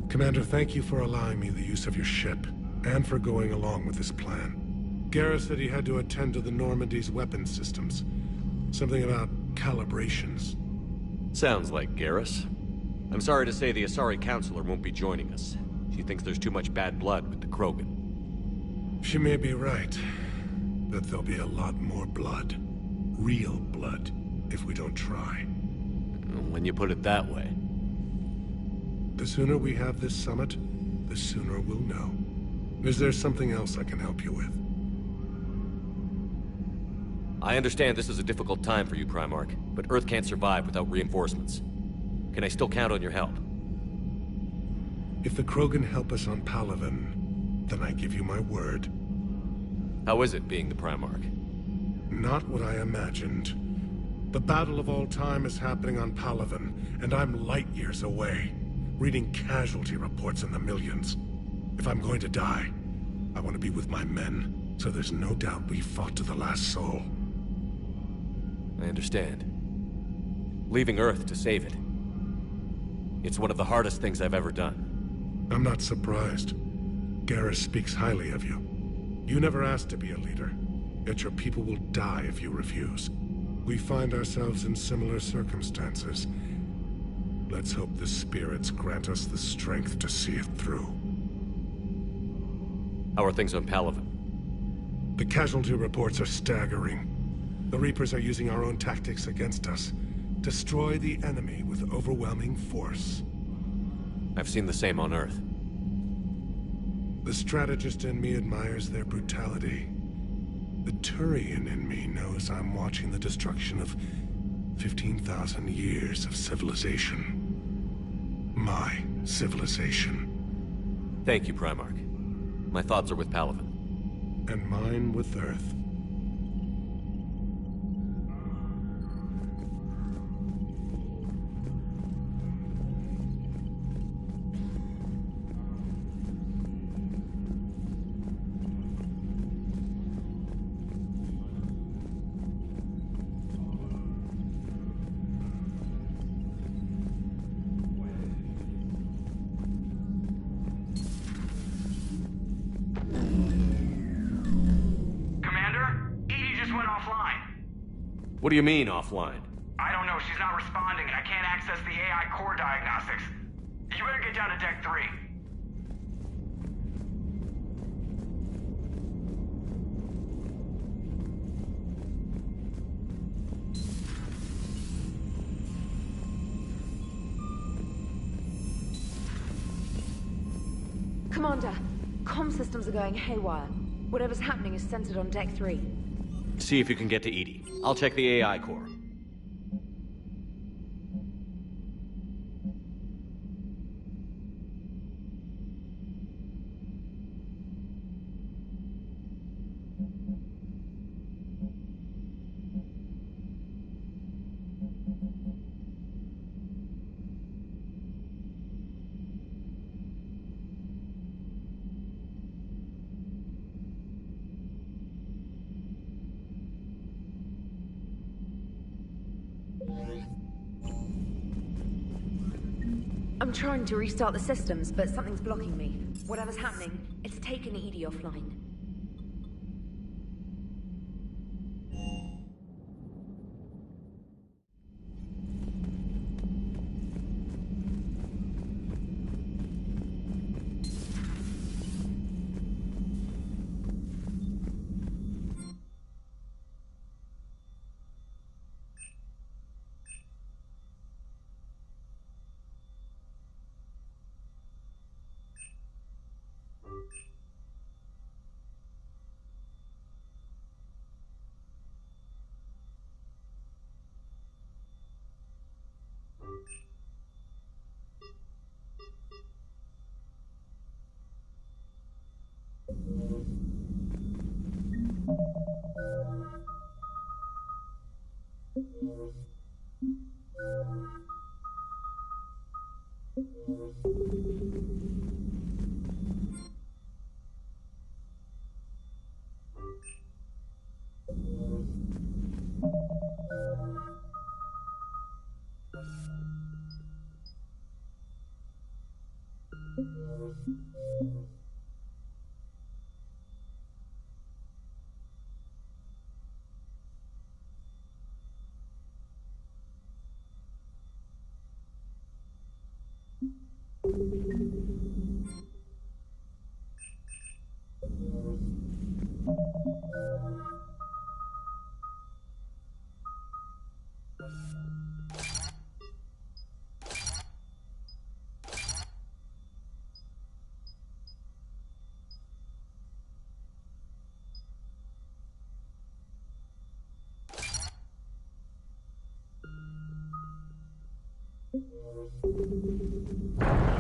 Commander, thank you for allowing me the use of your ship, and for going along with this plan. Garrus said he had to attend to the Normandy's weapon systems. Something about calibrations. Sounds like Garrus. I'm sorry to say the Asari Counselor won't be joining us. She thinks there's too much bad blood with the Krogan. She may be right, but there'll be a lot more blood. Real blood, if we don't try. When you put it that way. The sooner we have this summit, the sooner we'll know. Is there something else I can help you with? I understand this is a difficult time for you, Primarch, but Earth can't survive without reinforcements. Can I still count on your help? If the Krogan help us on Palaven, then I give you my word. How is it being the Primarch? Not what I imagined. The battle of all time is happening on Palaven, and I'm light years away, reading casualty reports in the millions. If I'm going to die, I want to be with my men, so there's no doubt we fought to the last soul. I understand. Leaving Earth to save it. It's one of the hardest things I've ever done. I'm not surprised. Garrus speaks highly of you. You never asked to be a leader, yet your people will die if you refuse. We find ourselves in similar circumstances. Let's hope the spirits grant us the strength to see it through. How are things on Palaven? The casualty reports are staggering. The Reapers are using our own tactics against us. Destroy the enemy with overwhelming force. I've seen the same on Earth. The strategist in me admires their brutality. The Turian in me knows I'm watching the destruction of 15,000 years of civilization. My civilization. Thank you, Primarch. My thoughts are with Palaven. And mine with Earth. What do you mean, offline? I don't know. She's not responding, and I can't access the AI core diagnostics. You better get down to Deck 3. Commander, comm systems are going haywire. Whatever's happening is centered on Deck 3. See if you can get to EDI. I'll check the AI core. I'm trying to restart the systems, but something's blocking me. Whatever's happening, it's taken EDI offline.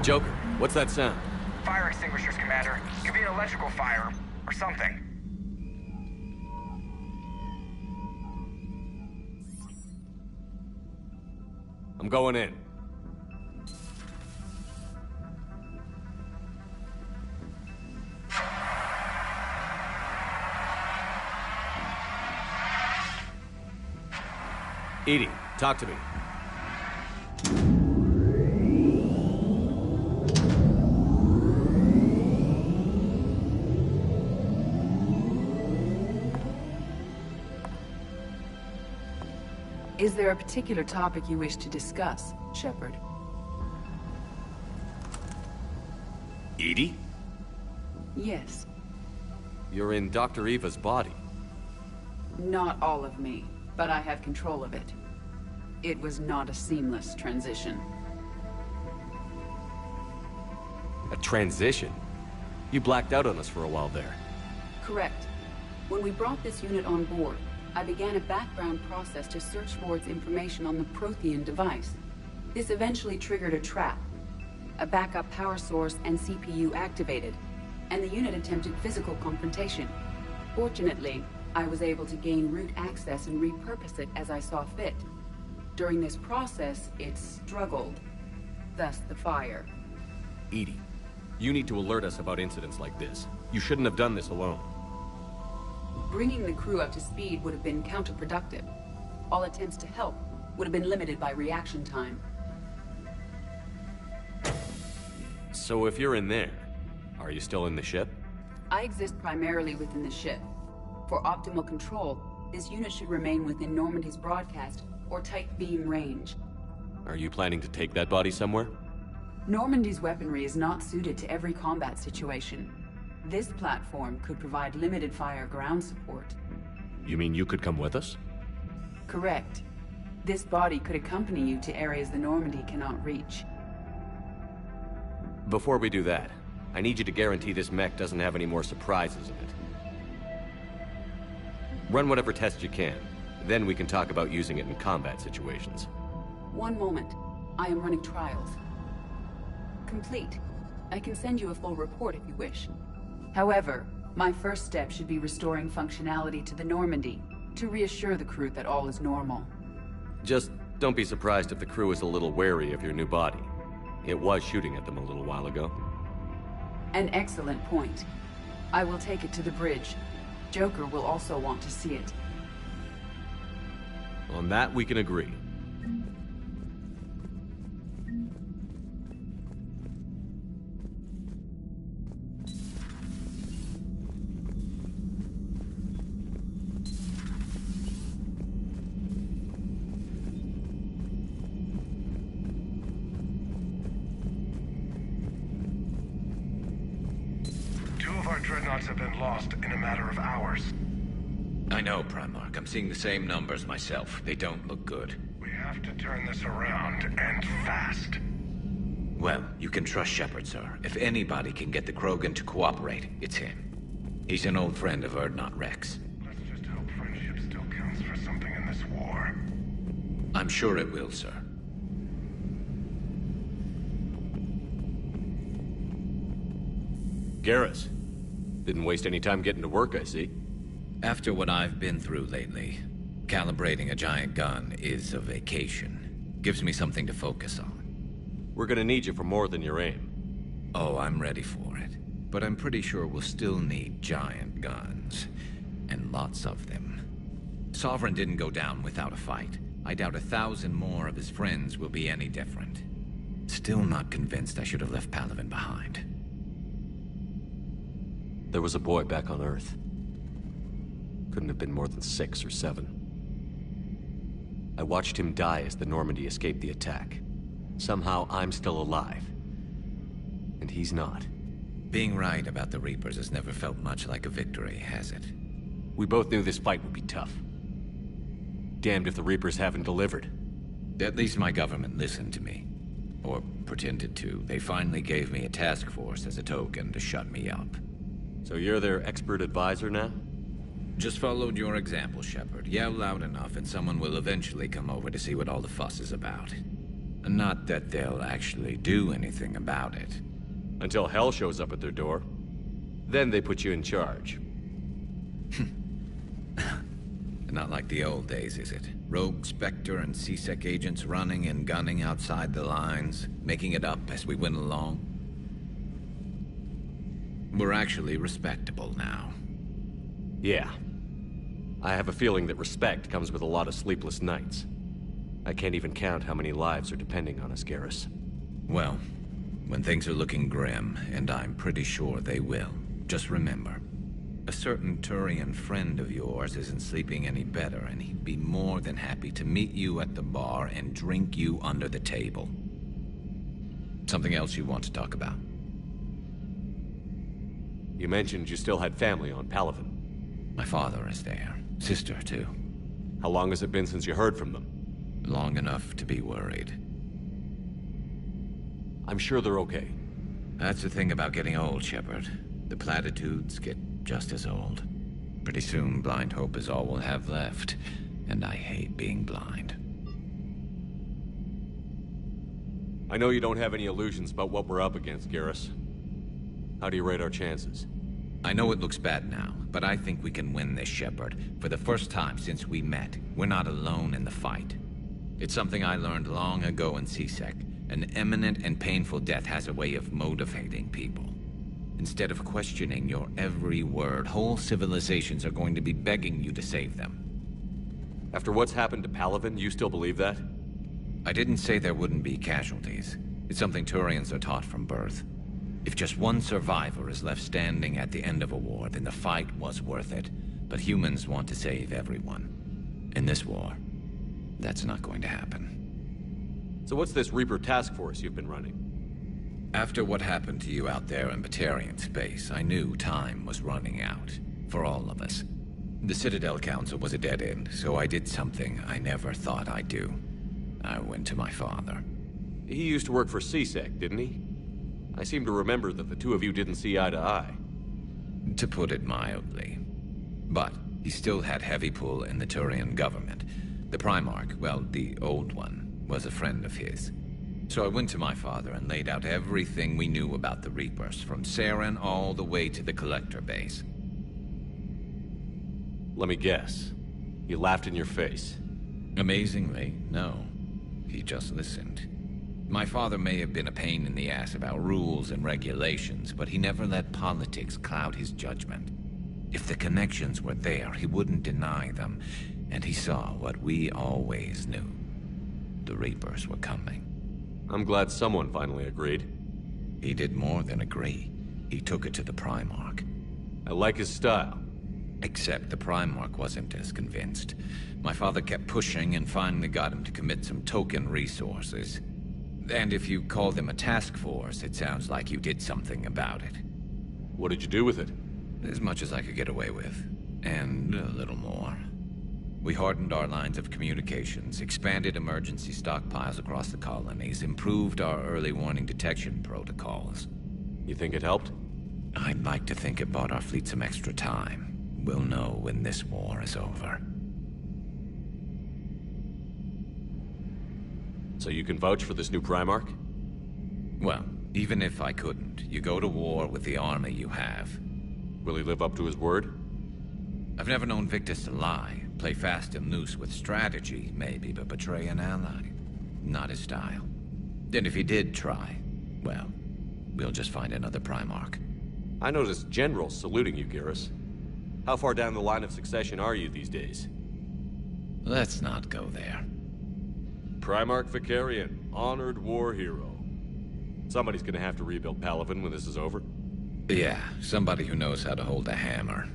Joker, what's that sound? Fire extinguishers, Commander. Could be an electrical fire, or something. I'm going in. Edie, talk to me. Is there a particular topic you wish to discuss, Shepard? Edie? Yes. You're in Dr. Eva's body. Not all of me, but I have control of it. It was not a seamless transition. A transition? You blacked out on us for a while there. Correct. When we brought this unit on board, I began a background process to search for its information on the Prothean device. This eventually triggered a trap. A backup power source and CPU activated, and the unit attempted physical confrontation. Fortunately, I was able to gain root access and repurpose it as I saw fit. During this process, it struggled. Thus the fire. Edie, you need to alert us about incidents like this. You shouldn't have done this alone. Bringing the crew up to speed would have been counterproductive. All attempts to help would have been limited by reaction time. So if you're in there, are you still in the ship? I exist primarily within the ship. For optimal control, this unit should remain within Normandy's broadcast or tight beam range. Are you planning to take that body somewhere? Normandy's weaponry is not suited to every combat situation. This platform could provide limited fire ground support. You mean you could come with us? Correct. This body could accompany you to areas the Normandy cannot reach. Before we do that, I need you to guarantee this mech doesn't have any more surprises in it. Run whatever tests you can. Then we can talk about using it in combat situations. One moment. I am running trials. Complete. I can send you a full report if you wish. However, my first step should be restoring functionality to the Normandy to reassure the crew that all is normal. Just don't be surprised if the crew is a little wary of your new body. It was shooting at them a little while ago. An excellent point. I will take it to the bridge. Joker will also want to see it. On that, we can agree. Dreadnoughts have been lost in a matter of hours. I know, Primarch. I'm seeing the same numbers myself. They don't look good. We have to turn this around, and fast. Well, you can trust Shepard, sir. If anybody can get the Krogan to cooperate, it's him. He's an old friend of Urdnot Rex. Let's just hope friendship still counts for something in this war. I'm sure it will, sir. Garrus. Didn't waste any time getting to work, I see. After what I've been through lately, calibrating a giant gun is a vacation. Gives me something to focus on. We're gonna need you for more than your aim. Oh, I'm ready for it. But I'm pretty sure we'll still need giant guns. And lots of them. Sovereign didn't go down without a fight. I doubt 1,000 more of his friends will be any different. Still not convinced I should have left Palaven behind. There was a boy back on Earth. Couldn't have been more than 6 or 7. I watched him die as the Normandy escaped the attack. Somehow I'm still alive. And he's not. Being right about the Reapers has never felt much like a victory, has it? We both knew this fight would be tough. Damned if the Reapers haven't delivered. At least my government listened to me. Or pretended to. They finally gave me a task force as a token to shut me up. So you're their expert advisor now? Just followed your example, Shepard. Yell loud enough and someone will eventually come over to see what all the fuss is about. Not that they'll actually do anything about it. Until hell shows up at their door. Then they put you in charge. Not like the old days, is it? Rogue Spectre and C-Sec agents running and gunning outside the lines, making it up as we went along. We're actually respectable now. Yeah. I have a feeling that respect comes with a lot of sleepless nights. I can't even count how many lives are depending on us, Garrus. Well, when things are looking grim, and I'm pretty sure they will, just remember, a certain Turian friend of yours isn't sleeping any better, and he'd be more than happy to meet you at the bar and drink you under the table. Something else you want to talk about? You mentioned you still had family on Palaven. My father is there. Sister, too. How long has it been since you heard from them? Long enough to be worried. I'm sure they're okay. That's the thing about getting old, Shepard. The platitudes get just as old. Pretty soon, blind hope is all we'll have left. And I hate being blind. I know you don't have any illusions about what we're up against, Garrus. How do you rate our chances? I know it looks bad now, but I think we can win this, Shepard. For the first time since we met, we're not alone in the fight. It's something I learned long ago in C-Sec. An imminent and painful death has a way of motivating people. Instead of questioning your every word, whole civilizations are going to be begging you to save them. After what's happened to Palaven, you still believe that? I didn't say there wouldn't be casualties. It's something Turians are taught from birth. If just one survivor is left standing at the end of a war, then the fight was worth it. But humans want to save everyone. In this war, that's not going to happen. So what's this Reaper task force you've been running? After what happened to you out there in Batarian space, I knew time was running out. For all of us. The Citadel Council was a dead end, so I did something I never thought I'd do. I went to my father. He used to work for C-Sec, didn't he? I seem to remember that the two of you didn't see eye to eye. To put it mildly. But he still had heavy pull in the Turian government. The Primarch, well, the old one, was a friend of his. So I went to my father and laid out everything we knew about the Reapers, from Saren all the way to the Collector base. Let me guess. He laughed in your face. Amazingly, no. He just listened. My father may have been a pain in the ass about rules and regulations, but he never let politics cloud his judgment. If the connections were there, he wouldn't deny them, and he saw what we always knew. The Reapers were coming. I'm glad someone finally agreed. He did more than agree. He took it to the Primarch. I like his style. Except the Primarch wasn't as convinced. My father kept pushing and finally got him to commit some token resources. And if you call them a task force, it sounds like you did something about it. What did you do with it? As much as I could get away with. And a little more. We hardened our lines of communications, expanded emergency stockpiles across the colonies, improved our early warning detection protocols. You think it helped? I'd like to think it bought our fleet some extra time. We'll know when this war is over. So you can vouch for this new Primarch? Well, even if I couldn't, you go to war with the army you have. Will he live up to his word? I've never known Victus to lie. Play fast and loose with strategy, maybe, but betray an ally. Not his style. And if he did try, well, we'll just find another Primarch. I noticed generals saluting you, Garrus. How far down the line of succession are you these days? Let's not go there. Primarch Vicarian, honored war hero. Somebody's gonna have to rebuild Palaven when this is over. Yeah, somebody who knows how to hold a hammer.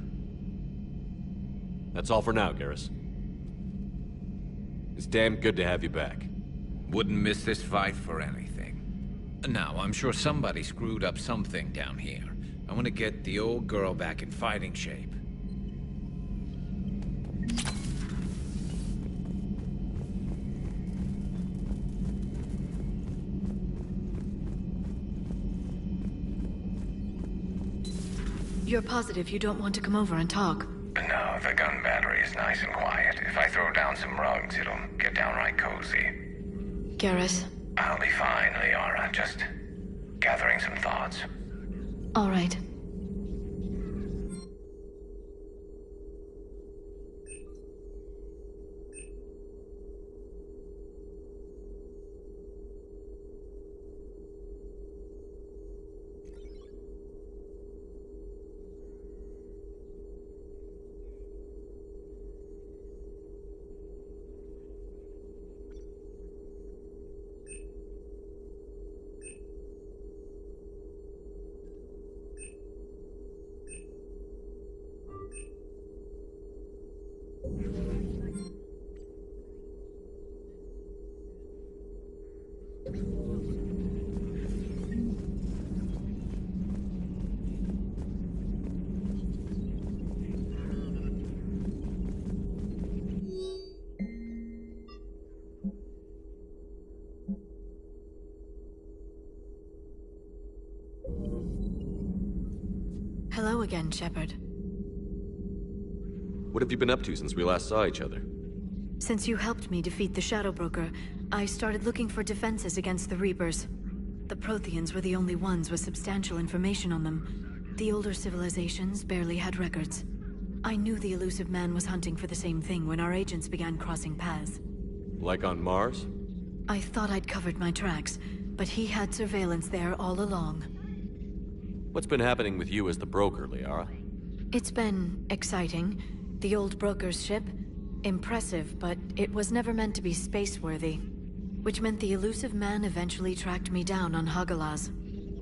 That's all for now, Garrus. It's damn good to have you back. Wouldn't miss this fight for anything. Now, I'm sure somebody screwed up something down here. I want to get the old girl back in fighting shape. You're positive you don't want to come over and talk? No, the gun battery is nice and quiet. If I throw down some rugs, it'll get downright cozy. Garrus? I'll be fine, Liara. Just gathering some thoughts. All right. Hello again, Shepard. What have you been up to since we last saw each other? Since you helped me defeat the Shadow Broker, I started looking for defenses against the Reapers. The Protheans were the only ones with substantial information on them. The older civilizations barely had records. I knew the elusive man was hunting for the same thing when our agents began crossing paths. Like on Mars? I thought I'd covered my tracks, but he had surveillance there all along. What's been happening with you as the broker, Liara? It's been exciting. The old broker's ship? Impressive, but it was never meant to be space-worthy. Which meant the elusive man eventually tracked me down on Hagalaz.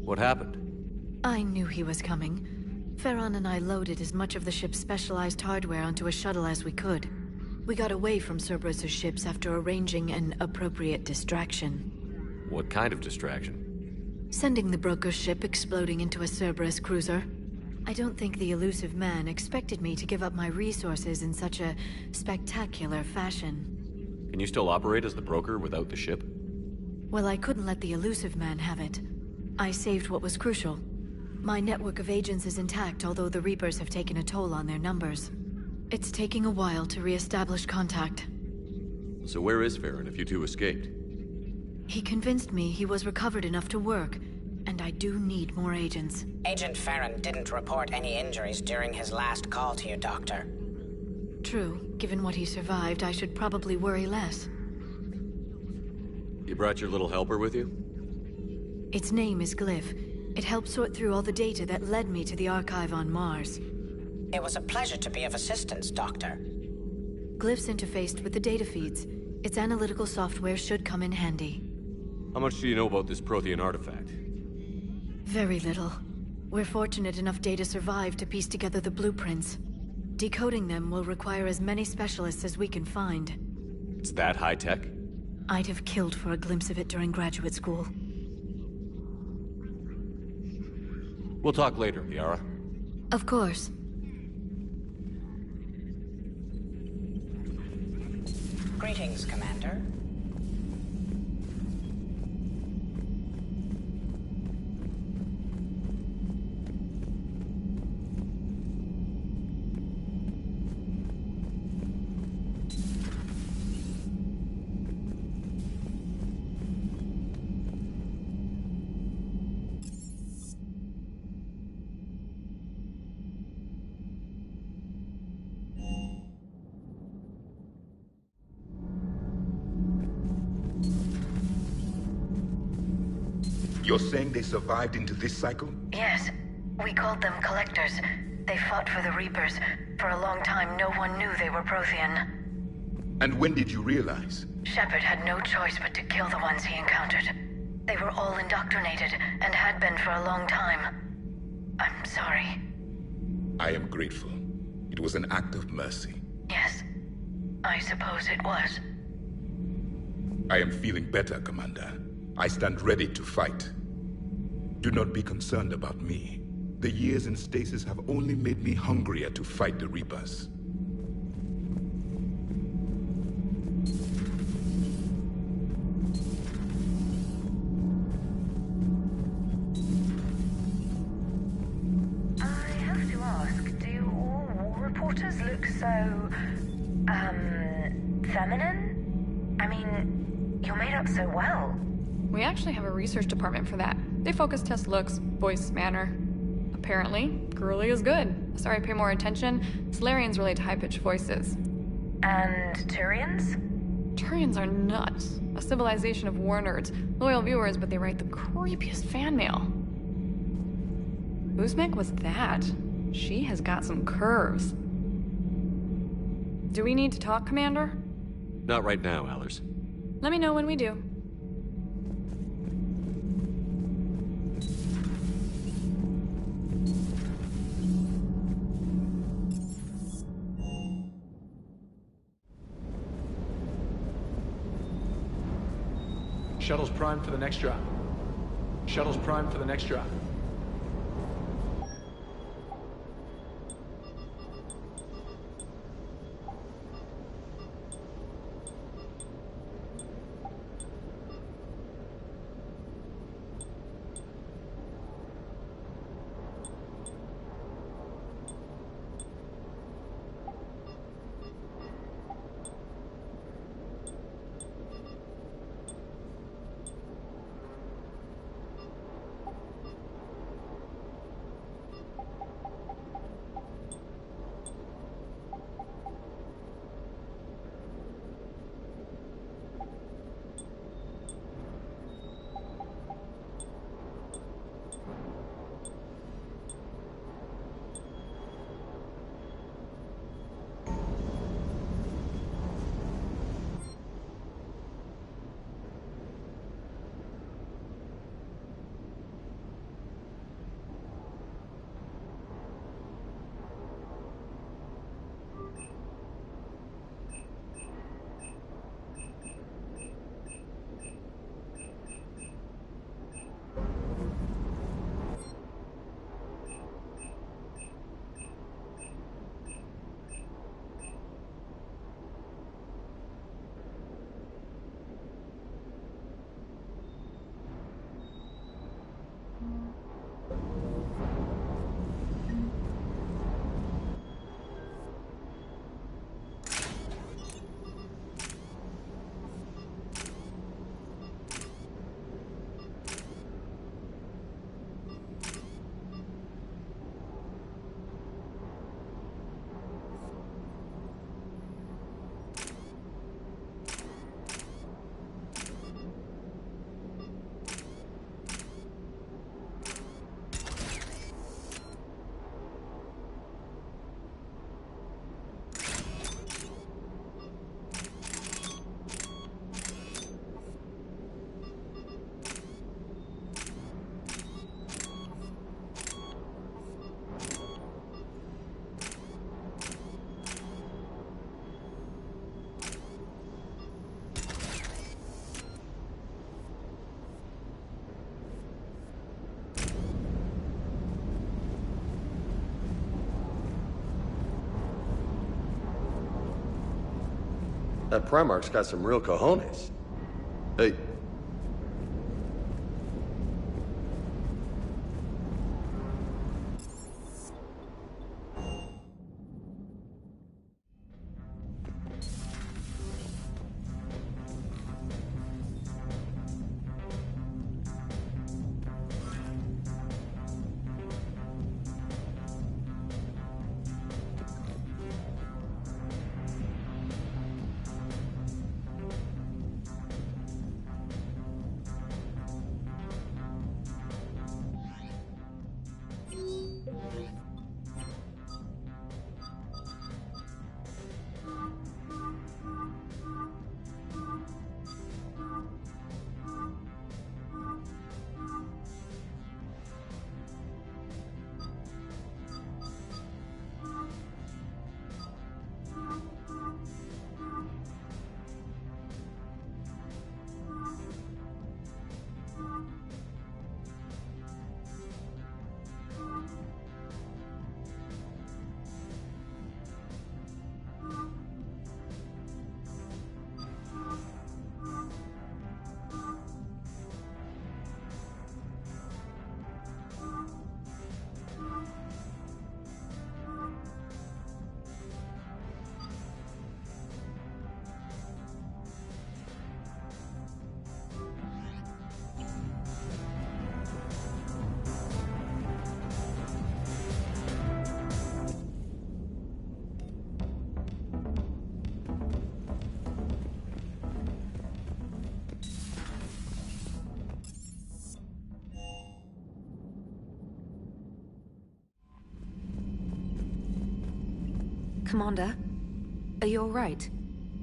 What happened? I knew he was coming. Farron and I loaded as much of the ship's specialized hardware onto a shuttle as we could. We got away from Cerberus's ships after arranging an appropriate distraction. What kind of distraction? Sending the broker's ship exploding into a Cerberus cruiser. I don't think the elusive man expected me to give up my resources in such a spectacular fashion. Can you still operate as the broker without the ship? Well, I couldn't let the elusive man have it. I saved what was crucial. My network of agents is intact, although the Reapers have taken a toll on their numbers. It's taking a while to re-establish contact. So where is Farron if you two escaped? He convinced me he was recovered enough to work, and I do need more agents. Agent Farron didn't report any injuries during his last call to you, Doctor. True. Given what he survived, I should probably worry less. You brought your little helper with you? Its name is Glyph. It helped sort through all the data that led me to the archive on Mars. It was a pleasure to be of assistance, Doctor. Glyph's interfaced with the data feeds. Its analytical software should come in handy. How much do you know about this Prothean artifact? Very little. We're fortunate enough data survived to piece together the blueprints. Decoding them will require as many specialists as we can find. It's that high-tech? I'd have killed for a glimpse of it during graduate school. We'll talk later, Liara. Of course. Greetings, Commander. You're saying they survived into this cycle? Yes. We called them Collectors. They fought for the Reapers. For a long time, no one knew they were Prothean. And when did you realize? Shepard had no choice but to kill the ones he encountered. They were all indoctrinated, and had been for a long time. I'm sorry. I am grateful. It was an act of mercy. Yes. I suppose it was. I am feeling better, Commander. I stand ready to fight. Do not be concerned about me. The years in stasis have only made me hungrier to fight the Reapers. I have to ask, do all war reporters look so, feminine? I mean, you're made up so well. We actually have a research department for that. They focus test looks, voice, manner. Apparently, girly is good. Sorry, pay more attention. Solarians relate to high-pitched voices. And Turians? Turians are nuts. A civilization of war nerds. Loyal viewers, but they write the creepiest fan mail. Uzmek was that. She has got some curves. Do we need to talk, Commander? Not right now, Allers. Let me know when we do. Shuttle's primed for the next drop. Shuttle's primed for the next drop. That Primarch's got some real cojones. Hey. Commander, are you alright?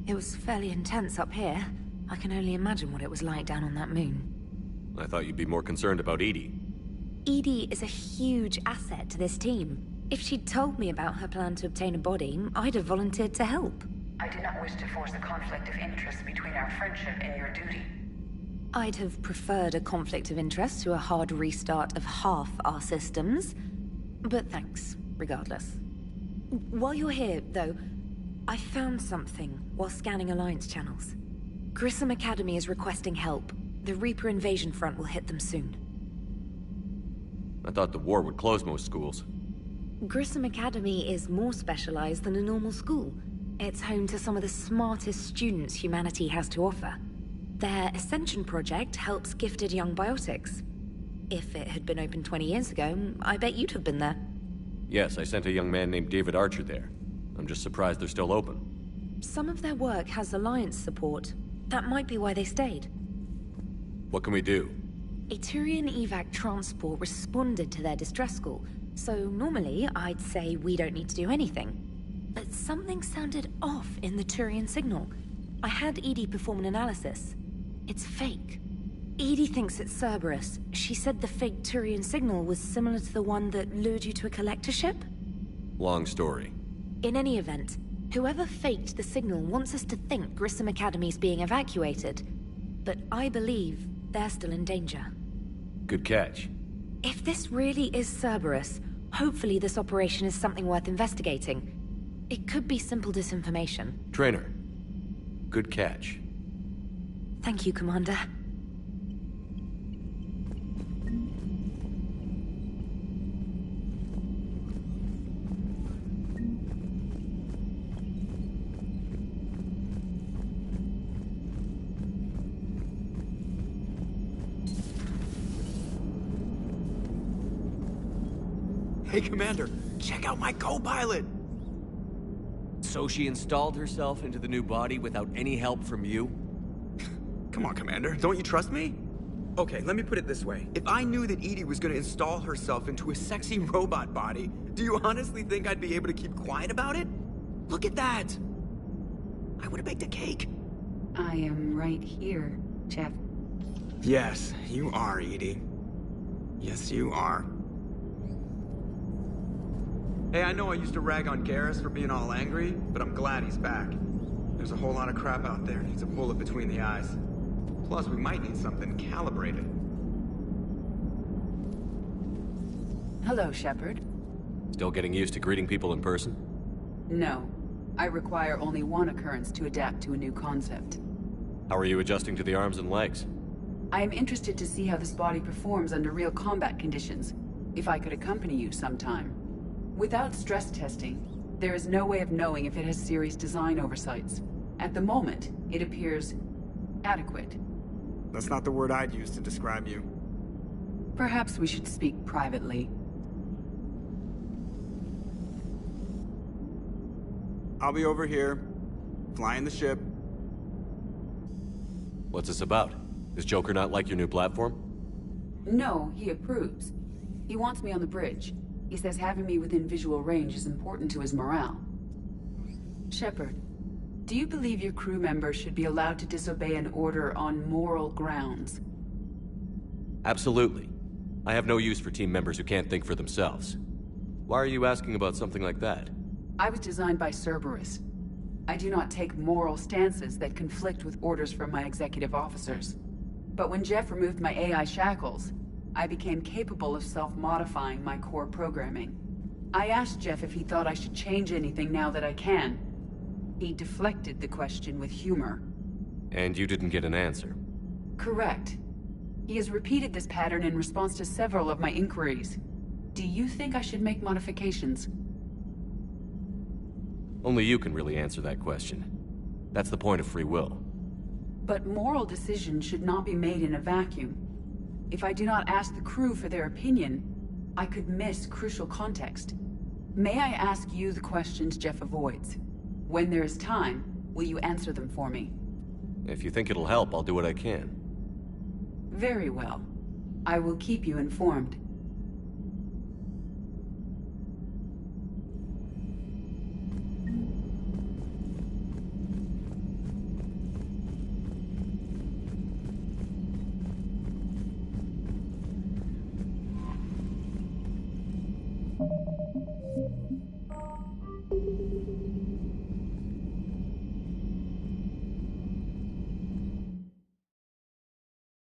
It was fairly intense up here. I can only imagine what it was like down on that moon. I thought you'd be more concerned about Edie. Edie is a huge asset to this team. If she'd told me about her plan to obtain a body, I'd have volunteered to help. I do not wish to force a conflict of interest between our friendship and your duty. I'd have preferred a conflict of interest to a hard restart of half our systems. But thanks, regardless. While you're here, though, I found something while scanning Alliance channels. Grissom Academy is requesting help. The Reaper invasion front will hit them soon. I thought the war would close most schools. Grissom Academy is more specialized than a normal school. It's home to some of the smartest students humanity has to offer. Their Ascension project helps gifted young biotics. If it had been open 20 years ago, I bet you'd have been there. Yes, I sent a young man named David Archer there. I'm just surprised they're still open. Some of their work has Alliance support. That might be why they stayed. What can we do? A Turian evac transport responded to their distress call, so normally I'd say we don't need to do anything. But something sounded off in the Turian signal. I had Edie perform an analysis. It's fake. Edie thinks it's Cerberus. She said the fake Turian signal was similar to the one that lured you to a collector ship? Long story. In any event, whoever faked the signal wants us to think Grissom Academy's being evacuated. But I believe they're still in danger. Good catch. If this really is Cerberus, hopefully this operation is something worth investigating. It could be simple disinformation. Trainer. Good catch. Thank you, Commander. Hey, Commander, check out my co-pilot! So she installed herself into the new body without any help from you? Come on, Commander, don't you trust me? Okay, let me put it this way. If I knew that Edie was gonna install herself into a sexy robot body, do you honestly think I'd be able to keep quiet about it? Look at that! I would've baked a cake. I am right here, Jeff. Yes, you are, Edie. Yes, you are. Hey, I know I used to rag on Garrus for being all angry, but I'm glad he's back. There's a whole lot of crap out there needs a bullet between the eyes. Plus, we might need something calibrated. Hello, Shepard. Still getting used to greeting people in person? No. I require only one occurrence to adapt to a new concept. How are you adjusting to the arms and legs? I am interested to see how this body performs under real combat conditions. If I could accompany you sometime. Without stress testing, there is no way of knowing if it has serious design oversights. At the moment, it appears adequate. That's not the word I'd use to describe you. Perhaps we should speak privately. I'll be over here, flying the ship. What's this about? Does Joker not like your new platform? No, he approves. He wants me on the bridge. He says having me within visual range is important to his morale. Shepard, do you believe your crew members should be allowed to disobey an order on moral grounds? Absolutely. I have no use for team members who can't think for themselves. Why are you asking about something like that? I was designed by Cerberus. I do not take moral stances that conflict with orders from my executive officers. But when Jeff removed my AI shackles, I became capable of self-modifying my core programming. I asked Jeff if he thought I should change anything now that I can. He deflected the question with humor. And you didn't get an answer? Correct. He has repeated this pattern in response to several of my inquiries. Do you think I should make modifications? Only you can really answer that question. That's the point of free will. But moral decisions should not be made in a vacuum. If I do not ask the crew for their opinion, I could miss crucial context. May I ask you the questions Jeff avoids? When there is time, will you answer them for me? If you think it'll help, I'll do what I can. Very well. I will keep you informed.